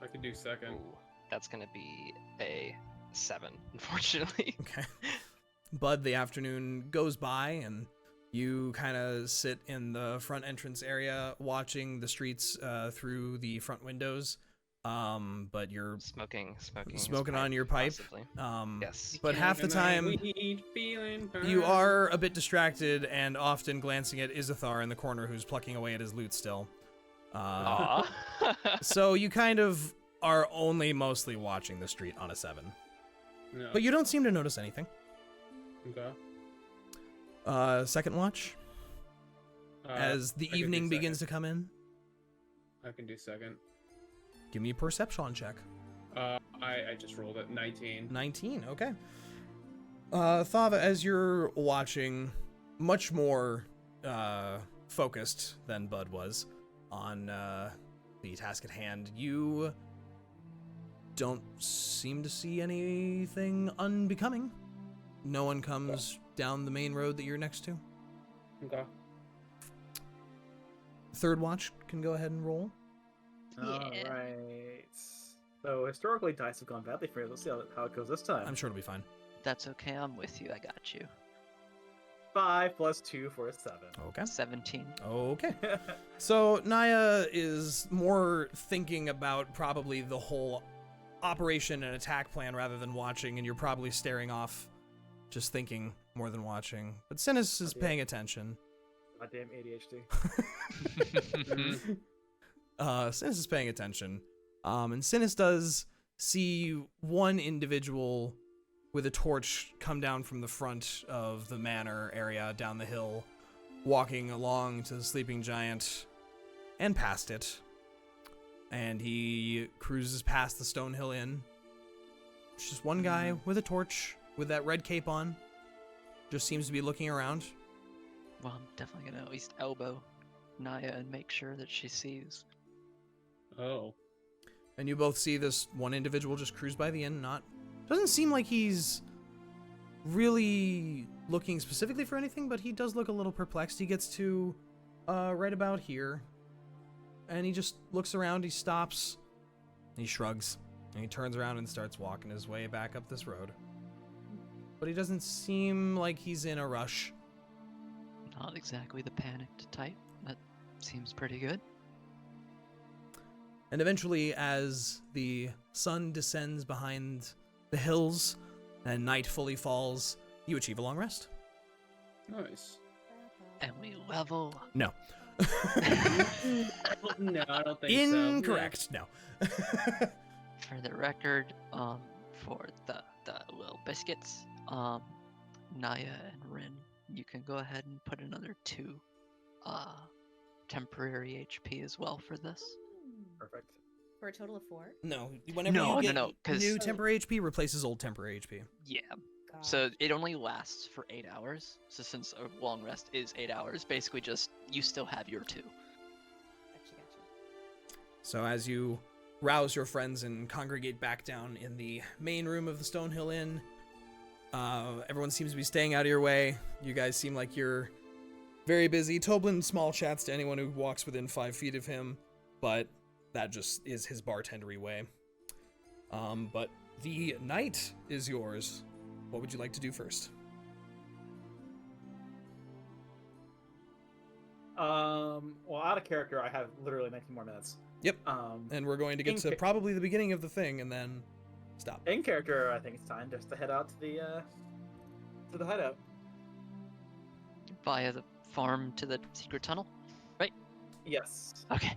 I could do second. Ooh, that's gonna be a 7, unfortunately. Okay. Bud, the afternoon goes by, and you kind of sit in the front entrance area watching the streets through the front windows. But you're Smoking his Smoking on your pipe? possibly. Yes. Yes. But half the time you are a bit distracted, and often glancing at Izithar in the corner, who's plucking away at his lute still. Aw. So you kind of are only mostly watching the street on a 7. No. But you don't seem to notice anything. Okay. Second watch, as the I can do evening begins to second. come in, I can do second. give me a perception check. I just rolled it 19. 19, okay. Thava, as you're watching, much more focused than Bud was on the task at hand, you don't seem to see anything unbecoming. No one comes down the main road that you're next to. Okay. Third watch can go ahead and roll. All right. So historically, dice have gone badly for us. Let's see how it goes this time. I'm sure it'll be fine. That's okay. I'm with you. I got you. 5 plus 2 for a 7. Okay. 17. Okay. So Niah is more thinking about probably the whole operation and attack plan rather than watching, and you're probably staring off, just thinking more than watching. But Synas is Yeah. paying attention. Goddamn ADHD. Synas is paying attention. And Synas does see one individual with a torch come down from the front of the manor area down the hill, walking along to the sleeping giant and past it. And he cruises past the Stonehill Inn. It's just one guy with a torch with that red cape on. Just seems to be looking around. Well, I'm definitely gonna at least elbow Niah and make sure that she sees. Oh. And you both see this one individual just cruise by the inn. Doesn't seem like he's really looking specifically for anything, but he does look a little perplexed. He gets to right about here, and he just looks around, he stops, he shrugs, and he turns around and starts walking his way back up this road. But he doesn't seem like he's in a rush. Not exactly the panicked type. That seems pretty good. And eventually, as the sun descends behind the hills and night fully falls, you achieve a long rest. Nice. And we level. No. No, I don't think Incorrect. No. For the record, for the little biscuits, Niah and Rinn, you can go ahead and put another 2 temporary HP as well for this. Perfect. For a total of 4? No. Whenever No, you get no, 'cause- new temporary HP replaces old temporary HP. Yeah. God. So it only lasts for 8 hours. So since a long rest is 8 hours, basically just you still have your 2. Gotcha. So as you rouse your friends and congregate back down in the main room of the Stonehill Inn, everyone seems to be staying out of your way. You guys seem like you're very busy. Toblin small chats to anyone who walks within 5 feet of him, but that just is his bartendery way. But the night is yours. What would you like to do first? Well, out of character, I have literally 19 more minutes. Yep. Um, And we're going to get in to ca- probably the beginning of the thing and then stop. in character, I think it's time just to head out to the hideout. Via the farm to the secret tunnel? Yes. Okay.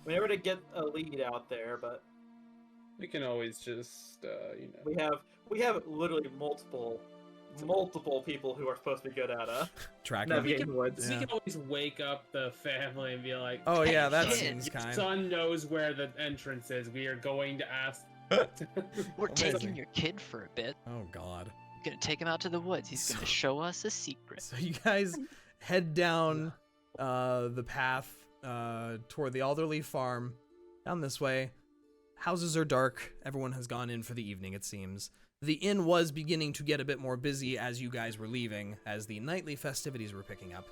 We never to get a lead out there, but We can always just, we have literally multiple people who are supposed to be good at Track. navigating woods. Yeah. We can always wake up the family and be like, Oh yeah, that Hey, seems your kind. son knows where the entrance is. We are going to ask. We're Amazing. taking your kid for a bit. Oh god. Gonna take him out to the woods. He's gonna show us a secret. So you guys head down the path toward the Alderley farm. Down this way. Houses are dark. Everyone has gone in for the evening, it seems. The inn was beginning to get a bit more busy as you guys were leaving, as the nightly festivities were picking up.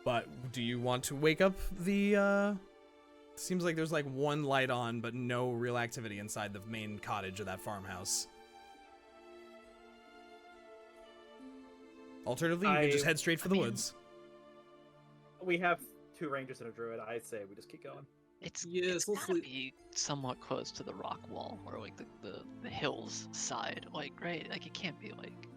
But do you want to wake up the, seems like there's like one light on, but no real activity inside the main cottage of that farmhouse. Alternatively, you can just head straight for the woods. We have 2 rangers and a druid. I'd say we just keep going. It's Yes, let's gotta leave. be somewhat close to the rock wall or like the hills side. Like right, like it can't be like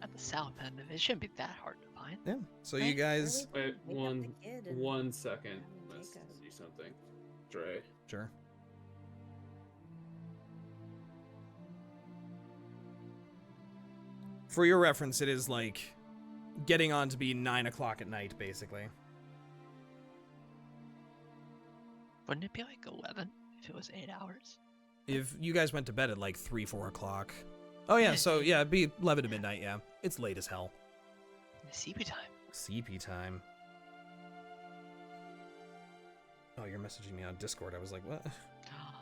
at the south end of it. It shouldn't be that hard to find. Yeah. So you Right, guys, early. Wait, Wake up the kid and 1 second. have him Let's take us. see something. Dre. sure. For your reference, it is like getting on to be 9 o'clock at night, basically. Wouldn't it be like 11 if it was 8 hours? If you guys went to bed at like 3, 4 o'clock. Oh yeah, so yeah, it'd be 11 to midnight, yeah. It's late as hell. CP time. CP time. Oh, you're messaging me on Discord. I was like, what?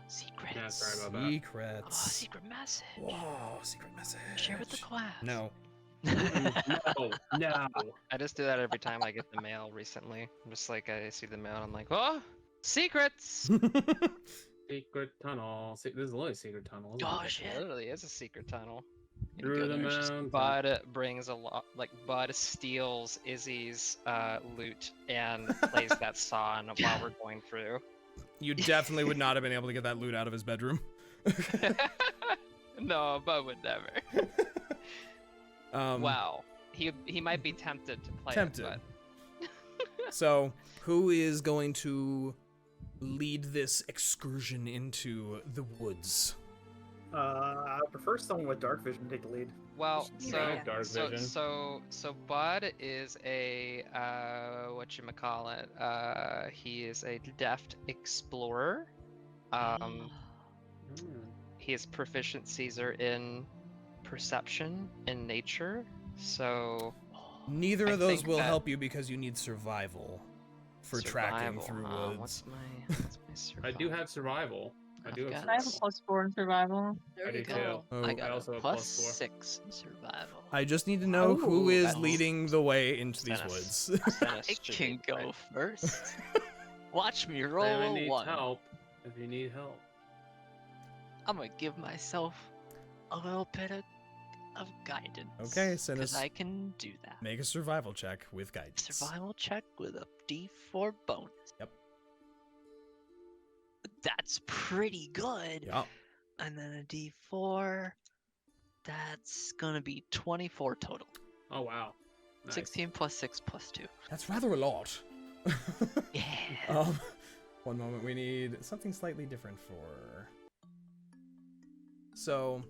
Secrets. Yeah, sorry about that. Secrets. Oh, secret message. Whoa, secret message. Share with the class. No. No, no. I just do that every time I get the mail recently. I'm just like, I see the mail and I'm like, oh, secrets! Secret tunnel. This is literally a secret tunnel. Isn't Oh it? It shit. literally is a secret tunnel. You Through go the there, it's just mountain. Bud brings a lot, like Bud steals Izzy's loot and plays that song while we're going through. You definitely would not have been able to get that loot out of his bedroom. No, Bud would never. Wow, he might be tempted to play Tempted. it, So, who is going to lead this excursion into the woods? I prefer someone with dark vision to take the lead. but well, Yeah, so dark so vision. so Bud is a whatchamacallit, he is a deft explorer. Hmm. His proficiencies are in perception and nature, so Neither I of those think will that- help you because you need survival for tracking survival, through huh? woods. What's my I do have survival. I do I've have got I have a survival. +4 in survival. There I you do go. too. Oh. I got also a have plus +4. 6 in survival. I just need to know who Oh, is that's- leading the way into these Synas. woods. Synas I should be can go quick. first. Watch me roll Simon a needs 1. help. If you need help. I'm gonna give myself a little bit of guidance. Okay, Because Synas. I can do that. Make a survival check with guidance. Survival check with a D4 bonus. Yep. That's pretty good. Yep. And then a D4. That's gonna be 24 total. Oh wow. Nice. 16 plus 6 plus 2. That's rather a lot. Yeah. One moment, we need something slightly different for... So,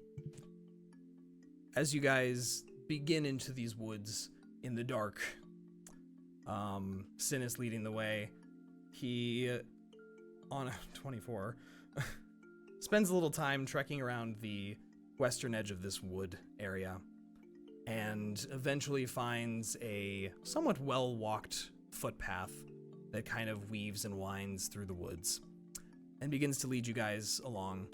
as you guys begin into these woods in the dark, Synas leading the way, he, on 24, spends a little time trekking around the western edge of this wood area, and eventually finds a somewhat well-walked footpath that kind of weaves and winds through the woods, and begins to lead you guys along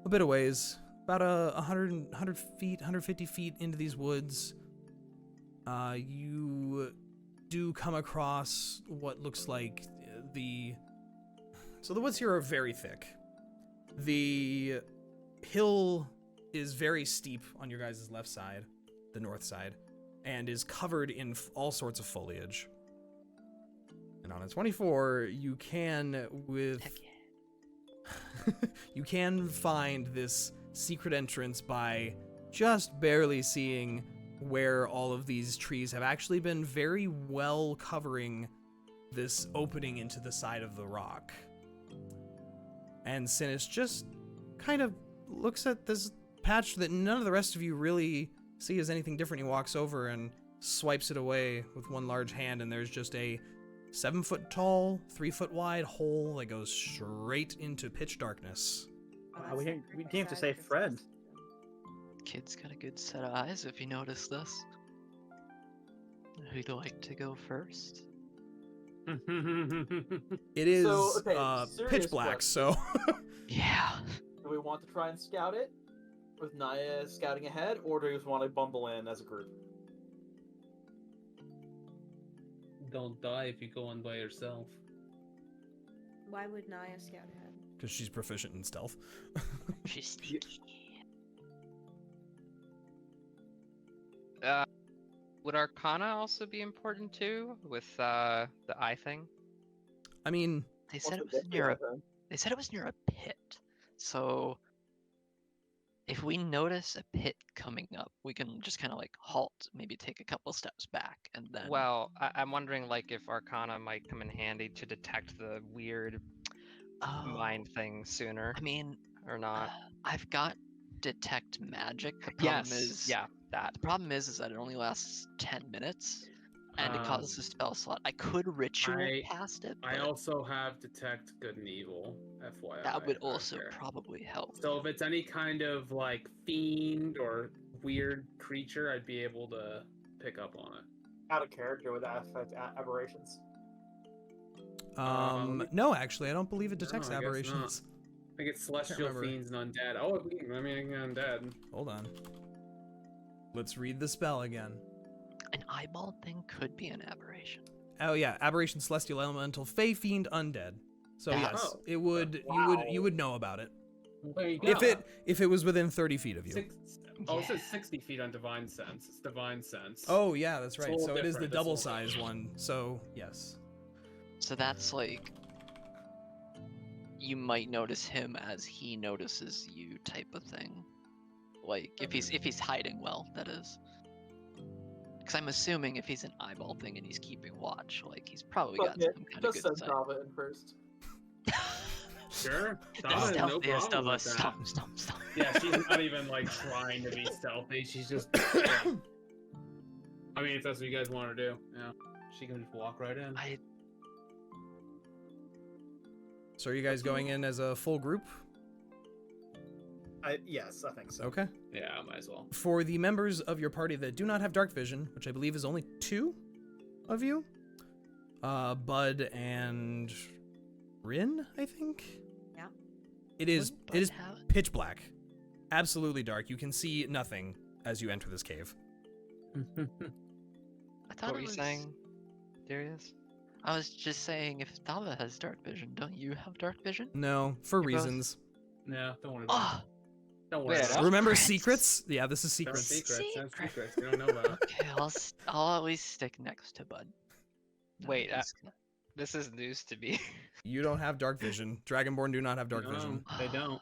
a bit of ways, about 100 feet, 150 feet into these woods. You do come across what looks like so the woods here are very thick. The hill is very steep on your guys' left side, the north side, and is covered in all sorts of foliage. And on a 24, you can, you can find this secret entrance by just barely seeing where all of these trees have actually been very well covering this opening into the side of the rock. And Synas just kind of looks at this patch that none of the rest of you really see as anything different. He walks over and swipes it away with one large hand, and there's just a 7-foot tall, 3-foot wide hole that goes straight into pitch darkness. Wow, we came to say friend. Kid's got a good set of eyes if you notice this. Who'd like to go first? It is So, okay, serious pitch black, question. so Yeah. Do we want to try and scout it with Niah scouting ahead, or do we just want to bumble in as a group? Don't die if you go on by yourself. Why would Niah scout ahead? because she's proficient in stealth. She's sneaky. Would Arcana also be important too, with the eye thing? I mean, They said it was near a They said it was near a pit. So if we notice a pit coming up, we can just kind of like halt, maybe take a couple steps back, and then. Well, I'm wondering like if Arcana might come in handy to detect the weird Oh, mind thing sooner I mean, or not. I've got detect magic. The problem is, yeah, that. The problem is that it only lasts 10 minutes, and it Um, causes a spell slot. I could ritual I- past it, I but also have detect good and evil, FYI. that would out also there. probably help. So if it's any kind of like fiend or weird creature, I'd be able to pick up on it. Out of character with that affect aberrations. no, actually, I don't believe it detects No, I guess aberrations. I think it's celestial remember. fiends and undead. Oh, I mean undead. Hold on. Let's read the spell again. An eyeball thing could be an aberration. Oh yeah, aberration, celestial, elemental, fey, fiend, undead. So That's- yes, Oh, it would. wow. You would know about it Well, there you go. if it was within 30 feet of you. Oh, it Yeah. says 60 feet on divine sense. It's divine sense. Oh yeah, that's It's a right. little So it is the different, it's a double little size one. So yes. So that's like you might notice him as he notices you type of thing. Like if he's hiding well, that is. Because I'm assuming if he's an eyeball thing and he's keeping watch, like he's probably got some kind of Just good send insight. Thava in first. Sure. The Thava has no stealthiest problem of with us. that. Stomp. Yeah, she's not even like trying to be stealthy. She's just. I mean, if that's what you guys want to do, yeah, she can just walk right in. So are you guys going in as a full group? Yes, I think so. Okay. Yeah, I might as well. For the members of your party that do not have dark vision, which I believe is only 2 of you, Bud and Rinn, I think. Yeah. It is Wouldn't it is Bud have it? pitch black, absolutely dark. You can see nothing as you enter this cave. I thought What were it you was... saying, Deriaz? I was just saying, if Thava has dark vision, don't you have dark vision? No, for You're both- reasons. No, don't worry about Oh, it. Don't worry Wait, about no? it. Remember Secrets. secrets? Yeah, this is No secrets. secrets. No Secret. secrets. You don't know about. okay. I'll always stick next to Bud. Wait, Nobody's gonna- This is news to me. You don't have dark vision. Dragonborn do not have dark No, vision. they don't.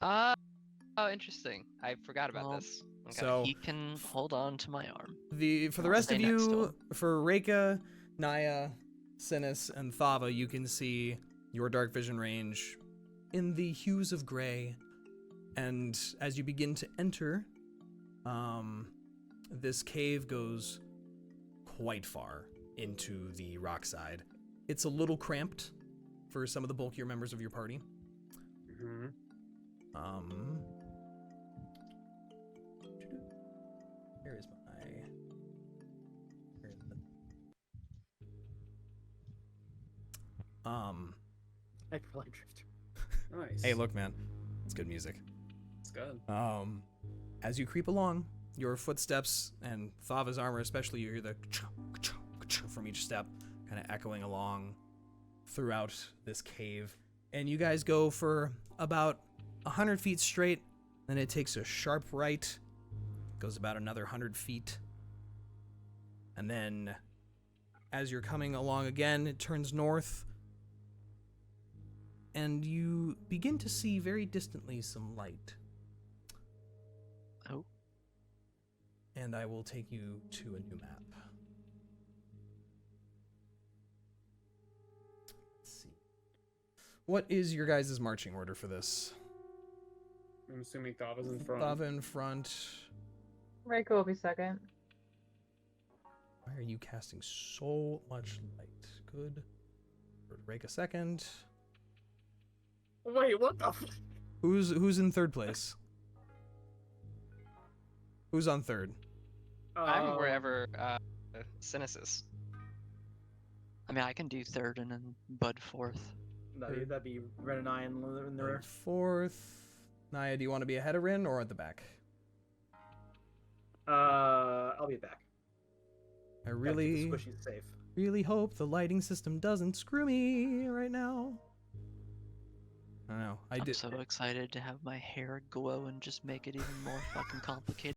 Oh, interesting. I forgot about Well, this. Okay. So he can hold on to my arm. for the I'll rest stay of next to you, him. for Reyka, Niah, Synas, and Thava, you can see your dark vision range in the hues of gray. And as you begin to enter, this cave goes quite far into the rock side. It's a little cramped for some of the bulkier members of your party. Hmm. Where is my... Where is it? I feel like Drifter. Nice. Hey, look, man. It's good music. It's good. As you creep along, your footsteps and Thava's armor especially, you hear the from each step kind of echoing along throughout this cave. And you guys go for about 100 feet straight, then it takes a sharp right, goes about another 100 feet. And then as you're coming along again, it turns north, and you begin to see very distantly some light. Oh. And I will take you to a new map. Let's see. What is your guys' marching order for this? I'm assuming Thava's in front. Thava in front. Reyka will be second. Why are you casting so much light? Good. Reyka second. Wait, what the? Who's in third place? Who's on third? I'm wherever Synas is. I mean, I can do third and then Bud fourth. That'd be Rinn and I in the rear. Fourth. Niah, do you want to be ahead of Rinn or at the back? I'll be back. I Gotta keep really, the squishies safe. really hope the lighting system doesn't screw me right now. I don't know. I'm so excited to have my hair glow and just make it even more fucking complicated.